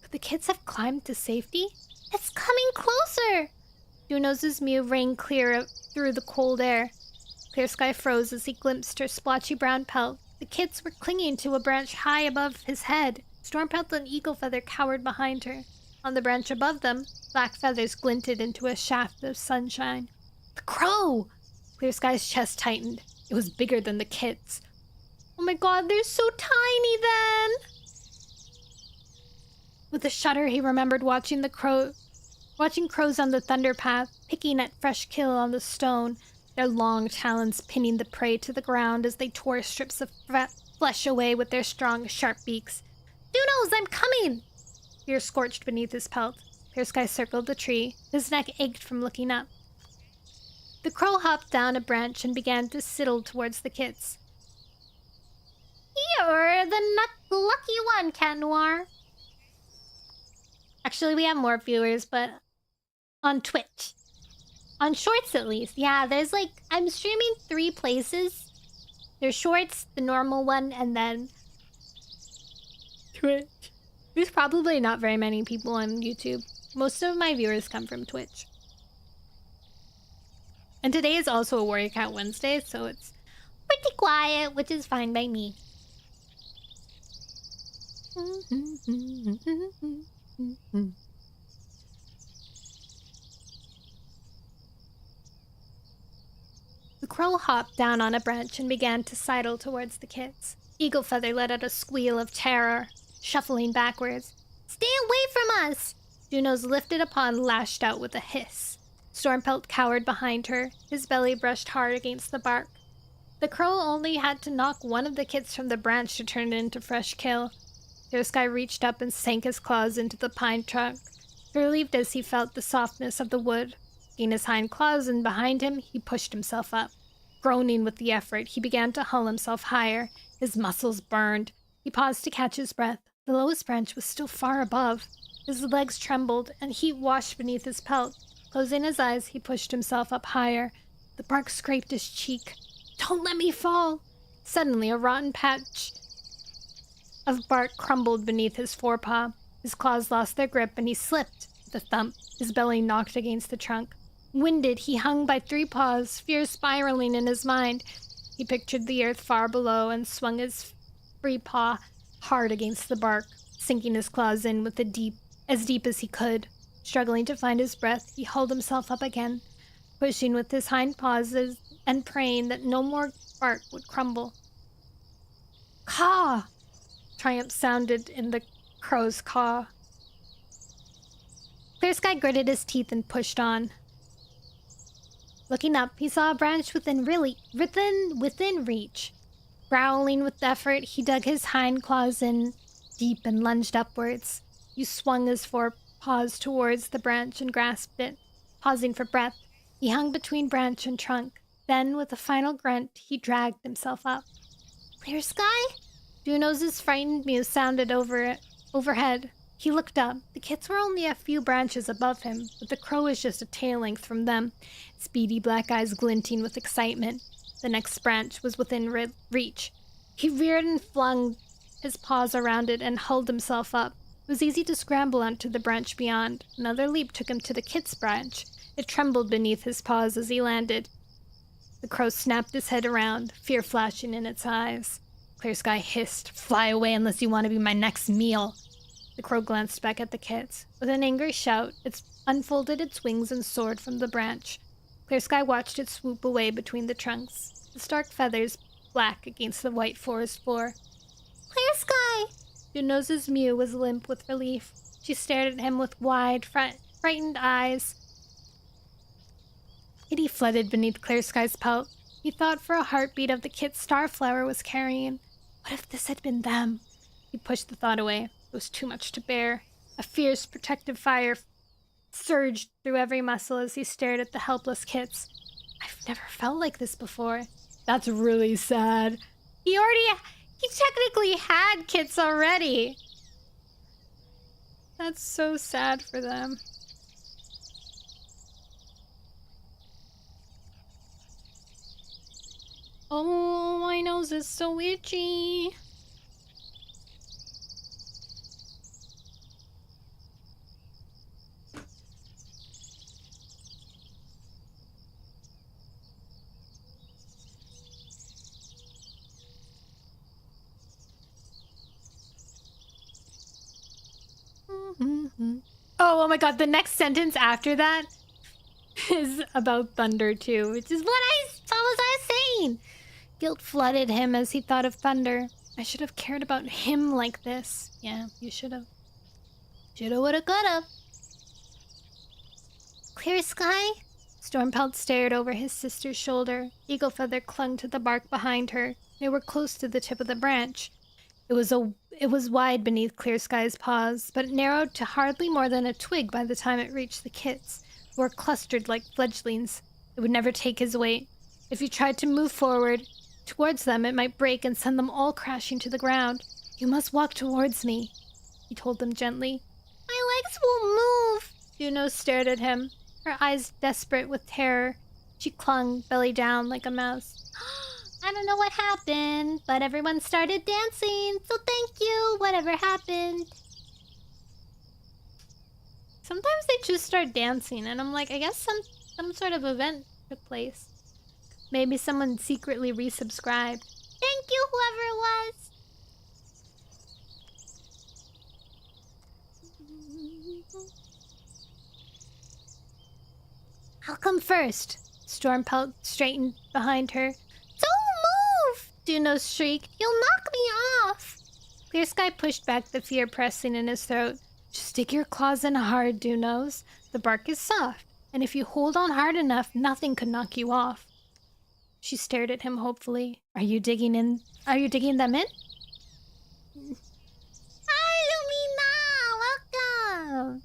Could the kids have climbed to safety? It's coming closer! Dunos' mew rang clear through the cold air. Clear Sky froze as he glimpsed her splotchy brown pelt. The kids were clinging to a branch high above his head. Stormpelt and Eagle Feather cowered behind her. On the branch above them, black feathers glinted into a shaft of sunshine. The crow! Clear Sky's chest tightened. It was bigger than the kids. Oh my god, they're so tiny then! With a shudder, he remembered watching crows on the thunder path, picking at fresh kill on the stone, their long talons pinning the prey to the ground as they tore strips of flesh away with their strong, sharp beaks. "Dunos, I'm coming!" Fear scorched beneath his pelt. Clear Sky circled the tree. His neck ached from looking up. The crow hopped down a branch and began to sidle towards the kids. "You're the lucky one, Cat Noir." Actually, we have more viewers, but on Twitch. On Shorts, at least. Yeah, there's I'm streaming 3 places. There's Shorts, the normal one, and then Twitch. There's probably not very many people on YouTube. Most of my viewers come from Twitch. And today is also a Warrior Cat Wednesday, so it's pretty quiet, which is fine by me. The crow hopped down on a branch and began to sidle towards the kids. Eagle Feather let out a squeal of terror, shuffling backwards. "Stay away from us!" Dunos lifted upon lashed out with a hiss. Stormpelt cowered behind her, his belly brushed hard against the bark. The crow only had to knock one of the kids from the branch to turn it into fresh kill. Clear Sky reached up and sank his claws into the pine trunk, relieved as he felt the softness of the wood. In his hind claws and behind him, he pushed himself up. Groaning with the effort, he began to hull himself higher. His muscles burned. He paused to catch his breath. The lowest branch was still far above. His legs trembled, and heat washed beneath his pelt. Closing his eyes, he pushed himself up higher. The bark scraped his cheek. Don't let me fall! Suddenly, a rotten patch of bark crumbled beneath his forepaw. His claws lost their grip, and he slipped with a thump. His belly knocked against the trunk. Winded, he hung by 3 paws, fear spiraling in his mind. He pictured the earth far below and swung his free paw hard against the bark, sinking his claws in with as deep as he could. Struggling to find his breath, he hauled himself up again, pushing with his hind paws and praying that no more bark would crumble. Caw! Triumph sounded in the crow's caw. Clear Sky gritted his teeth and pushed on. Looking up, he saw a branch within reach. Growling with effort, he dug his hind claws in deep and lunged upwards. He swung his forepaws towards the branch and grasped it. Pausing for breath, he hung between branch and trunk. Then, with a final grunt, he dragged himself up. Clear Sky? Juno's frightened mew sounded overhead. He looked up. The kits were only a few branches above him, but the crow was just a tail length from them, its beady black eyes glinting with excitement. The next branch was within reach. He reared and flung his paws around it and hauled himself up. It was easy to scramble onto the branch beyond. Another leap took him to the kit's branch. It trembled beneath his paws as he landed. The crow snapped his head around, fear flashing in its eyes. Clear Sky hissed, "Fly away unless you want to be my next meal." The crow glanced back at the kits. With an angry shout, it unfolded its wings and soared from the branch. Clear Sky watched it swoop away between the trunks, the stark feathers black against the white forest floor. Clear Sky! Juno's mew was limp with relief. She stared at him with wide, frightened eyes. Pity flooded beneath Clear Sky's pelt. He thought for a heartbeat of the kit Starflower was carrying. What if this had been them? He pushed the thought away. It was too much to bear. A fierce, protective fire surged through every muscle as he stared at the helpless kits. I've never felt like this before. That's really sad. He technically had kits already. That's so sad for them. Oh, my nose is so itchy. Oh my god, the next sentence after that is about thunder too, which is what I was saying. Guilt flooded him as he thought of thunder. I should have cared about him like this. Yeah, you should have. Shoulda, woulda, coulda. Clear Sky? Stormpelt stared over his sister's shoulder. Eagle Feather clung to the bark behind her. They were close to the tip of the branch. It was wide beneath Clear Sky's paws, but it narrowed to hardly more than a twig by the time it reached the kits, who were clustered like fledglings. It would never take his weight. If he tried to move forward towards them, it might break and send them all crashing to the ground. You must walk towards me, he told them gently. My legs won't move. Juno stared at him, her eyes desperate with terror. She clung, belly down, like a mouse. I don't know what happened, but everyone started dancing, so thank you, whatever happened. Sometimes they just start dancing, and I'm like, I guess some sort of event took place. Maybe someone secretly resubscribed. Thank you, whoever it was. I'll come first. Stormpelt straightened behind her. Don't move! Juno shrieked. You'll knock me off! Clear Sky pushed back the fear pressing in his throat. Just stick your claws in hard, Junos. The bark is soft, and if you hold on hard enough, nothing could knock you off. She stared at him hopefully. Are you digging them in? Hi, Lumina! Welcome!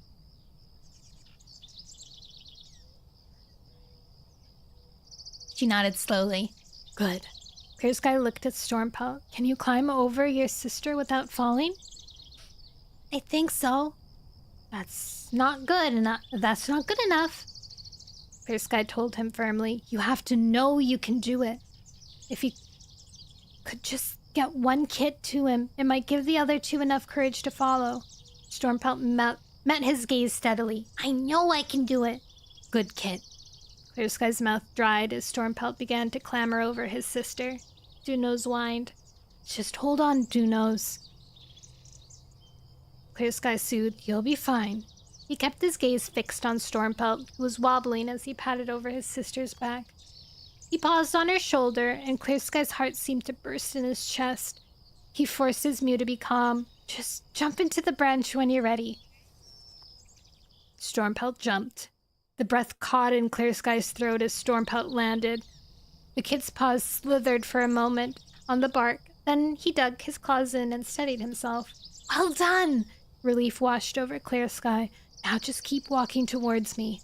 She nodded slowly. Good. Clear Sky looked at Stormpelt. Can you climb over your sister without falling? I think so. That's not good enough. That's not good enough. Clear Sky told him firmly. You have to know you can do it. If you could just get one kit to him, it might give the other two enough courage to follow. Stormpelt met his gaze steadily. I know I can do it. Good kit. Clear Sky's mouth dried as Stormpelt began to clamber over his sister. Dunos whined. Just hold on, Dunos. Clear Sky soothed. You'll be fine. He kept his gaze fixed on Stormpelt, who was wobbling as he patted over his sister's back. He paused on her shoulder, and Clear Sky's heart seemed to burst in his chest. He forced his Mew to be calm. Just jump into the branch when you're ready. Stormpelt jumped. The breath caught in Clear Sky's throat as Stormpelt landed. The kid's paws slithered for a moment on the bark, then he dug his claws in and steadied himself. Well done! Relief washed over Clear Sky. Now just keep walking towards me.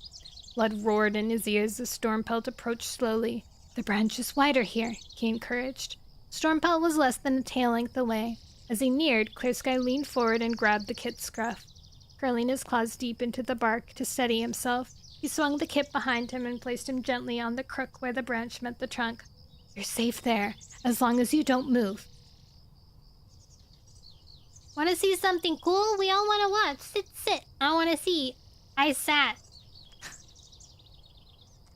Blood roared in his ears as Stormpelt approached slowly. The branch is wider here, he encouraged. Stormpelt was less than a tail length away. As he neared, Clear Sky leaned forward and grabbed the kit's scruff. Curling his claws deep into the bark to steady himself, he swung the kit behind him and placed him gently on the crook where the branch met the trunk. You're safe there, as long as you don't move.
Want to see something cool? We all want to watch. Sit. I want to see. I sat.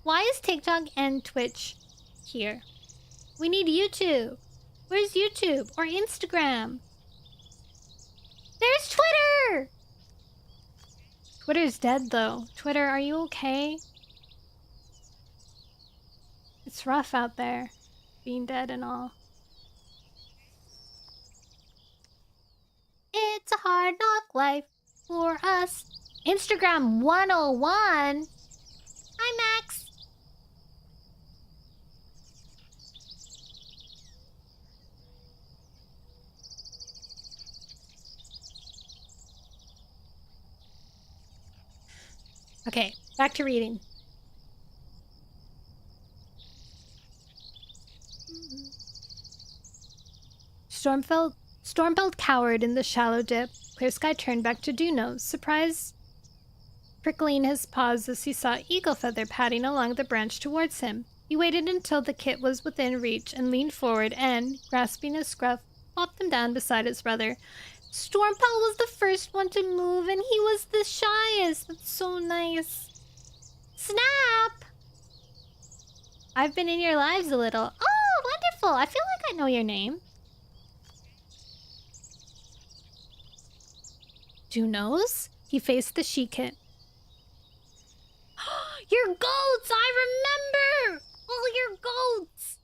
Why is TikTok and Twitch here?
We need YouTube. Where's YouTube or Instagram? There's Twitter!
Twitter's dead, though. Twitter, are you okay? It's rough out there, being dead and all.
It's a hard knock life for us. Instagram 101. Hi, Max.
Okay, back to reading. Stormpelt cowered in the shallow dip. Clear Sky turned back to Dunos, surprise prickling his paws as he saw Eagle Feather padding along the branch towards him. He waited until the kit was within reach and leaned forward and, grasping his scruff, plopped him down beside his brother. Stormpelt was the first one to move, and he was the shyest. That's so nice.
Snap!
I've been in your lives a little.
Oh, wonderful. I feel like I know your name.
Dunos? He faced the she-kit.
Your goats! I remember! All your goats!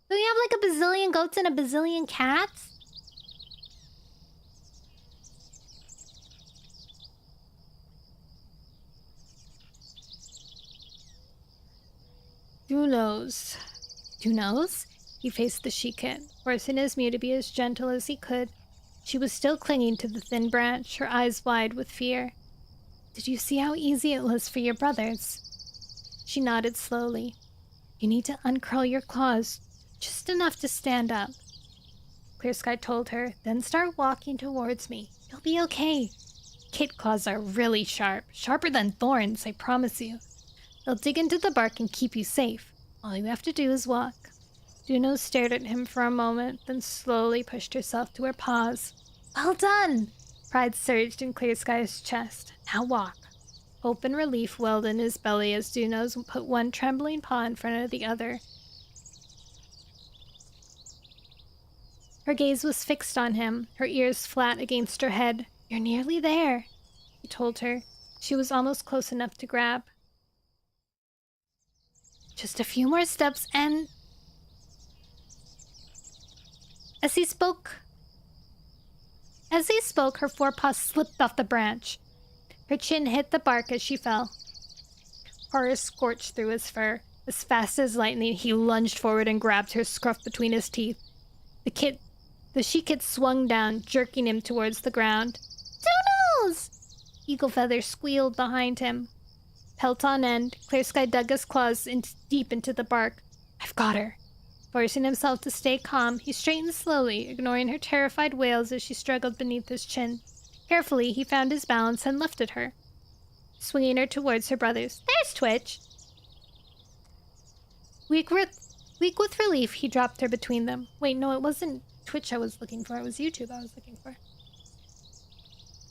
Do you have like a bazillion goats and a bazillion cats? Dunos. Dunos? He faced the she-kit, forcing his Mew to be as gentle as he could. She was still clinging to the thin branch, her eyes wide with fear. Did you see how easy it was for your brothers? She nodded slowly. You need to uncurl your claws, just enough to stand up. Clear Sky told her, then start walking towards me. You'll be okay. Kit claws are really sharp, sharper than thorns, I promise you. They'll dig into the bark and keep you safe. All you have to do is walk. Duno stared at him for a moment, then slowly pushed herself to her paws. Well done! Pride surged in Clear Sky's chest. Now walk. Hope and relief welled in his belly as Dunos put one trembling paw in front of the other. Her gaze was fixed on him, her ears flat against her head. You're nearly there, he told her. She was almost close enough to grab. Just a few more steps and... As he spoke, her forepaws slipped off the branch. Her chin hit the bark as she fell. Horror scorched through his fur. As fast as lightning, he lunged forward and grabbed her scruff between his teeth. The she-kit swung down, jerking him towards the ground. Dunos! Eagle Feather squealed behind him. Pelt on end, Clear Sky dug his claws deep into the bark. I've got her. Forcing himself to stay calm, he straightened slowly, ignoring her terrified wails as she struggled beneath his chin. Carefully, he found his balance and lifted her. swinging her towards her brothers. There's Twitch! Weak with relief, he dropped her between them. Wait, no, it wasn't Twitch I was looking for. It was YouTube I was looking for.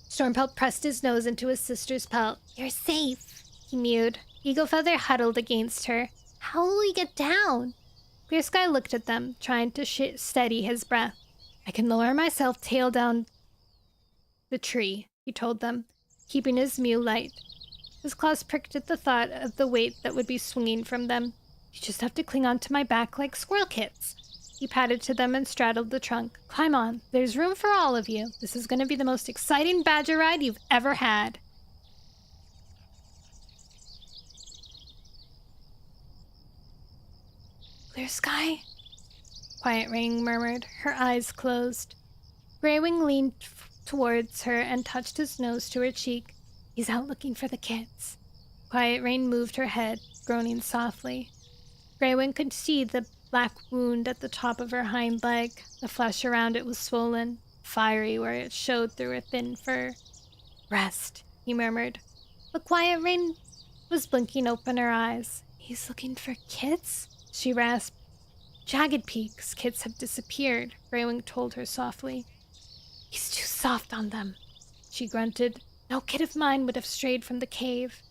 Stormpelt pressed his nose into his sister's pelt. You're safe, he mewed. Eagle Feather huddled against her. How will we get down? Clear Sky looked at them, trying to steady his breath. I can lower myself tail down the tree, he told them, keeping his mew light. His claws pricked at the thought of the weight that would be swinging from them. You just have to cling onto my back like squirrel kits. He patted to them and straddled the trunk. Climb on. There's room for all of you. This is going to be the most exciting badger ride you've ever had. Clear Sky? Quiet Rain murmured, her eyes closed. Greywing leaned towards her and touched his nose to her cheek. He's out looking for the kids. Quiet Rain moved her head, groaning softly. Greywing could see the black wound at the top of her hind leg. The flesh around it was swollen, fiery where it showed through her thin fur. Rest, he murmured. But Quiet Rain was blinking open her eyes. He's looking for kids? She rasped. Jagged Peak's kids have disappeared, Greywing told her softly. He's too soft on them, she grunted. No kid of mine would have strayed from the cave.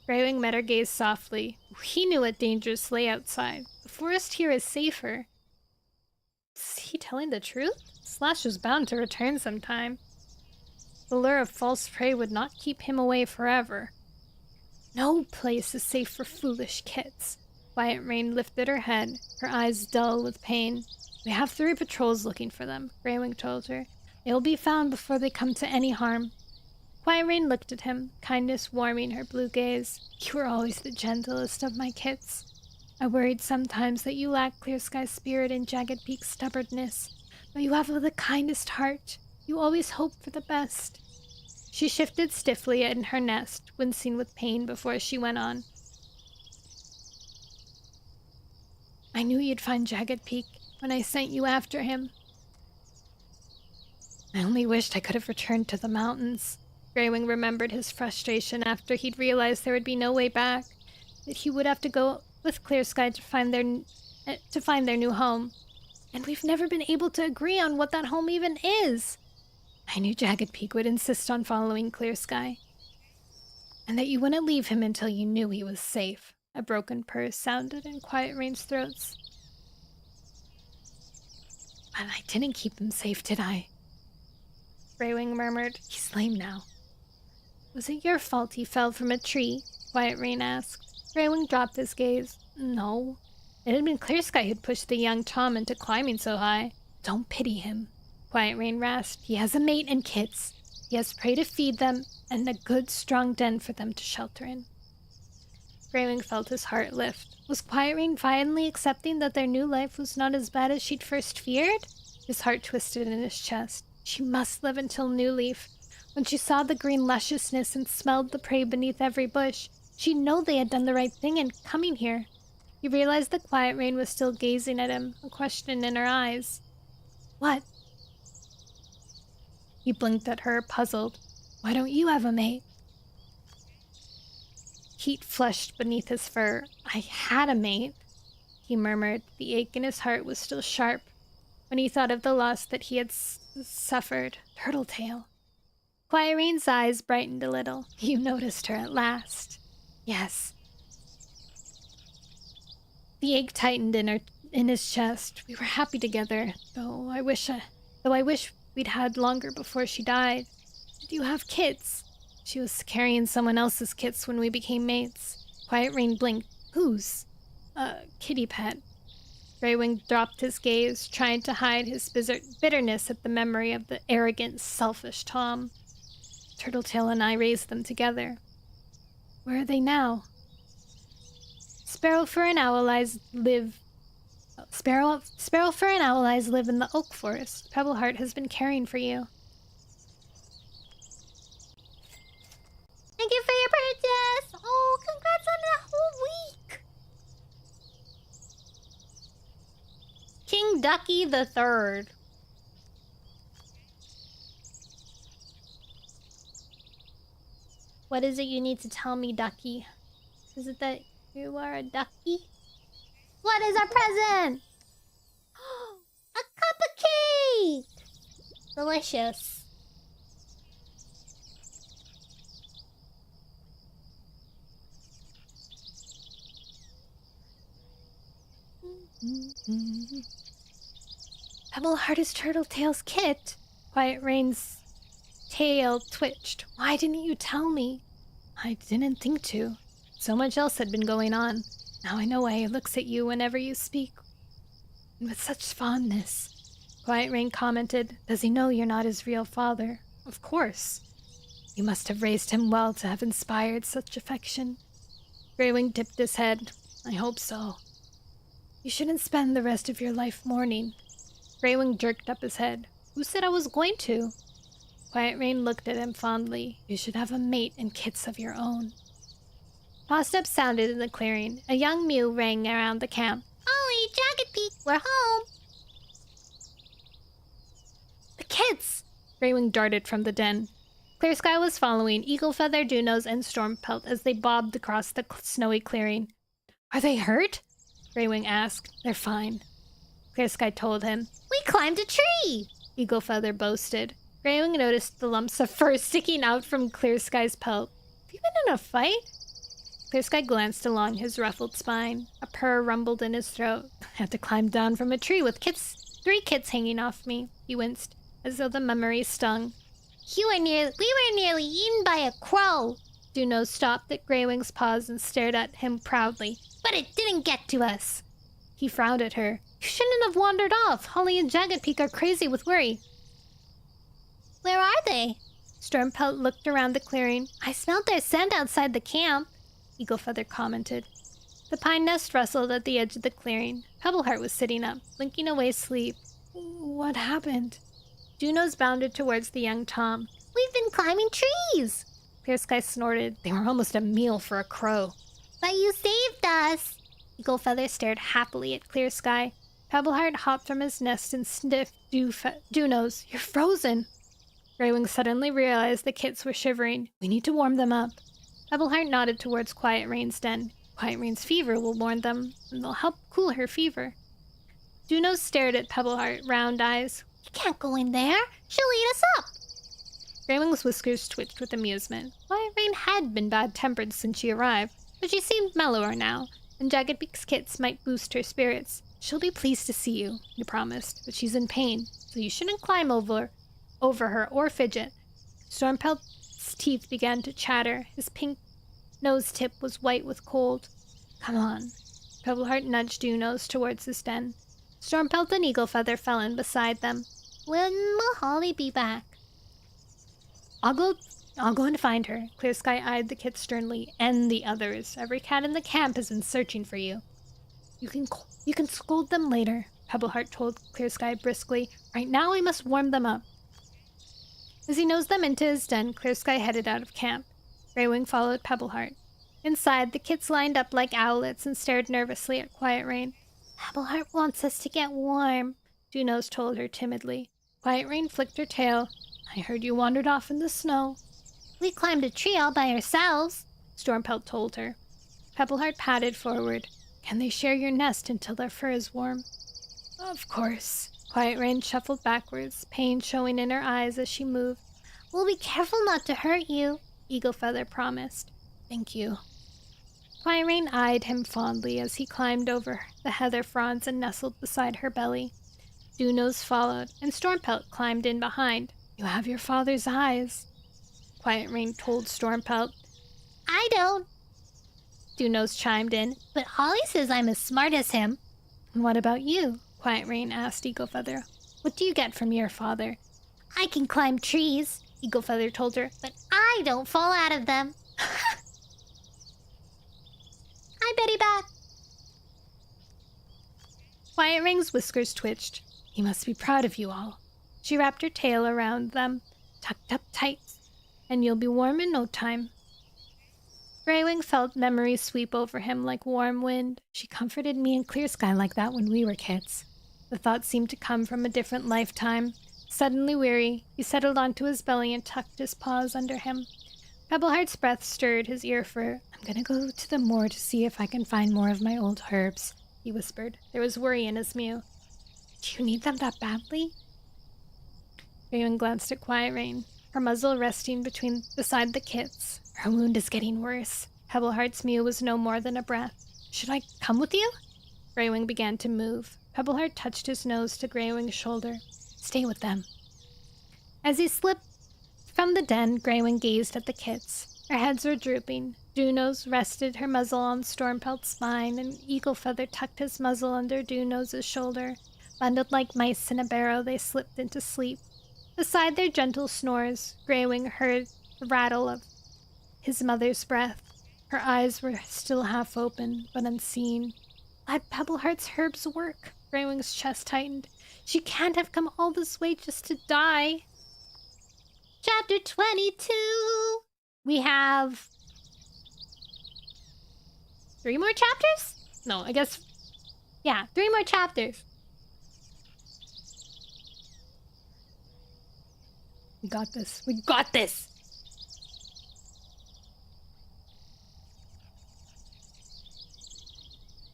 Greywing met her gaze softly. He knew what dangers lay outside. The forest here is safer. Is he telling the truth? Slash was bound to return sometime. The lure of false prey would not keep him away forever. No place is safe for foolish kids. Quiet Rain lifted her head, her eyes dull with pain. We have 3 patrols looking for them, Greywing told her. They will be found before they come to any harm. Quiet Rain looked at him, kindness warming her blue gaze. You were always the gentlest of my kits. I worried sometimes that you lacked Clear Sky's spirit and Jagged Peak's stubbornness, but you have the kindest heart. You always hope for the best. She shifted stiffly in her nest, wincing with pain before she went on. I knew you'd find Jagged Peak when I sent you after him. I only wished I could have returned to the mountains. Greywing remembered his frustration after he'd realized there would be no way back, that he would have to go with Clear Sky to find their new home. And we've never been able to agree on what that home even is. I knew Jagged Peak would insist on following Clear Sky, and that you wouldn't leave him until you knew he was safe. A broken purr sounded in Quiet Rain's throats. But I didn't keep him safe, did I? Greywing murmured. He's lame now. Was it your fault he fell from a tree? Quiet Rain asked. Greywing dropped his gaze. No. It had been Clear Sky who'd pushed the young Tom into climbing so high. Don't pity him. Quiet Rain rasped. He has a mate and kids. He has prey to feed them, and a good, strong den for them to shelter in. Greywing felt his heart lift. Was Quiet Rain finally accepting that their new life was not as bad as she'd first feared? His heart twisted in his chest. She must live until New Leaf. When she saw the green lusciousness and smelled the prey beneath every bush, she'd know they had done the right thing in coming here. He realized that Quiet Rain was still gazing at him, a question in her eyes. What? He blinked at her, puzzled. Why don't you have a mate? Heat flushed beneath his fur. I had a mate, he murmured. The ache in his heart was still sharp when he thought of the loss that he had suffered. Turtletail. Quiet Rain's eyes brightened a little. You noticed her at last. Yes. The ache tightened in his chest. We were happy together, though I wish we'd had longer before she died. Did you have kids? She was carrying someone else's kits when we became mates. Quiet Rain blinked. Whose? Kitty pet. Greywing dropped his gaze, trying to hide his bitterness at the memory of the arrogant, selfish Tom. Turtletail and I raised them together. Where are they now? Sparrowfur and Owleyes live in the oak forest. Pebbleheart has been caring for you. Thank you for your purchase! Oh, congrats on that whole week! King Ducky the Third. What is it you need to tell me, ducky? Is it that you are a ducky? What is our present? A cup of cake! Delicious. Pebbleheart is Turtletail's kit. Quiet Rain's tail twitched. Why didn't you tell me? I didn't think to. So much else had been going on. Now I know why he looks at you whenever you speak. And with such fondness. Quiet Rain commented, does he know you're not his real father? Of course. You must have raised him well to have inspired such affection. Greywing dipped his head. I hope so. You shouldn't spend the rest of your life mourning. Greywing jerked up his head. Who said I was going to? Quiet Rain looked at him fondly. You should have a mate and kits of your own. Footsteps sounded in the clearing. A young mew rang around the camp. Ollie, Jagged Peak, we're home! The kids! Greywing darted from the den. Clear Sky was following Eagle Feather, Dewnos, and Stormpelt as they bobbed across the snowy clearing. Are they hurt? Greywing asked. They're fine. Clear Sky told him. We climbed a tree! Eagle Feather boasted. Greywing noticed the lumps of fur sticking out from Clear Sky's pelt. Have you been in a fight? Clear Sky glanced along his ruffled spine. A purr rumbled in his throat. I had to climb down from a tree with 3 kits hanging off me. He winced, as though the memory stung. We were nearly eaten by a crow. Dewnos stopped at Greywing's paws and stared at him proudly. But it didn't get to us. He frowned at her. You shouldn't have wandered off. Holly and Jagged Peak are crazy with worry. Where are they? Stormpelt looked around the clearing. I smelled their scent outside the camp, Eagle Feather commented. The pine nest rustled at the edge of the clearing. Pebbleheart was sitting up, blinking away sleep. What happened? Dewnos bounded towards the young Tom. We've been climbing trees! Clear Sky snorted. They were almost a meal for a crow. But you saved us! Eagle Feather stared happily at Clear Sky. Pebbleheart hopped from his nest and sniffed Dewnos. You're frozen! Greywing suddenly realized the kits were shivering. We need to warm them up. Pebbleheart nodded towards Quiet Rain's den. Quiet Rain's fever will warm them, and they'll help cool her fever. Dewnos stared at Pebbleheart, round eyes. You can't go in there. She'll eat us up. Greywing's whiskers twitched with amusement. Quiet Rain had been bad-tempered since she arrived, but she seemed mellower now, and Jagged Peak's kits might boost her spirits. She'll be pleased to see you, he promised, but she's in pain, so you shouldn't climb over her or fidget. Stormpelt's teeth began to chatter. His pink nose tip was white with cold. Come on. Pebbleheart nudged Dewnos towards his den. Stormpelt and Eagle Feather fell in beside them. When will Holly be back? I'll go and find her. Clear Sky eyed the kit sternly, and the others. Every cat in the camp has been searching for you. You can scold them later, Pebbleheart told Clear Sky briskly. Right now we must warm them up. As he nosed them into his den, Clear Sky headed out of camp. Greywing followed Pebbleheart. Inside, the kits lined up like owlets and stared nervously at Quiet Rain. Pebbleheart wants us to get warm, Dewnos told her timidly. Quiet Rain flicked her tail. I heard you wandered off in the snow. We climbed a tree all by ourselves, Stormpelt told her. Pebbleheart padded forward. Can they share your nest until their fur is warm? Of course. Quiet Rain shuffled backwards, pain showing in her eyes as she moved. We'll be careful not to hurt you, Eagle Feather promised. Thank you. Quiet Rain eyed him fondly as he climbed over the heather fronds and nestled beside her belly. Dewnos followed, and Stormpelt climbed in behind. You have your father's eyes, Quiet Rain told Stormpelt. I don't, Dewnos chimed in, but Holly says I'm as smart as him. And what about you? Quiet Rain asked Eagle Feather. What do you get from your father? I can climb trees, Eagle Feather told her, but I don't fall out of them. Hi, Betty Bat. Quiet Rain's whiskers twitched. He must be proud of you all. She wrapped her tail around them, tucked up tight, and you'll be warm in no time. Greywing felt memories sweep over him like warm wind. She comforted me in Clear Sky like that when we were kids. The thought seemed to come from a different lifetime. Suddenly weary, he settled onto his belly and tucked his paws under him. Pebbleheart's breath stirred his ear fur. I'm gonna go to the moor to see if I can find more of my old herbs, he whispered. There was worry in his mew. Do you need them that badly? Raven glanced at Quiet Rain, her muzzle resting beside the kits. Her wound is getting worse. Pebbleheart's mew was no more than a breath. Should I come with you? Greywing began to move. Pebbleheart touched his nose to Greywing's shoulder. Stay with them. As he slipped from the den, Greywing gazed at the kits. Their heads were drooping. Dunose rested her muzzle on Stormpelt's spine, and Eagle Feather tucked his muzzle under Dunose's shoulder. Bundled like mice in a barrow, they slipped into sleep. Beside their gentle snores, Greywing heard the rattle of his mother's breath. Her eyes were still half open, but unseen. Let Pebbleheart's herbs work. Greywing's chest tightened. She can't have come all this way just to die. Chapter 22. We have 3 more chapters? No, I guess... Yeah, 3 more chapters. We got this. We got this!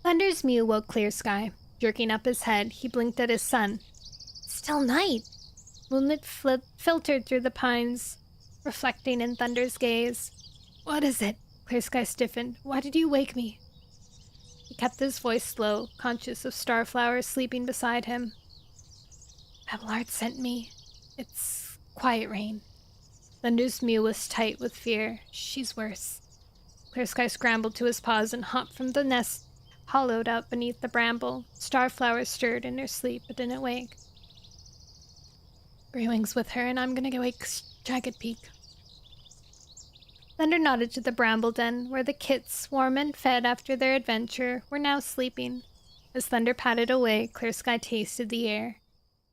Thunder's mew woke Clear Sky. Jerking up his head, he blinked at his son. Still night. Moonlit filtered through the pines, reflecting in Thunder's gaze. What is it? Clear Sky stiffened. Why did you wake me? He kept his voice low, conscious of Starflower sleeping beside him. Pebbleheart sent me. It's Quiet Rain. Thunder's mew was tight with fear. She's worse. Clear Sky scrambled to his paws and hopped from the nest hollowed out beneath the bramble. Starflower stirred in her sleep but didn't wake. Greywing's with her, and I'm gonna go wake Jagged Peak. Thunder nodded to the bramble den, where the kits, warm and fed after their adventure, were now sleeping. As Thunder padded away, Clear Sky tasted the air.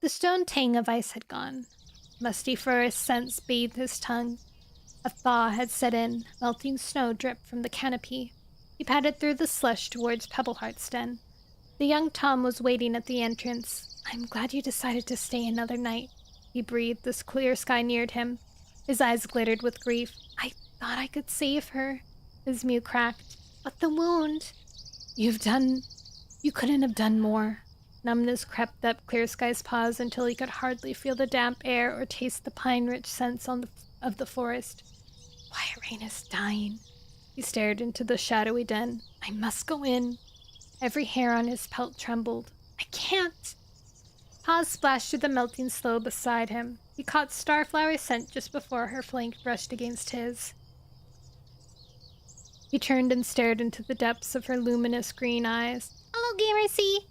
The stone tang of ice had gone. Musty forest scents bathed his tongue. A thaw had set in, melting snow dripped from the canopy. He padded through the slush towards Pebbleheart's den. The young Tom was waiting at the entrance. I'm glad you decided to stay another night, he breathed as Clear Sky neared him. His eyes glittered with grief. I thought I could save her. His mew cracked. But the wound... You couldn't have done more. Numbness crept up Clear Sky's paws until he could hardly feel the damp air or taste the pine-rich scents of the forest. Quiet Rain is dying. He stared into the shadowy den. I must go in. Every hair on his pelt trembled. I can't. Paws splashed through the melting snow beside him. He caught Starflower's scent just before her flank brushed against his. He turned and stared into the depths of her luminous green eyes. Hello, Gamercy.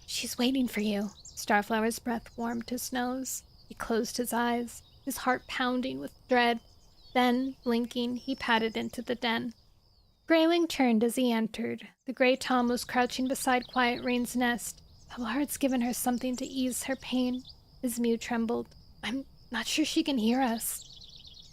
She's waiting for you. Starflower's breath warmed his nose. He closed his eyes, his heart pounding with dread. Then, blinking, he padded into the den. Greywing turned as he entered. The gray Tom was crouching beside Quiet Rain's nest. Pebbleheart's given her something to ease her pain. His mew trembled. I'm not sure she can hear us.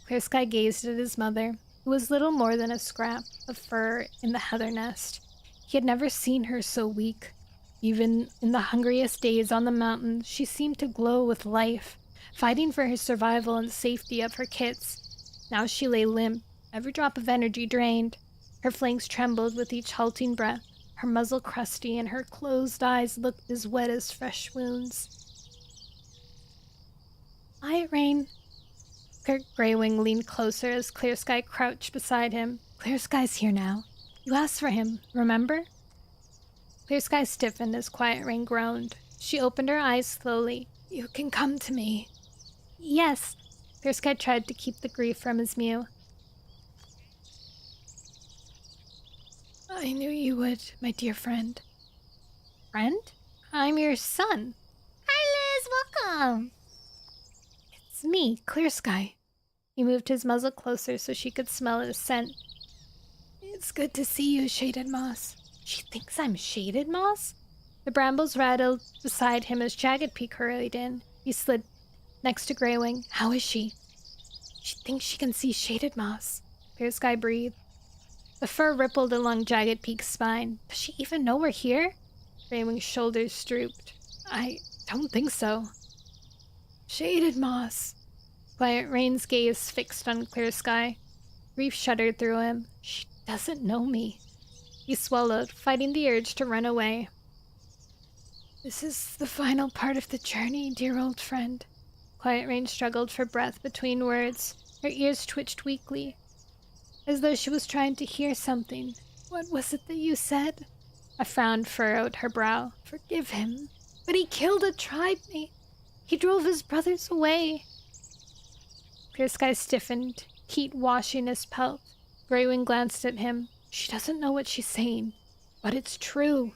Clear Sky gazed at his mother, who was little more than a scrap of fur in the heather nest. He had never seen her so weak. Even in the hungriest days on the mountain, she seemed to glow with life, fighting for her survival and safety of her kits. Now she lay limp, every drop of energy drained. Her flanks trembled with each halting breath, her muzzle crusty, and her closed eyes looked as wet as fresh wounds. Quiet Rain. Greywing leaned closer as Clear Sky crouched beside him. Clear Sky's here now. You asked for him, remember? Clear Sky stiffened as Quiet Rain groaned. She opened her eyes slowly. You can come to me. Yes. Clear Sky tried to keep the grief from his mew. I knew you would, my dear friend. Friend? I'm your son. Hi, Liz. Welcome. It's me, Clear Sky. He moved his muzzle closer so she could smell his scent. It's good to see you, Shaded Moss. She thinks I'm Shaded Moss? The brambles rattled beside him as Jagged Peak hurried in. He slid next to Greywing. How is she? She thinks she can see Shaded Moss. Clear Sky breathed. The fur rippled along Jagged Peak's spine. Does she even know we're here? Greywing's shoulders drooped. I don't think so. Shaded Moss. Quiet Rain's gaze fixed on Clear Sky. Grief shuddered through him. She doesn't know me. He swallowed, fighting the urge to run away. This is the final part of the journey, dear old friend. Quiet Rain struggled for breath between words. Her ears twitched weakly, as though she was trying to hear something. What was it that you said? A frown furrowed her brow. Forgive him. But he killed a tribe mate. He drove his brothers away. Clear Sky stiffened, heat washing his pelt. Greywing glanced at him. She doesn't know what she's saying, but it's true.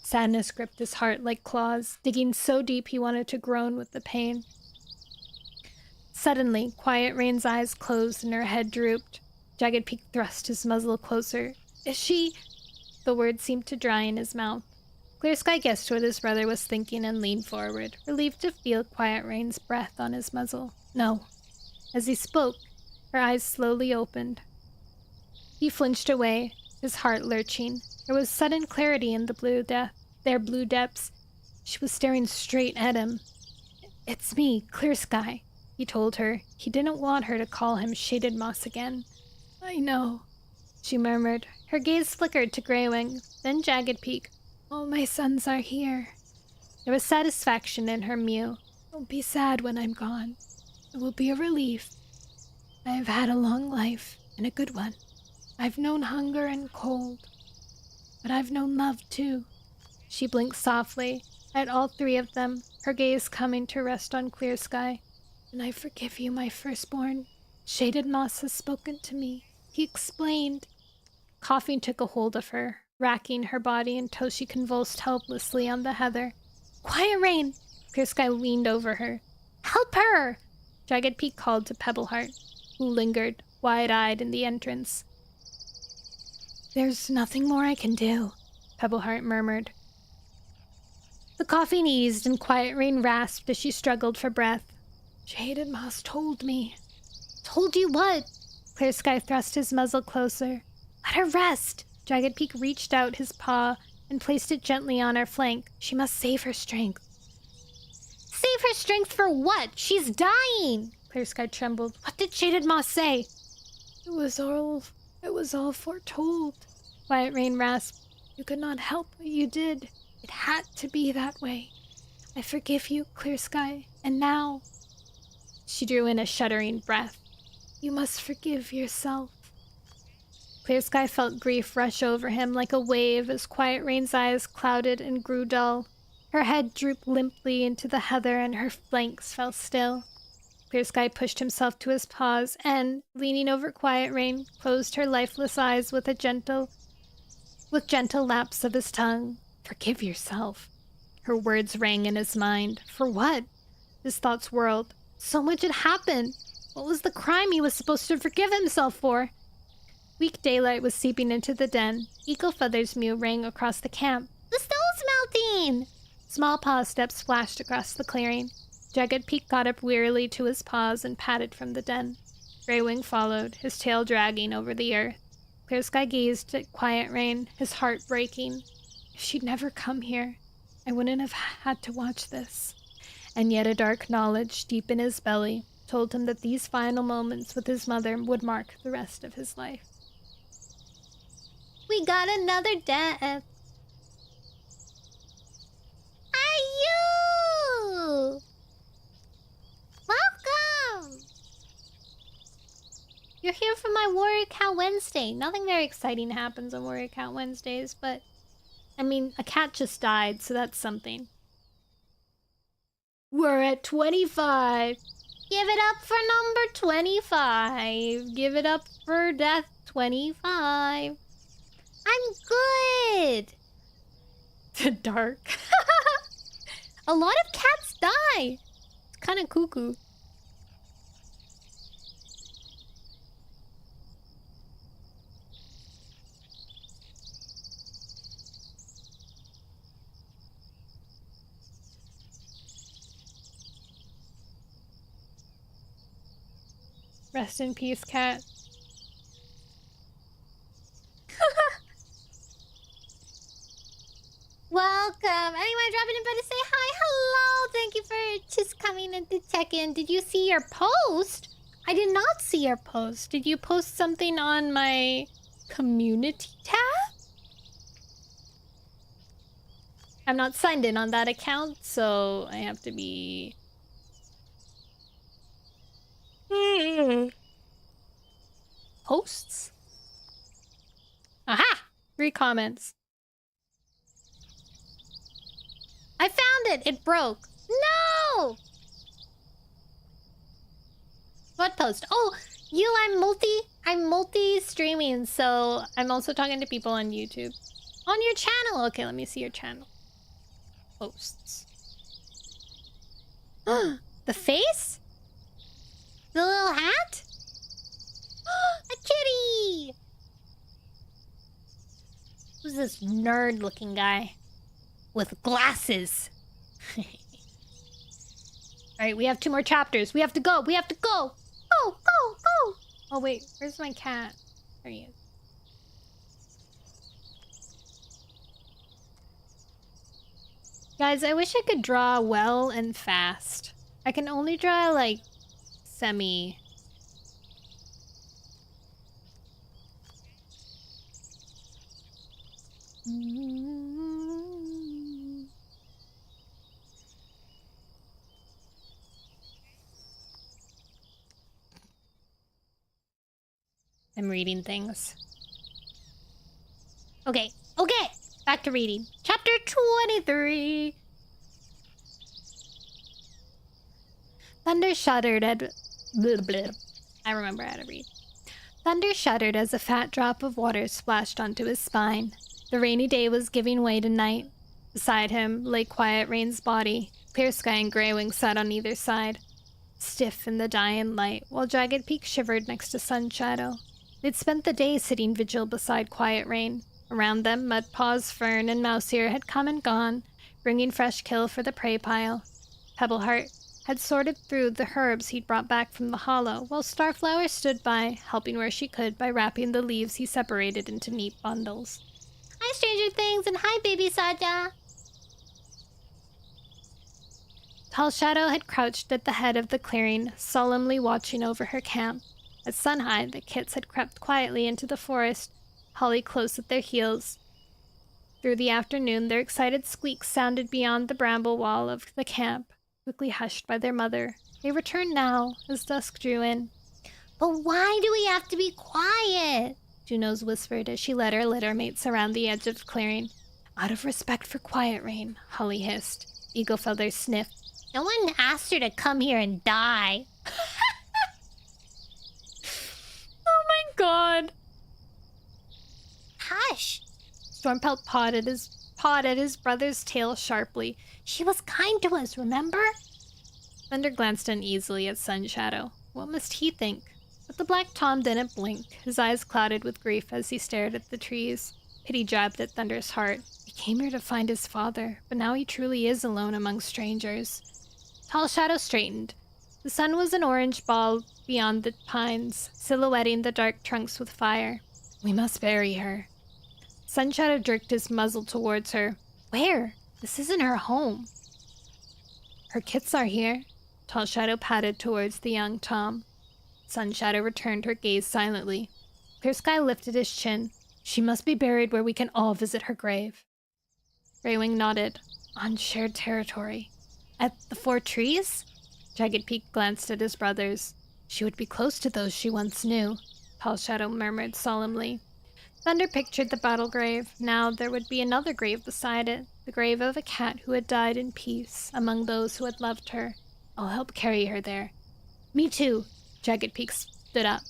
Sadness gripped his heart like claws, digging so deep he wanted to groan with the pain. Suddenly, Quiet Rain's eyes closed and her head drooped. Jagged Peak thrust his muzzle closer. Is she... The words seemed to dry in his mouth. Clear Sky guessed what his brother was thinking and leaned forward, relieved to feel Quiet Rain's breath on his muzzle. No. As he spoke, her eyes slowly opened. He flinched away, his heart lurching. There was sudden clarity in their blue depths. She was staring straight at him. It's me, Clear Sky, he told her. He didn't want her to call him Shaded Moss again. I know, she murmured. Her gaze flickered to Greywing, then Jagged Peak. All my sons are here. There was satisfaction in her mew. Don't be sad when I'm gone. It will be a relief. I have had a long life, and a good one. I've known hunger and cold, but I've known love too. She blinked softly at all three of them, her gaze coming to rest on Clear Sky. And I forgive you, my firstborn. Shaded Moss has spoken to me. He explained. Coughing took a hold of her, racking her body until she convulsed helplessly on the heather. Quiet Rain! Clear Sky leaned over her. Help her! Jagged Peak called to Pebbleheart, who lingered, wide-eyed in the entrance. There's nothing more I can do, Pebbleheart murmured. The coughing eased and Quiet Rain rasped as she struggled for breath. Shaded Moss told me. Told you what? Clear Sky thrust his muzzle closer. Let her rest! Jagged Peak reached out his paw and placed it gently on her flank. She must save her strength. Save her strength for what? She's dying! Clear Sky trembled. What did Shaded Moss say? It was all foretold. Quiet Rain rasped. You could not help what you did. It had to be that way. I forgive you, Clear Sky. And now... She drew in a shuddering breath. You must forgive yourself. Clear Sky felt grief rush over him like a wave as Quiet Rain's eyes clouded and grew dull. Her head drooped limply into the heather and her flanks fell still. Clear Sky pushed himself to his paws and, leaning over Quiet Rain, closed her lifeless eyes with gentle laps of his tongue. Forgive yourself. Her words rang in his mind. For what? His thoughts whirled. So much had happened. What was the crime he was supposed to forgive himself for? Weak daylight was seeping into the den. Eagle Feather's mew rang across the camp. The stone's melting! Small paw steps flashed across the clearing. Jagged Peak got up wearily to his paws and padded from the den. Greywing followed, his tail dragging over the earth. Clear Sky gazed at Quiet Rain, his heart breaking. If she'd never come here, I wouldn't have had to watch this. And yet a dark knowledge deep in his belly told him that these final moments with his mother would mark the rest of his life. We got another death. Ayu! Welcome! You're here for my Warrior Cat Wednesday. Nothing very exciting happens on Warrior Cat Wednesdays, but... I mean, a cat just died, so that's something. We're at 25. Give it up for number 25. Give it up for death 25. I'm good. The dark. A lot of cats die. It's kind of cuckoo. Rest in peace, cat. Welcome. Anyone dropping in by to say hi? Hello. Thank Thank you for just coming in to check in. Did you see your post? I did not see your post. Did you post something on my community tab? I'm not signed in on that account, so I have to be... Posts? Aha! 3 comments. I found it! It broke. No! What post? Oh, I'm multi-streaming, so I'm also talking to people on YouTube. On your channel! Okay, let me see your channel. Posts. The face? The little hat? A kitty! Who's this nerd-looking guy? With glasses. Alright, we have 2 more chapters. We have to go! We have to go! Go! Go! Go! Oh wait, where's my cat? There he is. Guys, I wish I could draw well and fast. I can only draw, like, semi... I'm reading things. Okay, okay! Back to reading. Chapter 23! Thunder shuddered at... Blah, blah. I remember how to read. Thunder shuddered as a fat drop of water splashed onto his spine. The rainy day was giving way to night. Beside him lay Quiet Rain's body. Clear Sky and Grey Wing sat on either side, stiff in the dying light, while Jagged Peak shivered next to Sun Shadow. They'd spent the day sitting vigil beside Quiet Rain. Around them, Mudpaws, Fern, and Mousehear had come and gone, bringing fresh kill for the prey pile. Pebbleheart had sorted through the herbs he'd brought back from the hollow, while Starflower stood by, helping where she could by wrapping the leaves he separated into neat bundles. Hi, Stranger Things, and hi, Baby Saja! Tall Shadow had crouched at the head of the clearing, solemnly watching over her camp. At sunhigh, the kits had crept quietly into the forest, Holly close at their heels. Through the afternoon, their excited squeaks sounded beyond the bramble wall of the camp, quickly hushed by their mother. They returned now, as dusk drew in. But why do we have to be quiet? Junos whispered as she led her litter mates around the edge of the clearing. Out of respect for Quiet Rain, Holly hissed. Eagle Feather sniffed. No one asked her to come here and die. Oh my god. Hush. Stormpelt pawed at his brother's tail sharply. She was kind to us, remember? Thunder glanced uneasily at Sun Shadow. What must he think? But the Black Tom didn't blink, his eyes clouded with grief as he stared at the trees. Pity jabbed at Thunder's heart. He came here to find his father, but now he truly is alone among strangers. Tall Shadow straightened. The sun was an orange ball beyond the pines, silhouetting the dark trunks with fire. We must bury her. Sun Shadow jerked his muzzle towards her. Where? This isn't her home. Her kits are here. Tall Shadow patted towards the young Tom. Sun Shadow returned her gaze silently. Clear Sky lifted his chin. She must be buried where we can all visit her grave. Greywing nodded. On shared territory. At the 4 trees? Jagged Peak glanced at his brothers. She would be close to those she once knew, Tall Shadow murmured solemnly. Thunder pictured the battle grave. Now there would be another grave beside it, the grave of a cat who had died in peace among those who had loved her. I'll help carry her there. Me too. Jagged Peak stood up.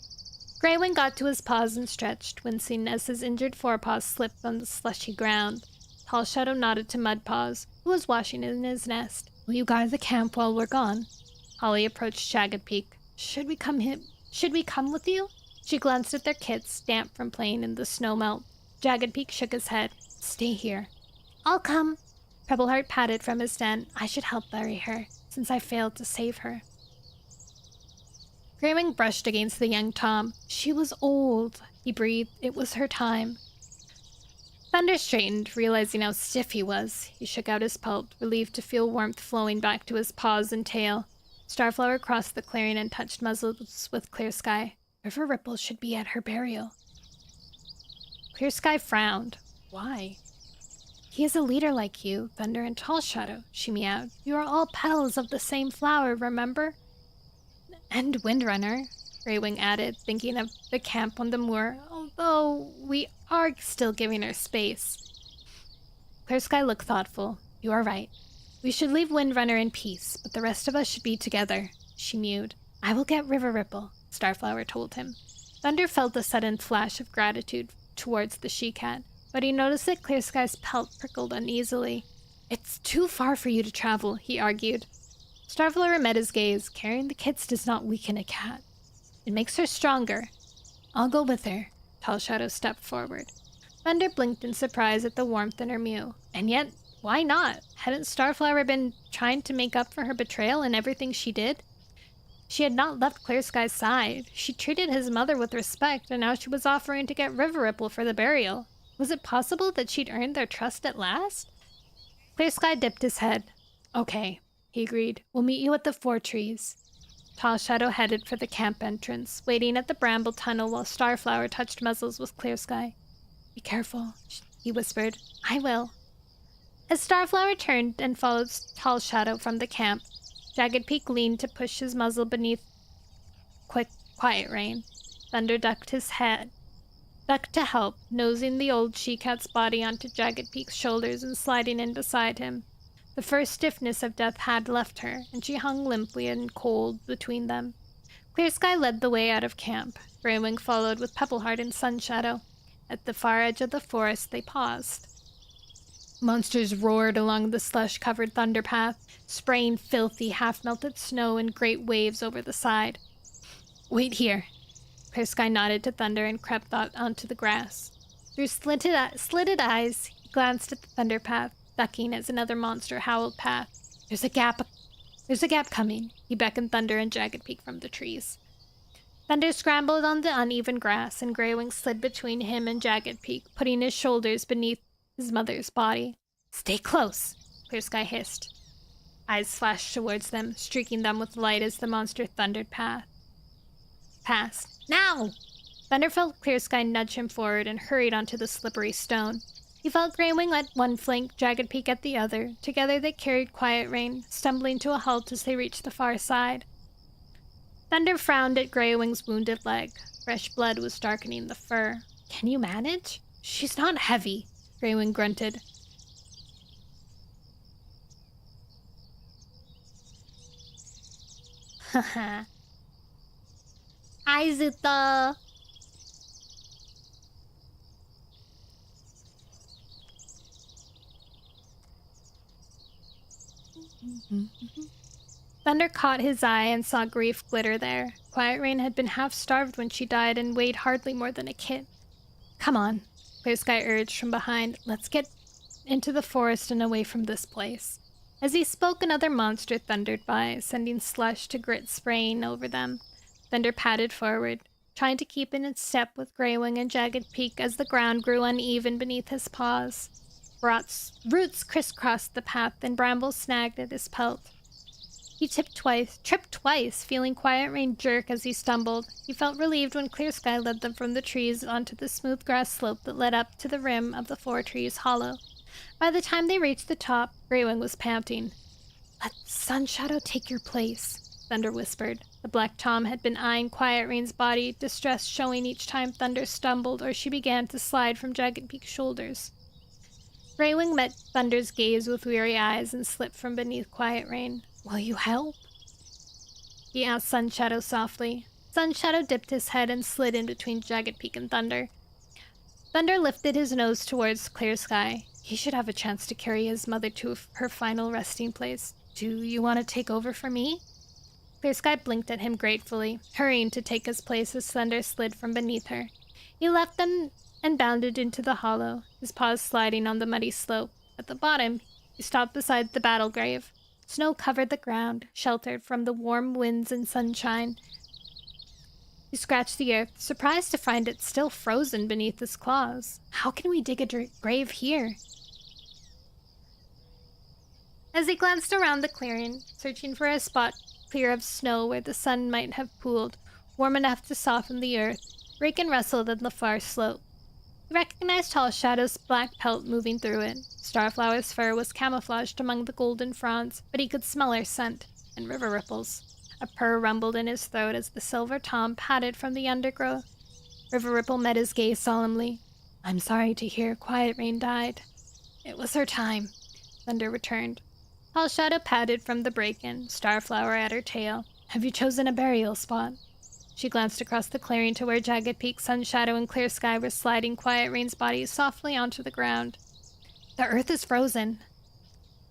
Greywing got to his paws and stretched, wincing as his injured forepaws slipped on the slushy ground. Tall Shadow nodded to Mudpaws, who was washing in his nest. Will you guard the camp while we're gone? Holly approached Jagged Peak. Should we come with you? She glanced at their kits, damp from playing in the snow melt. Jagged Peak shook his head. Stay here. I'll come. Pebbleheart patted from his den. I should help bury her, since I failed to save her. Greywing brushed against the young Tom. She was old, he breathed. It was her time. Thunder straightened, realizing how stiff he was. He shook out his pelt, relieved to feel warmth flowing back to his paws and tail. Starflower crossed the clearing and touched muzzles with Clear Sky. River Ripple should be at her burial. Clear Sky frowned. Why? He is a leader like you, Thunder and Tall Shadow, she meowed. You are all petals of the same flower, remember? And Windrunner, Greywing added, thinking of the camp on the moor, although we are still giving her space. Clear Sky looked thoughtful. You are right. We should leave Windrunner in peace, but the rest of us should be together, she mewed. I will get River Ripple, Starflower told him. Thunder felt a sudden flash of gratitude towards the she-cat, but he noticed that Clear Sky's pelt prickled uneasily. It's too far for you to travel, he argued. Starflower met his gaze. Carrying the kits does not weaken a cat. It makes her stronger. I'll go with her. Tall Shadow stepped forward. Thunder blinked in surprise at the warmth in her mew. And yet, why not? Hadn't Starflower been trying to make up for her betrayal in everything she did? She had not left Clear Sky's side. She treated his mother with respect, and now she was offering to get River Ripple for the burial. Was it possible that she'd earned their trust at last? Clear Sky dipped his head. Okay, he agreed. We'll meet you at the 4 trees. Tall Shadow headed for the camp entrance, waiting at the bramble tunnel while Starflower touched muzzles with Clear Sky. Be careful, he whispered. I will. As Starflower turned and followed Tall Shadow from the camp, Jagged Peak leaned to push his muzzle beneath Quiet Rain. Thunder ducked his head. Ducked to help, nosing the old she-cat's body onto Jagged Peak's shoulders and sliding in beside him. The first stiffness of death had left her, and she hung limply and cold between them. Clear Sky led the way out of camp. Greywing followed with Pebbleheart and Sunshadow. At the far edge of the forest, they paused. Monsters roared along the slush-covered thunder path, spraying filthy, half-melted snow in great waves over the side. Wait here. Clear Sky nodded to Thunder and crept out onto the grass. Through slitted eyes, he glanced at the thunder path, ducking as another monster howled past. There's a gap coming. He beckoned Thunder and Jagged Peak from the trees. Thunder scrambled on the uneven grass, and Greywing slid between him and Jagged Peak, putting his shoulders beneath his mother's body. Stay close, Clear Sky hissed. Eyes flashed towards them, streaking them with light as the monster thundered past. Now! Thunder felt Clear Sky nudge him forward and hurried onto the slippery stone. He felt Greywing at one flank, Jagged Peak at the other. Together they carried Quiet Rain, stumbling to a halt as they reached the far side. Thunder frowned at Greywing's wounded leg. Fresh blood was darkening the fur. Can you manage? She's not heavy, Greywing grunted. Haha. Aizuta! Thunder caught his eye and saw grief glitter there. Quiet Rain had been half-starved when she died and weighed hardly more than a kit. Come on, Clear Sky urged from behind. Let's get into the forest and away from this place. As he spoke, another monster thundered by, sending slush to grit spraying over them. Thunder padded forward, trying to keep in step with Greywing and Jagged Peak as the ground grew uneven beneath his paws. Roots crisscrossed the path and brambles snagged at his pelt. He tripped twice, feeling Quiet Rain jerk as he stumbled. He felt relieved when Clear Sky led them from the trees onto the smooth grass slope that led up to the rim of the 4 trees hollow. By the time they reached the top, Greywing was panting. Let Sunshadow take your place, Thunder whispered. The Black Tom had been eyeing Quiet Rain's body, distress showing each time Thunder stumbled or she began to slide from Jagged Peak's shoulders. Greywing met Thunder's gaze with weary eyes and slipped from beneath Quiet Rain. Will you help? He asked Sunshadow softly. Sunshadow dipped his head and slid in between Jagged Peak and Thunder. Thunder lifted his nose towards Clear Sky. He should have a chance to carry his mother to her final resting place. Do you want to take over for me? Clear Sky blinked at him gratefully, hurrying to take his place as Thunder slid from beneath her. He left them and bounded into the hollow, his paws sliding on the muddy slope. At the bottom, he stopped beside the battle grave. Snow covered the ground, sheltered from the warm winds and sunshine. He scratched the earth, surprised to find it still frozen beneath his claws. How can we dig a grave here? As he glanced around the clearing, searching for a spot clear of snow where the sun might have pooled, warm enough to soften the earth, Raken rustled on the far slope. He recognized Tall Shadow's black pelt moving through it. Starflower's fur was camouflaged among the golden fronds, but he could smell her scent, and river ripples. A purr rumbled in his throat as the silver tom patted from the undergrowth. River Ripple met his gaze solemnly. I'm sorry to hear Quiet Rain died. It was her time, Thunder returned. Tall Shadow patted from the break-in, Starflower at her tail. Have you chosen a burial spot? She glanced across the clearing to where Jagged Peak, Sun Shadow, and Clear Sky were sliding Quiet Rain's body softly onto the ground. The earth is frozen,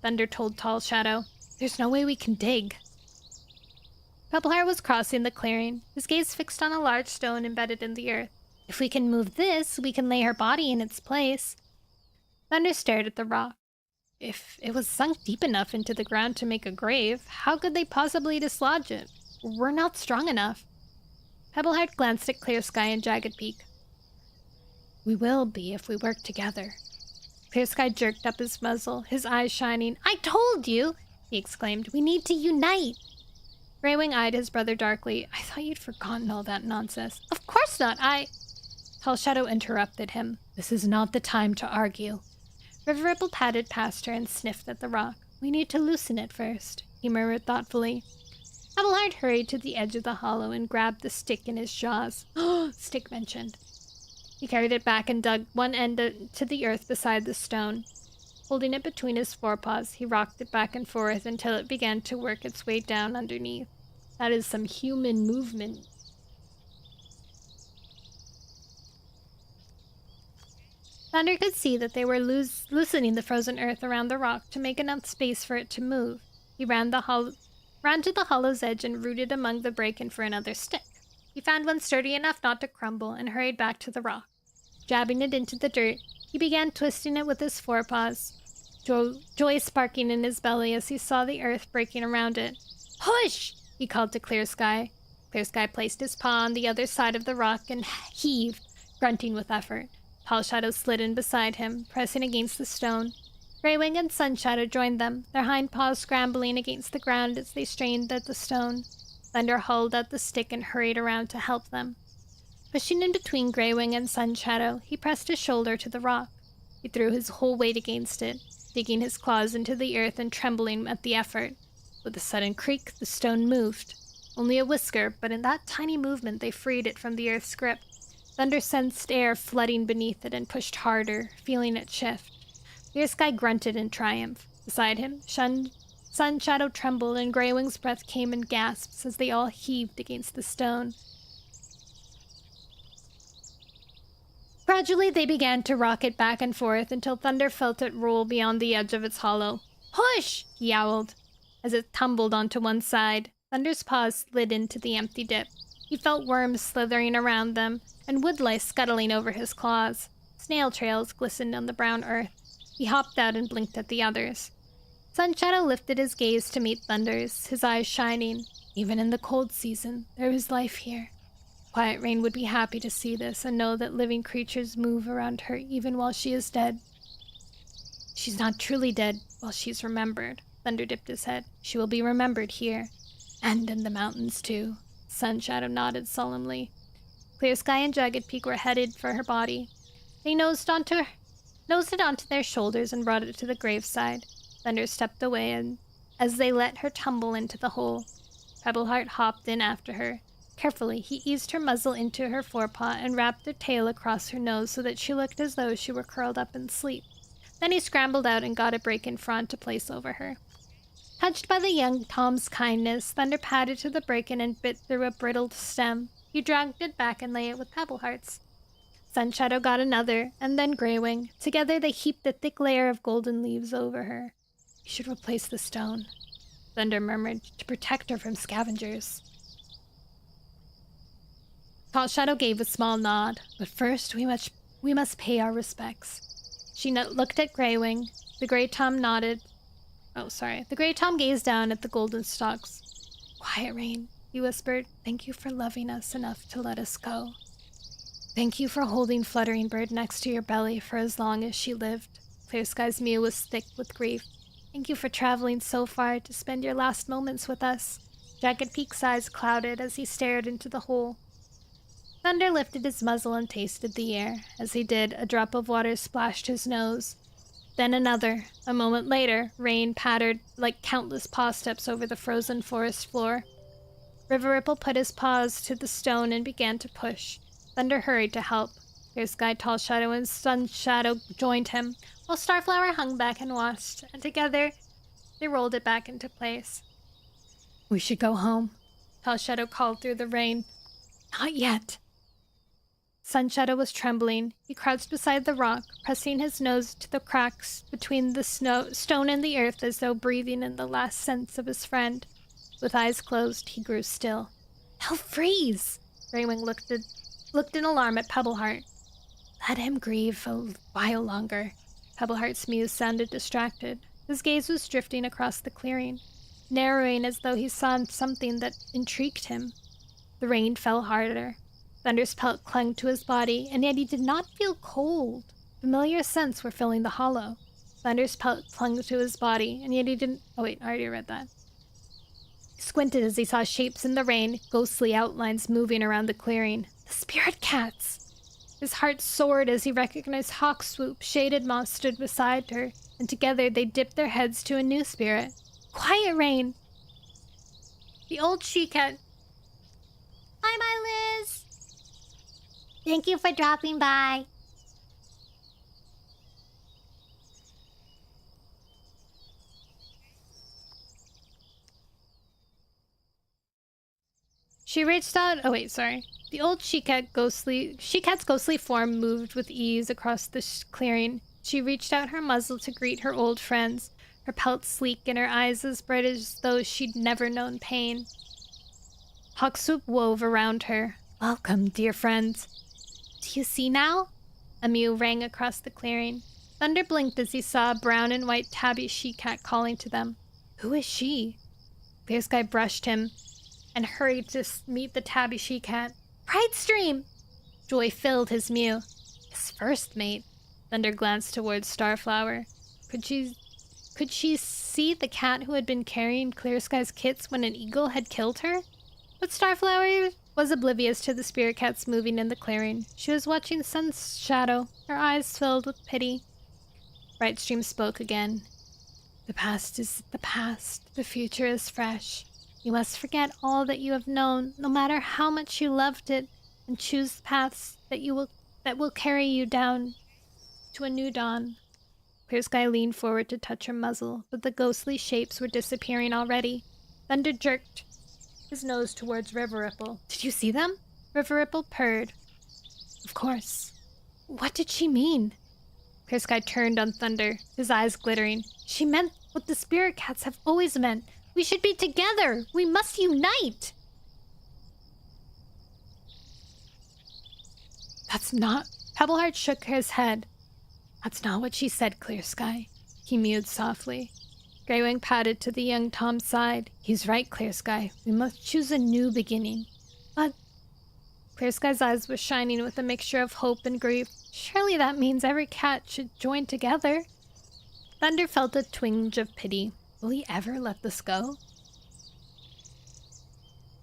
Thunder told Tall Shadow. There's no way we can dig. Pebbleheart was crossing the clearing, his gaze fixed on a large stone embedded in the earth. If we can move this, we can lay her body in its place. Thunder stared at the rock. If it was sunk deep enough into the ground to make a grave, how could they possibly dislodge it? We're not strong enough. Pebbleheart glanced at Clear Sky and Jagged Peak. We will be if we work together. Clear Sky jerked up his muzzle, his eyes shining. I told you, he exclaimed. We need to unite. Greywing eyed his brother darkly. I thought you'd forgotten all that nonsense. Of course not, Tall Shadow interrupted him. This is not the time to argue. River Ripple padded past her and sniffed at the rock. We need to loosen it first, he murmured thoughtfully. Pebbleheart hurried to the edge of the hollow and grabbed the stick in his jaws. Stick mentioned. He carried it back and dug one end to the earth beside the stone. Holding it between his forepaws, he rocked it back and forth until it began to work its way down underneath. That is some human movement. Thunder could see that they were loosening the frozen earth around the rock to make enough space for it to move. He ran to the hollow's edge and rooted among the bracken for another stick. He found one sturdy enough not to crumble and hurried back to the rock. Jabbing it into the dirt, he began twisting it with his forepaws, joy sparking in his belly as he saw the earth breaking around it. Push! He called to Clear Sky. Clear Sky placed his paw on the other side of the rock and heaved, grunting with effort. Tall Shadow slid in beside him, pressing against the stone. Greywing and Sun Shadow joined them, their hind paws scrambling against the ground as they strained at the stone. Thunder hauled out the stick and hurried around to help them. Pushing in between Greywing and Sun Shadow, he pressed his shoulder to the rock. He threw his whole weight against it, digging his claws into the earth and trembling at the effort. With a sudden creak, the stone moved. Only a whisker, but in that tiny movement they freed it from the earth's grip. Thunder sensed air flooding beneath it and pushed harder, feeling it shift. Clear Sky grunted in triumph. Beside him, Sun Shadow trembled, and Greywing's breath came in gasps as they all heaved against the stone. Gradually, they began to rock it back and forth until Thunder felt it roll beyond the edge of its hollow. Push! He yowled. As it tumbled onto one side, Thunder's paws slid into the empty dip. He felt worms slithering around them, and woodlice scuttling over his claws. Snail trails glistened on the brown earth. He hopped out and blinked at the others. Sun Shadow lifted his gaze to meet Thunder's, his eyes shining. Even in the cold season, there is life here. Quiet Rain would be happy to see this and know that living creatures move around her even while she is dead. She's not truly dead while she's remembered. Thunder dipped his head. She will be remembered here. And in the mountains, too. Sun Shadow nodded solemnly. Clear Sky and Jagged Peak were headed for her body. They nosed it onto their shoulders and brought it to the graveside. Thunder stepped away and as they let her tumble into the hole. Pebbleheart hopped in after her. Carefully, he eased her muzzle into her forepaw and wrapped her tail across her nose so that she looked as though she were curled up in sleep. Then he scrambled out and got a break-in frond to place over her. Touched by the young Tom's kindness, Thunder padded to the break-in and bit through a brittled stem. He dragged it back and lay it with Pebbleheart's. Sun Shadow got another, and then Greywing. Together they heaped a thick layer of golden leaves over her. You should replace the stone, Thunder murmured, to protect her from scavengers. Tall Shadow gave a small nod. But first, we must pay our respects. She looked at Greywing. The Grey Tom nodded. The Grey Tom gazed down at the golden stalks. Quiet Rain, he whispered. Thank you for loving us enough to let us go. Thank you for holding Fluttering Bird next to your belly for as long as she lived. Clear Sky's mew was thick with grief. Thank you for traveling so far to spend your last moments with us. Jagged Peak's eyes clouded as he stared into the hole. Thunder lifted his muzzle and tasted the air. As he did, a drop of water splashed his nose. Then another. A moment later, rain pattered like countless paw steps over the frozen forest floor. River Ripple put his paws to the stone and began to push. Thunder hurried to help. Clear Sky, Tall Shadow, and Sun Shadow joined him, while Starflower hung back and watched, and together they rolled it back into place. We should go home, Tall Shadow called through the rain. Not yet. Sun Shadow was trembling. He crouched beside the rock, pressing his nose to the cracks between the stone and the earth as though breathing in the last scents of his friend. With eyes closed, he grew still. He'll freeze! Greywing looked in alarm at Pebbleheart. Let him grieve a while longer. Pebbleheart's muse sounded distracted. His gaze was drifting across the clearing, narrowing as though he saw something that intrigued him. The rain fell harder. Thunder's pelt clung to his body, and yet he did not feel cold. Familiar scents were filling the hollow. Thunder's pelt clung to his body, and yet he didn't... Oh wait, I already read that. He squinted as he saw shapes in the rain, ghostly outlines moving around the clearing. The spirit cats! His heart soared as he recognized Hawkswoop. Shaded Moth stood beside her, and together they dipped their heads to a new spirit. Quiet Rain! The old she-cat.
Hi, my Liz! Thank you for dropping by.
She reached out. Oh wait, sorry. The old she-cat's ghostly form moved with ease across the clearing. She reached out her muzzle to greet her old friends, her pelt sleek and her eyes as bright as though she'd never known pain. Hawkswoop wove around her. Welcome, dear friends. Do you see now? A mew rang across the clearing. Thunder blinked as he saw a brown and white tabby she-cat calling to them. Who is she? Clear Sky brushed him and hurried to meet the tabby she-cat. Brightstream! Joy filled his mew. His first mate. Thunder glanced towards Starflower. Could she see the cat who had been carrying Clear Sky's kits when an eagle had killed her? But Starflower was oblivious to the spirit cats moving in the clearing. She was watching Sun's shadow, her eyes filled with pity. Brightstream spoke again. The past is the past. The future is fresh. You must forget all that you have known, no matter how much you loved it, and choose paths that will carry you down to a new dawn. Clear Sky leaned forward to touch her muzzle, but the ghostly shapes were disappearing already. Thunder jerked his nose towards River Ripple. Did you see them? River Ripple purred. Of course. What did she mean? Clear Sky turned on Thunder, his eyes glittering. She meant what the spirit cats have always meant. We should be together! We must unite! That's not... Pebbleheart shook his head. That's not what she said, Clear Sky. He mewed softly. Greywing padded to the young Tom's side. He's right, Clear Sky. We must choose a new beginning. But... Clear Sky's eyes were shining with a mixture of hope and grief. Surely that means every cat should join together. Thunder felt a twinge of pity. Will he ever let this go?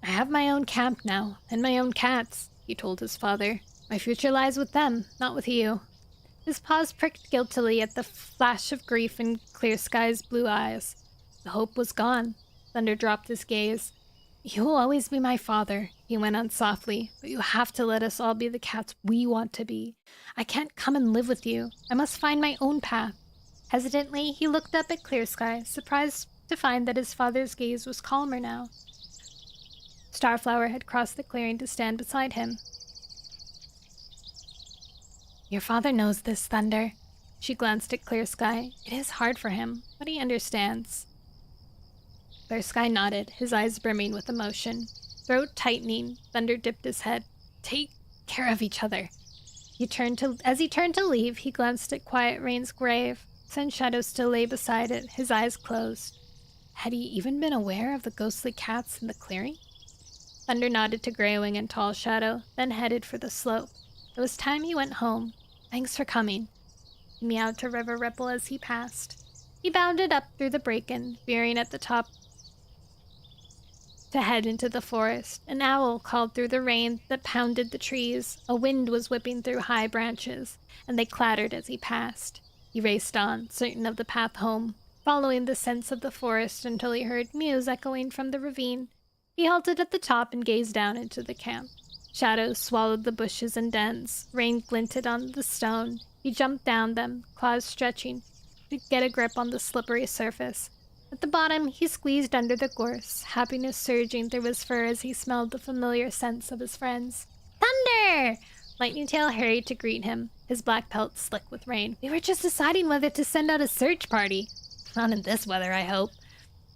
I have my own camp now, and my own cats, he told his father. My future lies with them, not with you. His paws pricked guiltily at the flash of grief in Clear Sky's blue eyes. The hope was gone. Thunder dropped his gaze. You will always be my father, he went on softly, but you have to let us all be the cats we want to be. I can't come and live with you. I must find my own path. Hesitantly, he looked up at Clear Sky, surprised to find that his father's gaze was calmer now. Starflower had crossed the clearing to stand beside him. Your father knows this, Thunder. She glanced at Clear Sky. It is hard for him, but he understands. Clear Sky nodded, his eyes brimming with emotion. Throat tightening, Thunder dipped his head. Take care of each other. As he turned to leave, he glanced at Quiet Rain's grave. Sun Shadow still lay beside it, his eyes closed. Had he even been aware of the ghostly cats in the clearing? Thunder nodded to Greywing and Tall Shadow, then headed for the slope. It was time he went home. Thanks for coming. He meowed to River Ripple as he passed. He bounded up through the break-in, veering at the top to head into the forest. An owl called through the rain that pounded the trees. A wind was whipping through high branches, and they clattered as he passed. He raced on, certain of the path home, following the scents of the forest until he heard mews echoing from the ravine. He halted at the top and gazed down into the camp. Shadows swallowed the bushes and dens. Rain glinted on the stone. He jumped down them, claws stretching, to get a grip on the slippery surface. At the bottom, he squeezed under the gorse, happiness surging through his fur as he smelled the familiar scents of his friends. Thunder! Lightning Tail hurried to greet him, his black pelt slick with rain. We were just deciding whether to send out a search party. Not in this weather, I hope.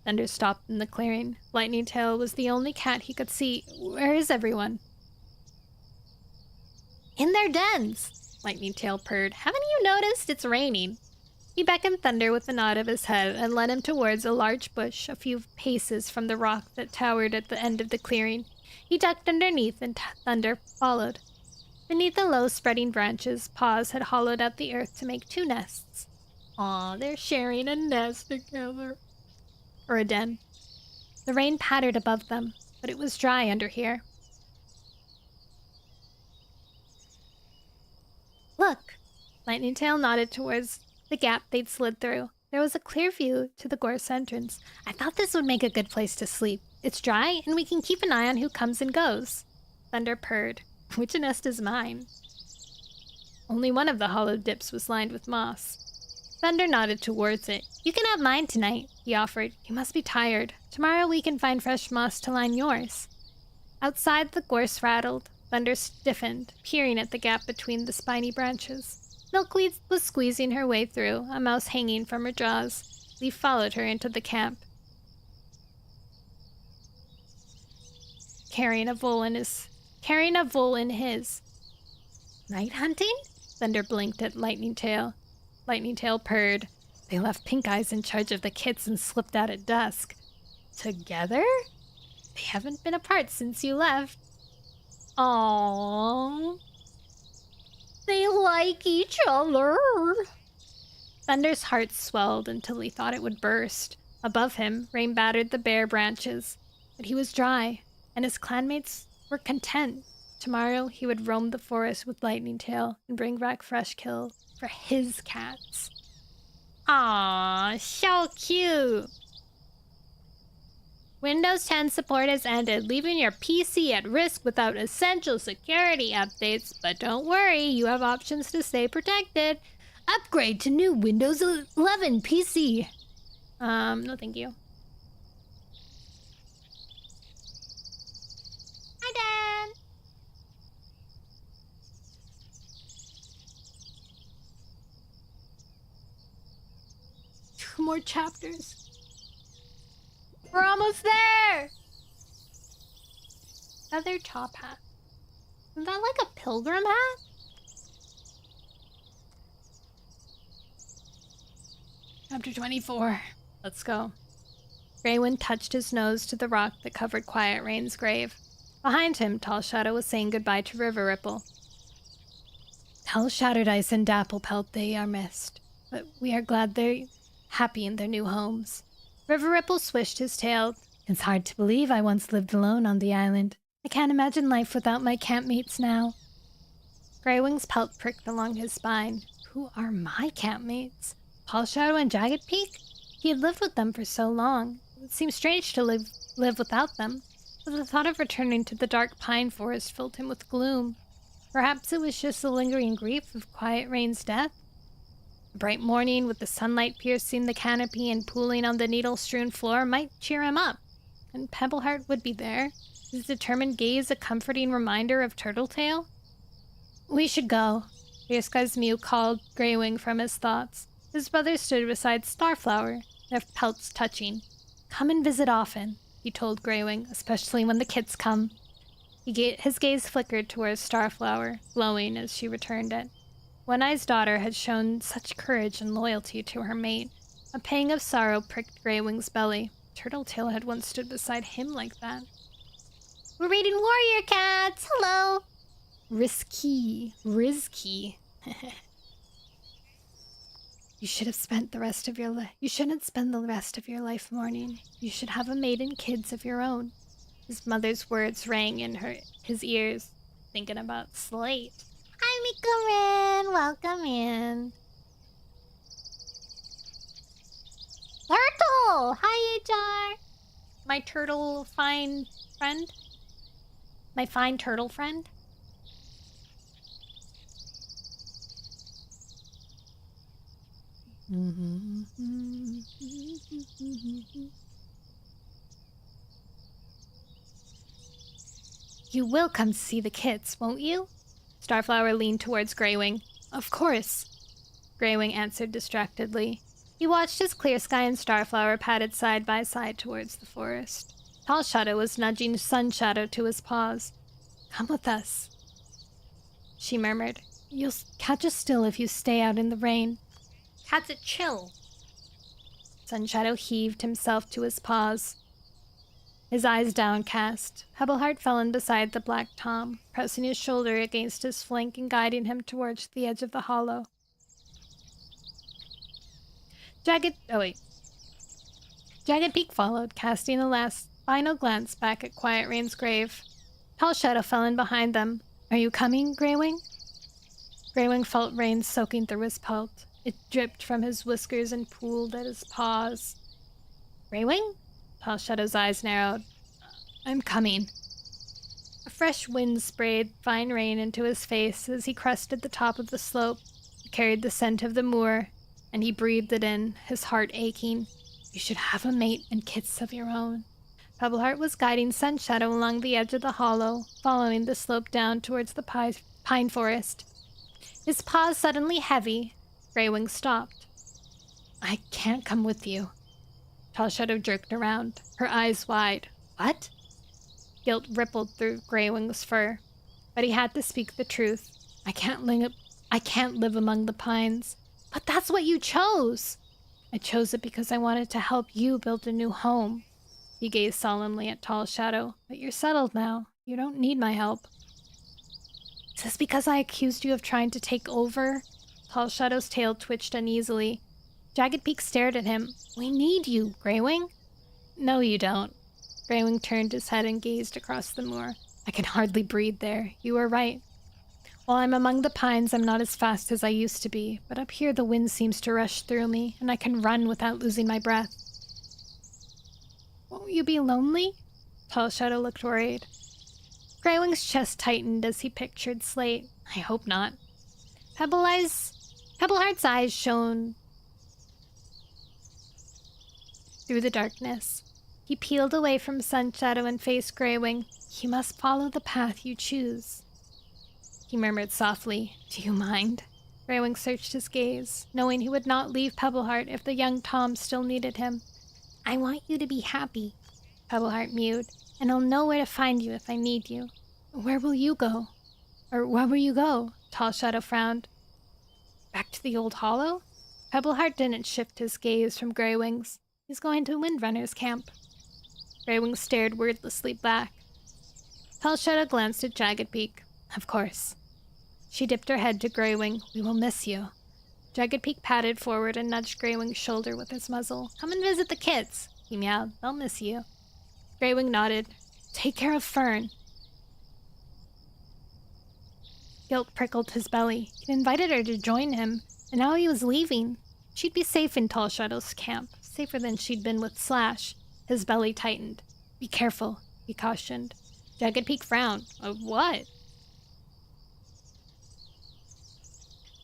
Thunder stopped in the clearing. Lightning Tail was the only cat he could see. Where is everyone? In their dens, Lightning Tail purred. Haven't you noticed? It's raining. He beckoned Thunder with a nod of his head and led him towards a large bush a few paces from the rock that towered at the end of the clearing. He ducked underneath and Thunder followed. Beneath the low spreading branches, paws had hollowed out the earth to make 2 nests. Aw, they're sharing a nest together. Or a den. The rain pattered above them, but it was dry under here. Look! Lightning Tail nodded towards the gap they'd slid through. There was a clear view to the gorse entrance. I thought this would make a good place to sleep. It's dry, and we can keep an eye on who comes and goes. Thunder purred. Which nest is mine? Only one of the hollow dips was lined with moss. Thunder nodded towards it. You can have mine tonight, he offered. You must be tired. Tomorrow we can find fresh moss to line yours. Outside, the gorse rattled. Thunder stiffened, peering at the gap between the spiny branches. Milkweed was squeezing her way through, a mouse hanging from her jaws. Leaf followed her into the camp, carrying a vole in his. Night hunting? Thunder blinked at Lightning Tail. Lightning Tail purred. They left Pink Eyes in charge of the kits and slipped out at dusk. Together? They haven't been apart since you left. Aww. They like each other. Thunder's heart swelled until he thought it would burst. Above him, rain battered the bare branches. But he was dry, and his clanmates were content. Tomorrow he would roam the forest with Lightning Tail and bring back fresh kill for his cats. Aww, so cute! Windows 10 support has ended, leaving your PC at risk without essential security updates. But don't worry, you have options to stay protected. Upgrade to new Windows 11 PC. No thank you. Hi, Dan! 2 more chapters. We're almost there! Feather top hat. Is that like a pilgrim hat? Chapter 24. Let's go. Greywind touched his nose to the rock that covered Quiet Rain's grave. Behind him, Tall Shadow was saying goodbye to River Ripple. Tell Shattered Ice and Dapple Pelt they are missed, but we are glad they're happy in their new homes. River Ripple swished his tail. It's hard to believe I once lived alone on the island. I can't imagine life without my campmates now. Greywing's pelt pricked along his spine. Who are my campmates? Tall Shadow and Jagged Peak? He had lived with them for so long. It seemed strange to live without them, but the thought of returning to the dark pine forest filled him with gloom. Perhaps it was just the lingering grief of Quiet Rain's death? A bright morning with the sunlight piercing the canopy and pooling on the needle-strewn floor might cheer him up. And Pebbleheart would be there, his determined gaze a comforting reminder of Turtletail. We should go. Fierce's Mew called Greywing from his thoughts. His brother stood beside Starflower, their pelts touching. Come and visit often, he told Greywing, especially when the kids come. His gaze flickered towards Starflower, glowing as she returned it. One-Eye's daughter had shown such courage and loyalty to her mate. A pang of sorrow pricked Greywing's belly. Turtletail had once stood beside him like that. We're raiding warrior cats. Hello. Risky. You should have spent the rest of your life. You shouldn't spend the rest of your life mourning. You should have a maid and kids of your own. His mother's words rang in his ears, thinking about Slate. Hi, Mikorin. Welcome in. Turtle! Hi, HR! My turtle fine friend? My fine turtle friend? You will come see the kids, won't you? Starflower leaned towards Greywing. Of course. Greywing answered distractedly. He watched as Clear Sky and Starflower padded side by side towards the forest. Tall Shadow was nudging Sun Shadow to his paws. Come with us, she murmured. You'll catch a still if you stay out in the rain. Catch it chill. Sun Shadow heaved himself to his paws, his eyes downcast. Pebbleheart fell in beside the Black Tom, pressing his shoulder against his flank and guiding him towards the edge of the hollow. Jagged Peak followed, casting a last final glance back at Quiet Rain's grave. Tall Shadow fell in behind them. Are you coming, Greywing? Greywing felt rain soaking through his pelt. It dripped from his whiskers and pooled at his paws. Greywing? Tall Shadow's eyes narrowed. I'm coming. A fresh wind sprayed fine rain into his face as he crested the top of the slope. It carried the scent of the moor, and he breathed it in, his heart aching. You should have a mate and kids of your own. Pebbleheart was guiding Sun Shadow along the edge of the hollow, following the slope down towards the pine forest. His paws suddenly heavy, Greywing stopped. I can't come with you. Tall Shadow jerked around, her eyes wide. What? Guilt rippled through Greywing's fur, but he had to speak the truth. I can't live among the pines. But that's what you chose! I chose it because I wanted to help you build a new home. He gazed solemnly at Tall Shadow. But you're settled now. You don't need my help. Is this because I accused you of trying to take over? Tall Shadow's tail twitched uneasily. Jagged Peak stared at him. We need you, Greywing. No, you don't. Greywing turned his head and gazed across the moor. I can hardly breathe there. You were right. While I'm among the pines, I'm not as fast as I used to be, but up here the wind seems to rush through me, and I can run without losing my breath. Won't you be lonely? Tall Shadow looked worried. Greywing's chest tightened as he pictured Slate. I hope not. Pebbleheart's eyes shone through the darkness. He peeled away from Sun Shadow and faced Greywing. You must follow the path you choose. He murmured softly, Do you mind? Greywing searched his gaze, knowing he would not leave Pebbleheart if the young Tom still needed him. I want you to be happy, Pebbleheart mewed, and I'll know where to find you if I need you. Where will you go? Or where will you go? Tall Shadow frowned. Back to the old hollow? Pebbleheart didn't shift his gaze from Greywing's. He's going to Windrunner's camp. Greywing stared wordlessly back. Tall Shadow glanced at Jagged Peak. Of course. She dipped her head to Greywing. We will miss you. Jagged Peak padded forward and nudged Greywing's shoulder with his muzzle. Come and visit the kids, he meowed. They'll miss you. Greywing nodded. Take care of Fern. Guilt prickled his belly. He'd invited her to join him, and now he was leaving. She'd be safe in Tall Shadow's camp, safer than she'd been with Slash. His belly tightened. Be careful, he cautioned. Jagged Peak frowned. Of what?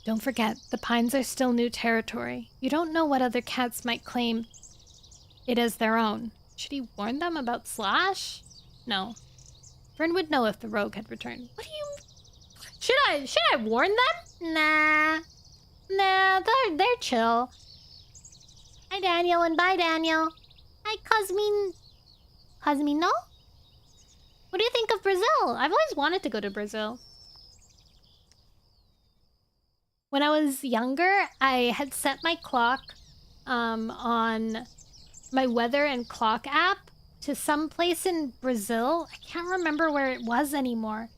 Don't forget, the pines are still new territory. You don't know what other cats might claim it as their own. Should he warn them about Slash? No. Fern would know if the rogue had returned. What do you... Should I warn them? Nah, they're chill. Hi, Daniel, and bye, Daniel. Hi, Cosmino? What do you think of Brazil? I've always wanted to go to Brazil. When I was younger, I had set my clock on my weather and clock app to some place in Brazil. I can't remember where it was anymore.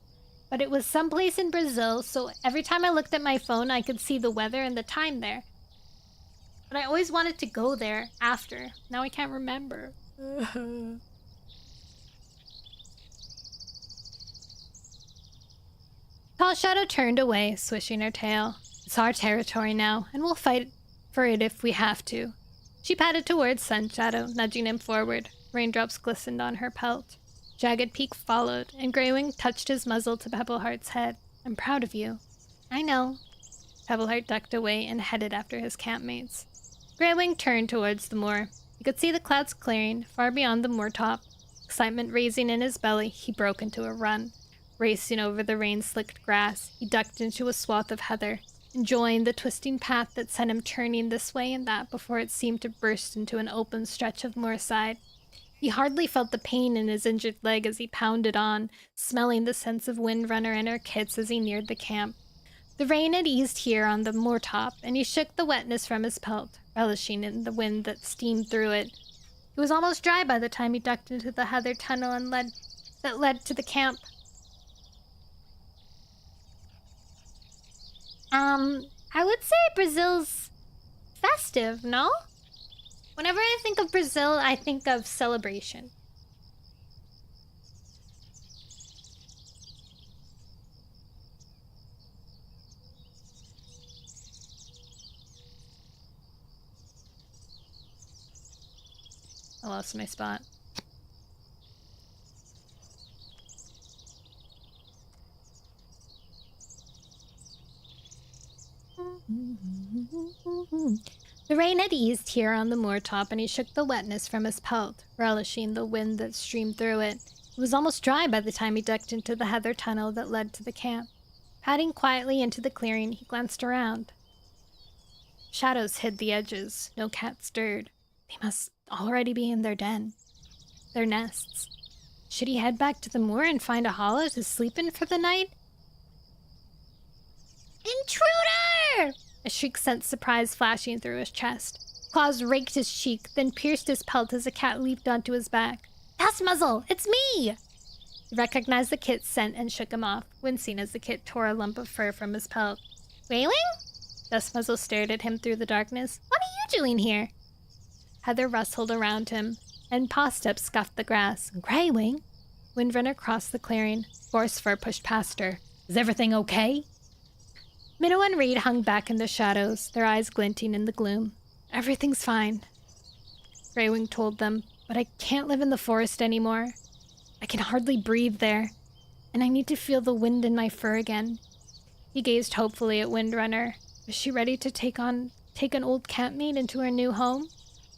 But it was someplace in Brazil, so every time I looked at my phone, I could see the weather and the time there. But I always wanted to go there after. Now I can't remember. Tall Shadow turned away, swishing her tail. It's our territory now, and we'll fight for it if we have to. She padded towards Sun Shadow, nudging him forward. Raindrops glistened on her pelt. Jagged Peak followed, and Greywing touched his muzzle to Pebbleheart's head. I'm proud of you. I know. Pebbleheart ducked away and headed after his campmates. Greywing turned towards the moor. He could see the clouds clearing, far beyond the moor top. Excitement raising in his belly, he broke into a run. Racing over the rain-slicked grass, he ducked into a swath of heather, enjoying the twisting path that sent him turning this way and that before it seemed to burst into an open stretch of moorside. He hardly felt the pain in his injured leg as he pounded on, smelling the scents of Windrunner and her kits as he neared the camp. The rain had eased here on the moor top, and he shook the wetness from his pelt, relishing in the wind that steamed through it. It was almost dry by the time he ducked into the heather tunnel that led to the camp. I would say Brazil's festive, no? Whenever I think of Brazil, I think of celebration. I lost my spot. The rain had eased here on the moor top, and he shook the wetness from his pelt, relishing the wind that streamed through it. It was almost dry by the time he ducked into the heather tunnel that led to the camp. Padding quietly into the clearing, he glanced around. Shadows hid the edges. No cat stirred. They must already be in their den. Their nests. Should he head back to the moor and find a hollow to sleep in for the night? Intruder! A shriek sent surprise flashing through his chest. Claws raked his cheek, then pierced his pelt as a cat leaped onto his back. Dustmuzzle! It's me! He recognized the kit's scent and shook him off, wincing as the kit tore a lump of fur from his pelt. Greywing? Dustmuzzle stared at him through the darkness. What are you doing here? Heather rustled around him, and paw steps scuffed the grass. Greywing? Windrunner crossed the clearing. Gorsefur pushed past her. Is everything okay? Minnow and Reed hung back in the shadows, their eyes glinting in the gloom. Everything's fine, Greywing told them, but I can't live in the forest anymore. I can hardly breathe there, and I need to feel the wind in my fur again. He gazed hopefully at Windrunner. Was she ready to take an old campmate into her new home?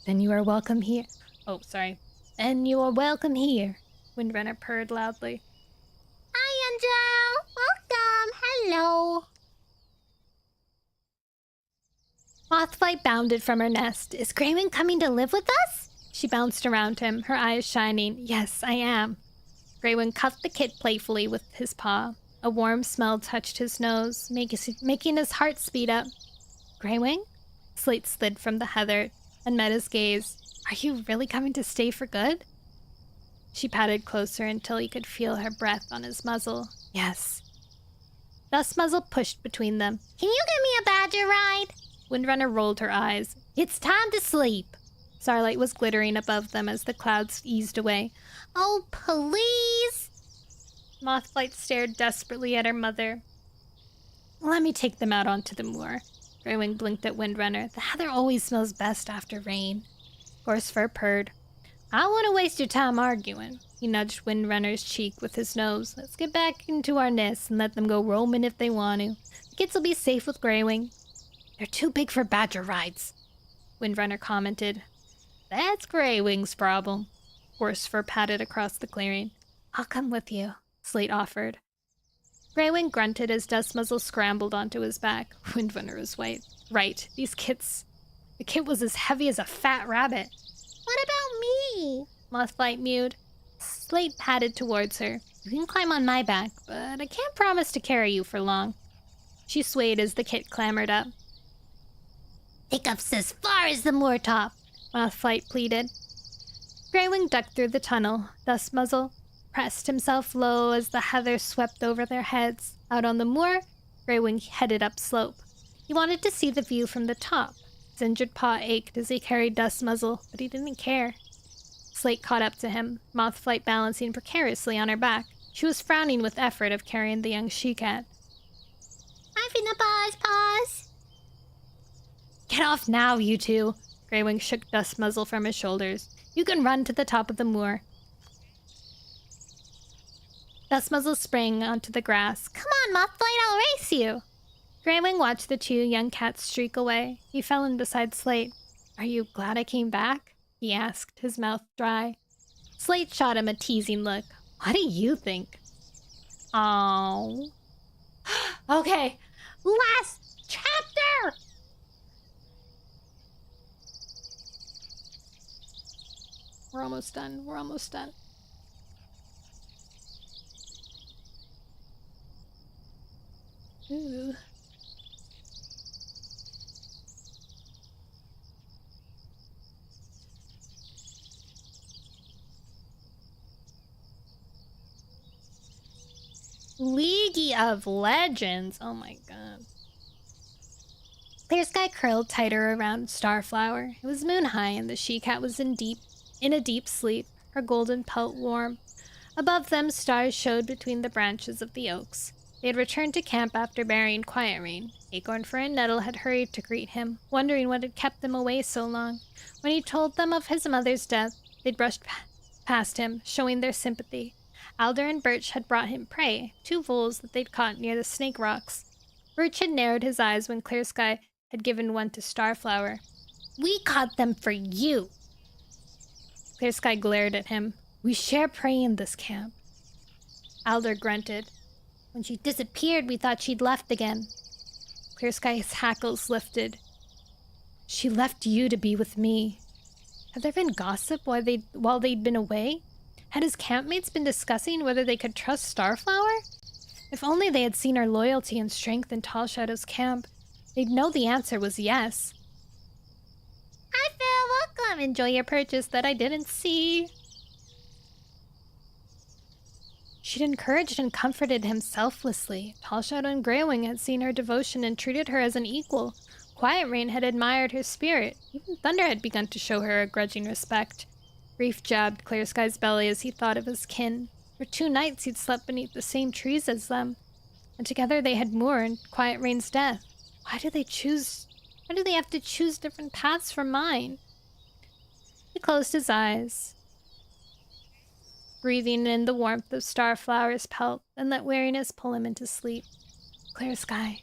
Then you are welcome here. Oh, sorry. Then you are welcome here, Windrunner purred loudly.
Hi, Angel. Welcome. Hello.
Mothflight bounded from her nest. Is Greywing coming to live with us? She bounced around him, her eyes shining. Yes, I am. Greywing cuffed the kit playfully with his paw. A warm smell touched his nose, making his heart speed up. Greywing? Slate slid from the heather and met his gaze. Are you really coming to stay for good? She patted closer until he could feel her breath on his muzzle. Yes. Dustmuzzle pushed between them.
Can you give me a badger ride?
Windrunner rolled her eyes. It's time to sleep. Starlight was glittering above them as the clouds eased away.
Oh, please.
Mothflight stared desperately at her mother. Let me take them out onto the moor. Greywing blinked at Windrunner. The heather always smells best after rain. Gorsefur purred. I don't want to waste your time arguing. He nudged Windrunner's cheek with his nose. Let's get back into our nests and let them go roaming if they want to. The kids will be safe with Greywing. They're too big for badger rides, Windrunner commented. That's Greywing's problem. Gorsefur patted across the clearing. I'll come with you, Slate offered. Greywing grunted as Dustmuzzle scrambled onto his back. Windrunner was right. The kit was as heavy as a fat rabbit.
What about me?
Mothflight mewed. Slate padded towards her. You can climb on my back, but I can't promise to carry you for long. She swayed as the kit clambered up.
Take us as far as the moor top,
Mothflight pleaded. Greywing ducked through the tunnel. Dustmuzzle pressed himself low as the heather swept over their heads. Out on the moor, Greywing headed up slope. He wanted to see the view from the top. His injured paw ached as he carried Dustmuzzle, but he didn't care. Slate caught up to him, Mothflight balancing precariously on her back. She was frowning with effort of carrying the young she-cat.
I'm finna pause.
Get off now, you two. Greywing shook Dustmuzzle from his shoulders. You can run to the top of the moor. Dustmuzzle sprang onto the grass. Come on, Mothflight, I'll race you. Greywing watched the two young cats streak away. He fell in beside Slate. Are you glad I came back? He asked, his mouth dry. Slate shot him a teasing look. What do you think? Oh. Okay, last chapter! We're almost done. Ooh. League of Legends. Oh my god. Clear Sky curled tighter around Starflower. It was moon high and the she-cat was in a deep sleep, her golden pelt warm. Above them, stars showed between the branches of the oaks. They had returned to camp after burying Quiet Rain. Acornfur and Nettle had hurried to greet him, wondering what had kept them away so long. When he told them of his mother's death, they'd brushed past him, showing their sympathy. Alder and Birch had brought him prey, 2 voles that they'd caught near the snake rocks. Birch had narrowed his eyes when Clear Sky had given one to Starflower. We caught them for you! Clear Sky glared at him. We share prey in this camp. Alder grunted. When she disappeared, we thought she'd left again. Clear Sky's hackles lifted. She left you to be with me. Had there been gossip while they'd been away? Had his campmates been discussing whether they could trust Starflower? If only they had seen her loyalty and strength in Tall Shadow's camp, they'd know the answer was yes. I feel welcome. Enjoy your purchase that I didn't see. She'd encouraged and comforted him selflessly. Tall Shadow and Greywing had seen her devotion and treated her as an equal. Quiet Rain had admired her spirit. Even Thunder had begun to show her a grudging respect. Grief jabbed Clear Sky's belly as he thought of his kin. For 2 nights he'd slept beneath the same trees as them, and together they had mourned Quiet Rain's death. Why do they have to choose different paths from mine? He closed his eyes, breathing in the warmth of Starflower's pelt, and let weariness pull him into sleep. Clear Sky.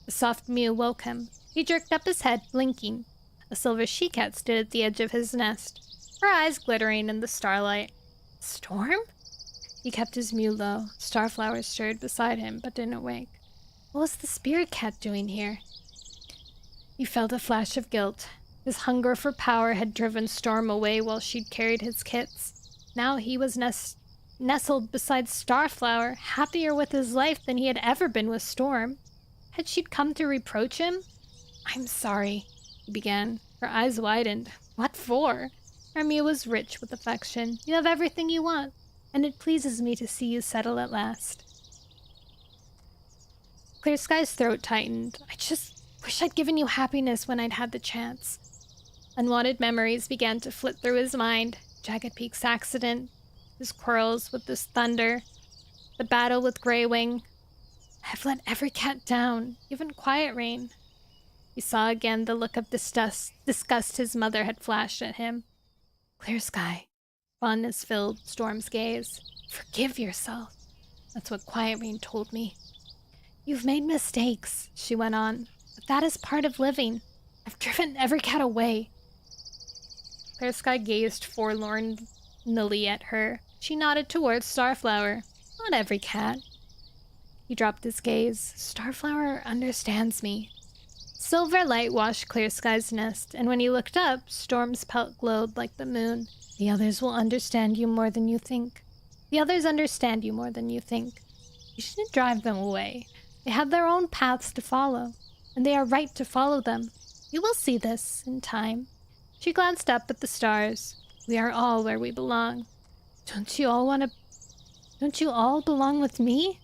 A soft mew woke him. He jerked up his head, blinking. A silver she-cat stood at the edge of his nest, her eyes glittering in the starlight. Storm? He kept his mew low. Starflower stirred beside him, but didn't wake. What was the spirit cat doing here? He felt a flash of guilt. His hunger for power had driven Storm away while she'd carried his kits. Now he was nestled beside Starflower, happier with his life than he had ever been with Storm. Had she come to reproach him? I'm sorry, he began. Her eyes widened. What for? Her mew was rich with affection. You have everything you want, and it pleases me to see you settle at last. Clear Sky's throat tightened. I just wish I'd given you happiness when I'd had the chance. Unwanted memories began to flit through his mind. Jagged Peak's accident, his quarrels with this Thunder, the battle with Greywing. I've let every cat down, even Quiet Rain. He saw again the look of disgust his mother had flashed at him. Clear Sky. Fondness filled Storm's gaze. Forgive yourself. That's what Quiet Rain told me. You've made mistakes, she went on, but that is part of living. I've driven every cat away. Clear Sky gazed forlornly at her. She nodded towards Starflower. Not every cat. He dropped his gaze. Starflower understands me. Silver light washed Clear Sky's nest, and when he looked up, Storm's pelt glowed like the moon. The others will understand you more than you think. The others understand you more than you think. You shouldn't drive them away. They have their own paths to follow, and they are right to follow them. You will see this in time. She glanced up at the stars. We are all where we belong. Don't you all belong with me?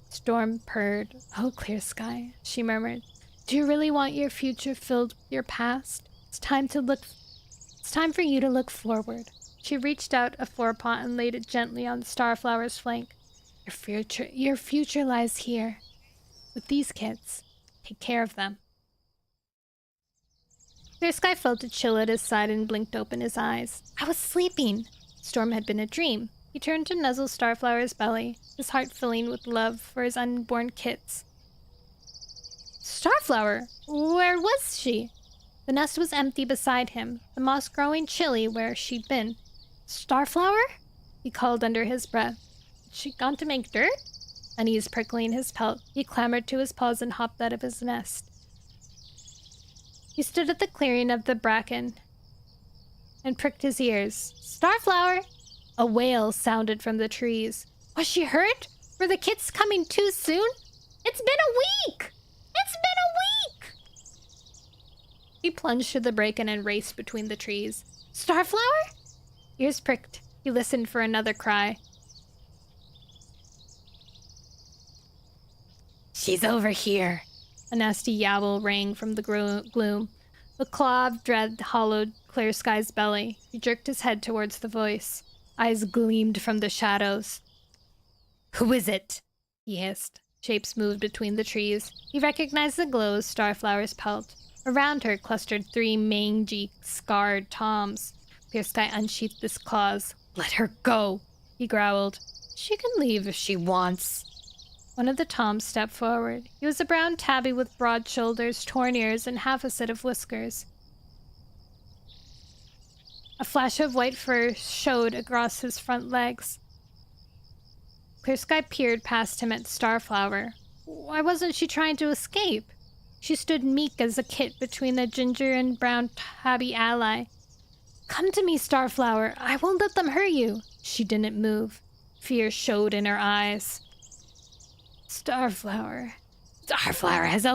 Storm purred. Oh, clear sky, she murmured. Do you really want your future filled with your past? It's time for you to look forward. She reached out a forepaw and laid it gently on the starflower's flank. Your future lies here. With these kids. Take care of them. Clear Sky felt a chill at his side and blinked open his eyes. I was sleeping. Storm had been a dream. He turned to nuzzle Starflower's belly, his heart filling with love for his unborn kits. Starflower? Where was she? The nest was empty beside him, the moss growing chilly where she'd been. Starflower? He called under his breath. Had she gone to make dirt? Unease prickling his pelt, he clambered to his paws and hopped out of his nest. He stood at the clearing of the bracken and pricked his ears. Starflower! A wail sounded from the trees. Was she hurt? Were the kits coming too soon? It's been a week! It's been a week! He plunged to the bracken and raced between the trees. Starflower? Ears pricked. He listened for another cry. She's over here. A nasty yowl rang from the gloom. The claw of dread hollowed Clear Sky's belly. He jerked his head towards the voice. Eyes gleamed from the shadows. Who is it? He hissed. Shapes moved between the trees. He recognized the glow of Starflower's pelt. Around her clustered 3 mangy, scarred toms. Clear Sky unsheathed his claws. Let her go, he growled. She can leave if she wants. One of the toms stepped forward. He was a brown tabby with broad shoulders, torn ears, and half a set of whiskers. A flash of white fur showed across his front legs. Clear Sky peered past him at Starflower. Why wasn't she trying to escape? She stood meek as a kit between the ginger and brown tabby ally. Come to me, Starflower. I won't let them hurt you. She didn't move. Fear showed in her eyes. Starflower has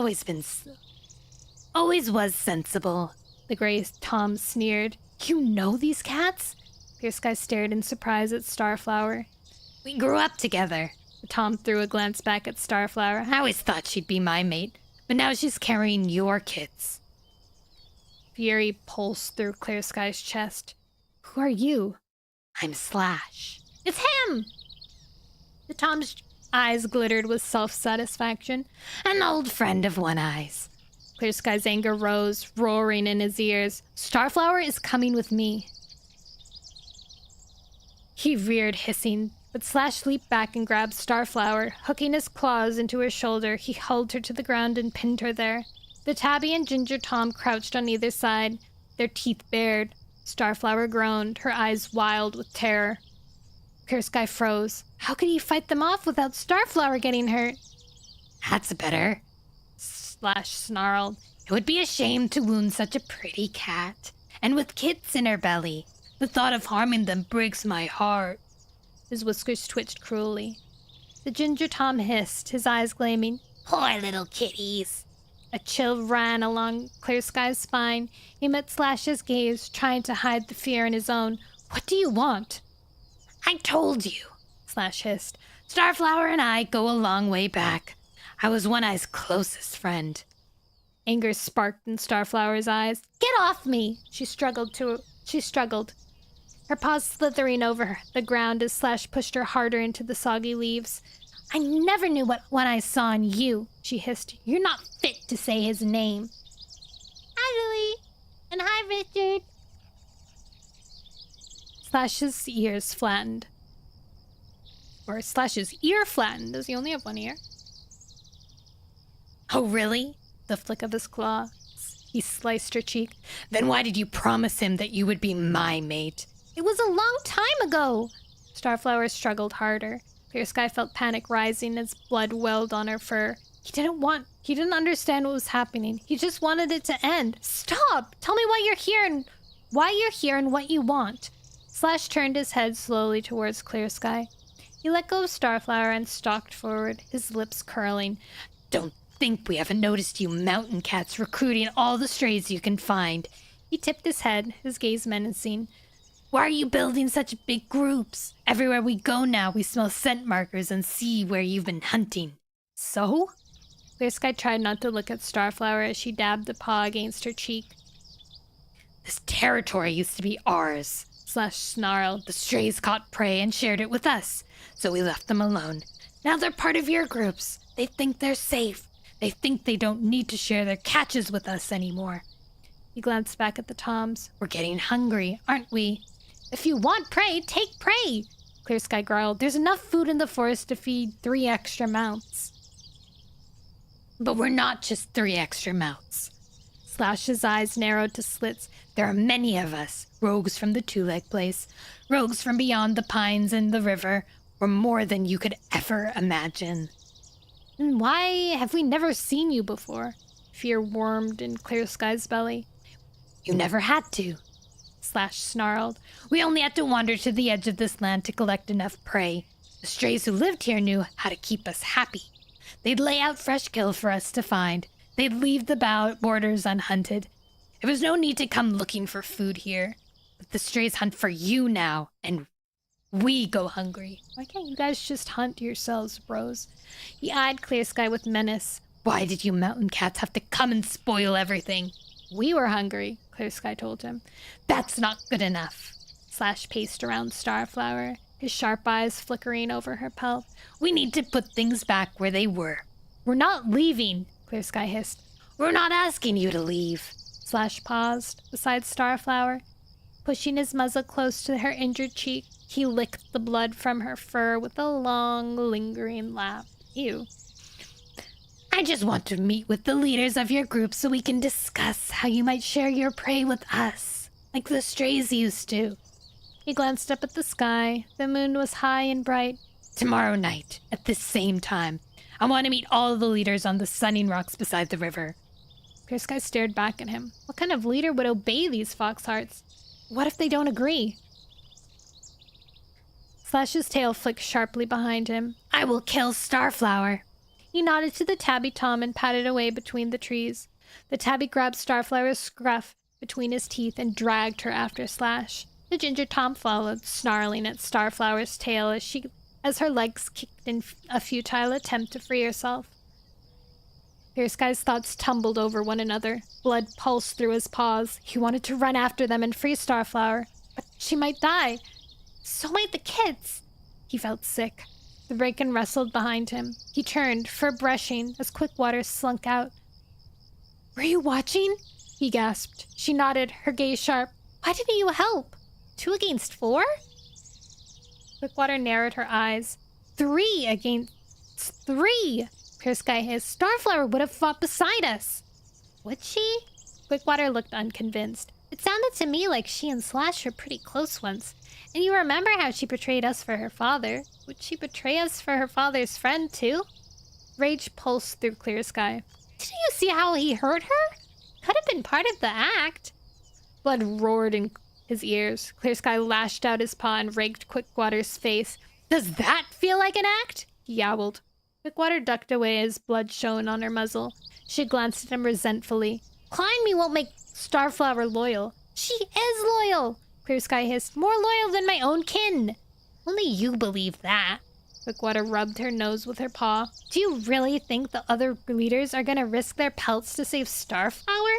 always was sensible. The gray Tom sneered. You know these cats? Clear Sky stared in surprise at Starflower. We grew up together. The Tom threw a glance back at Starflower. I always thought she'd be my mate, but now she's carrying your kits. Fury pulsed through Clear Sky's chest. Who are you? I'm Slash. It's him! The Tom's eyes glittered with self-satisfaction. An old friend of One Eye's. Clear Sky's anger rose, roaring in his ears. Starflower is coming with me. He reared, hissing, but Slash leaped back and grabbed Starflower. Hooking his claws into her shoulder, he hauled her to the ground and pinned her there. The tabby and ginger Tom crouched on either side, their teeth bared. Starflower groaned, her eyes wild with terror. Clear Sky froze. How could he fight them off without Starflower getting hurt? That's better, Slash snarled. It would be a shame to wound such a pretty cat. And with kits in her belly. The thought of harming them breaks my heart. His whiskers twitched cruelly. The ginger Tom hissed, his eyes gleaming. Poor little kitties. A chill ran along Clear Sky's spine. He met Slash's gaze, trying to hide the fear in his own. What do you want? I told you, Slash hissed. Starflower and I go a long way back. I was One Eye's closest friend. Anger sparked in Starflower's eyes. Get off me! She struggled. Her paws slithering over the ground as Slash pushed her harder into the soggy leaves. I never knew what One Eye saw in you, she hissed. You're not fit to say his name. Hi, Lily. And hi, Richard. Slash's ear flattened. Does he only have one ear? Oh, really? The flick of his claw. He sliced her cheek. Then why did you promise him that you would be my mate? It was a long time ago. Starflower struggled harder. Clear Sky felt panic rising as blood welled on her fur. He didn't understand what was happening. He just wanted it to end. Stop! Tell me why you're here and what you want. Slash turned his head slowly towards Clear Sky. He let go of Starflower and stalked forward, his lips curling. Don't think we haven't noticed you mountain cats recruiting all the strays you can find. He tipped his head, his gaze menacing. Why are you building such big groups? Everywhere we go now, we smell scent markers and see where you've been hunting. So?
Clear Sky tried not to look at Starflower as she dabbed a paw against her cheek.
This territory used to be ours.
Slash snarled.
The strays caught prey and shared it with us, so we left them alone. Now they're part of your groups. They think they're safe. They think they don't need to share their catches with us anymore.
He glanced back at the toms.
We're getting hungry, aren't we?
If you want prey, take prey, Clear Sky growled. There's enough food in the forest to feed 3 extra mounts.
But we're not just 3 extra mounts.
Slash's eyes narrowed to slits.
There are many of us, rogues from the two-leg place, rogues from beyond the pines and the river. We're more than you could ever imagine.
And why have we never seen you before? Fear warmed in Clear Sky's belly.
You never had to.
Slash snarled.
We only had to wander to the edge of this land to collect enough prey. The strays who lived here knew how to keep us happy. They'd lay out fresh kills for us to find. They'd leave the borders unhunted. There was no need to come looking for food here. But the strays hunt for you now, and we go hungry.
Why can't you guys just hunt yourselves, bros? He eyed Clear Sky with menace.
Why did you mountain cats have to come and spoil everything?
We were hungry, Clear Sky told him.
That's not good enough.
Slash paced around Starflower, his sharp eyes flickering over her pelt.
We need to put things back where they were.
We're not leaving, Clear Sky hissed.
We're not asking you to leave.
Slash paused beside Starflower. Pushing his muzzle close to her injured cheek, he licked the blood from her fur with a long, lingering laugh. Ew.
I just want to meet with the leaders of your group so we can discuss how you might share your prey with us, like the strays used to.
He glanced up at the sky. The moon was high and bright.
Tomorrow night, at this same time, I want to meet all the leaders on the sunning rocks beside the river.
Clear Sky stared back at him. What kind of leader would obey these foxhearts? What if they don't agree? Slash's tail flicked sharply behind him.
I will kill Starflower.
He nodded to the tabby tom and patted away between the trees. The tabby grabbed Starflower's scruff between his teeth and dragged her after Slash. The ginger tom followed, snarling at Starflower's tail as her legs kicked in a futile attempt to free herself. Clear Sky's thoughts tumbled over one another. Blood pulsed through his paws. He wanted to run after them and free Starflower, but she might die. So might the kids. He felt sick. The bracken wrestled behind him. He turned, fur brushing, as Quickwater slunk out. Were you watching? He gasped. She nodded, her gaze sharp. Why didn't you help? 2 against 4? Quickwater narrowed her eyes. 3 against 3! Clear Sky hissed. Starflower would have fought beside us. Would she? Quickwater looked unconvinced. It sounded to me like she and Slash were pretty close once. And you remember how she betrayed us for her father. Would she betray us for her father's friend, too? Rage pulsed through Clear Sky. Didn't you see how he hurt her? Could have been part of the act. Blood roared in his ears. Clear Sky lashed out his paw and raked Quickwater's face. Does that feel like an act? He yowled. Quickwater ducked away as blood shone on her muzzle. She glanced at him resentfully. Climb me won't make Starflower loyal. She is loyal, Clear Sky hissed. More loyal than my own kin. Only you believe that. Quickwater rubbed her nose with her paw. Do you really think the other leaders are gonna risk their pelts to save Starflower?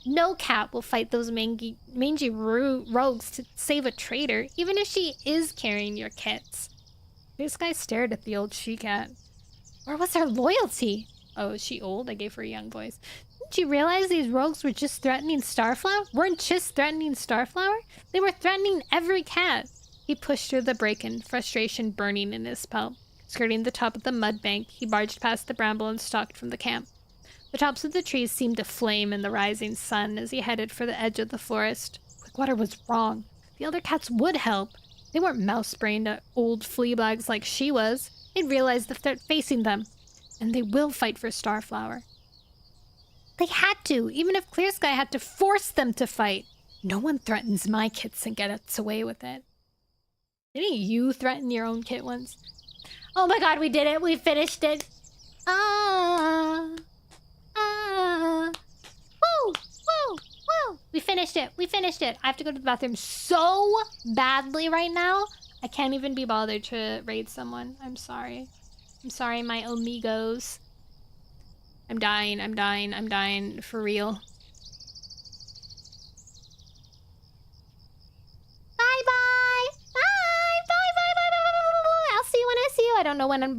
No cat will fight those mangy rogues to save a traitor, even if she is carrying your kits. Clear Sky stared at the old she-cat. Where was her loyalty? Oh, is she old? I gave her a young voice. Didn't you realize these rogues were just threatening Starflower? Weren't just threatening Starflower? They were threatening every cat. He pushed through the bracken, frustration burning in his pelt. Skirting the top of the mud bank, he barged past the bramble and stalked from the camp. The tops of the trees seemed to flame in the rising sun as he headed for the edge of the forest. Quickwater was wrong. The other cats would help. They weren't mouse-brained old fleabags like she was. They'd realize the threat facing them. And they will fight for Starflower. They had to, even if Clear Sky had to force them to fight. No one threatens my kits and gets away with it. Didn't you threaten your own kit once? Oh my god, we did it! We finished it! Ah! Ah! Woo! Woo!
Woo! We finished it. We finished it. I have to go to the bathroom so badly right now.
I can't even be bothered to raid someone. I'm sorry. I'm sorry, my amigos. I'm dying. I'm dying. I'm dying for real.
Bye-bye. Bye. Bye. Bye. Bye. Bye. Bye. I'll see you when I see you. I don't know when I'm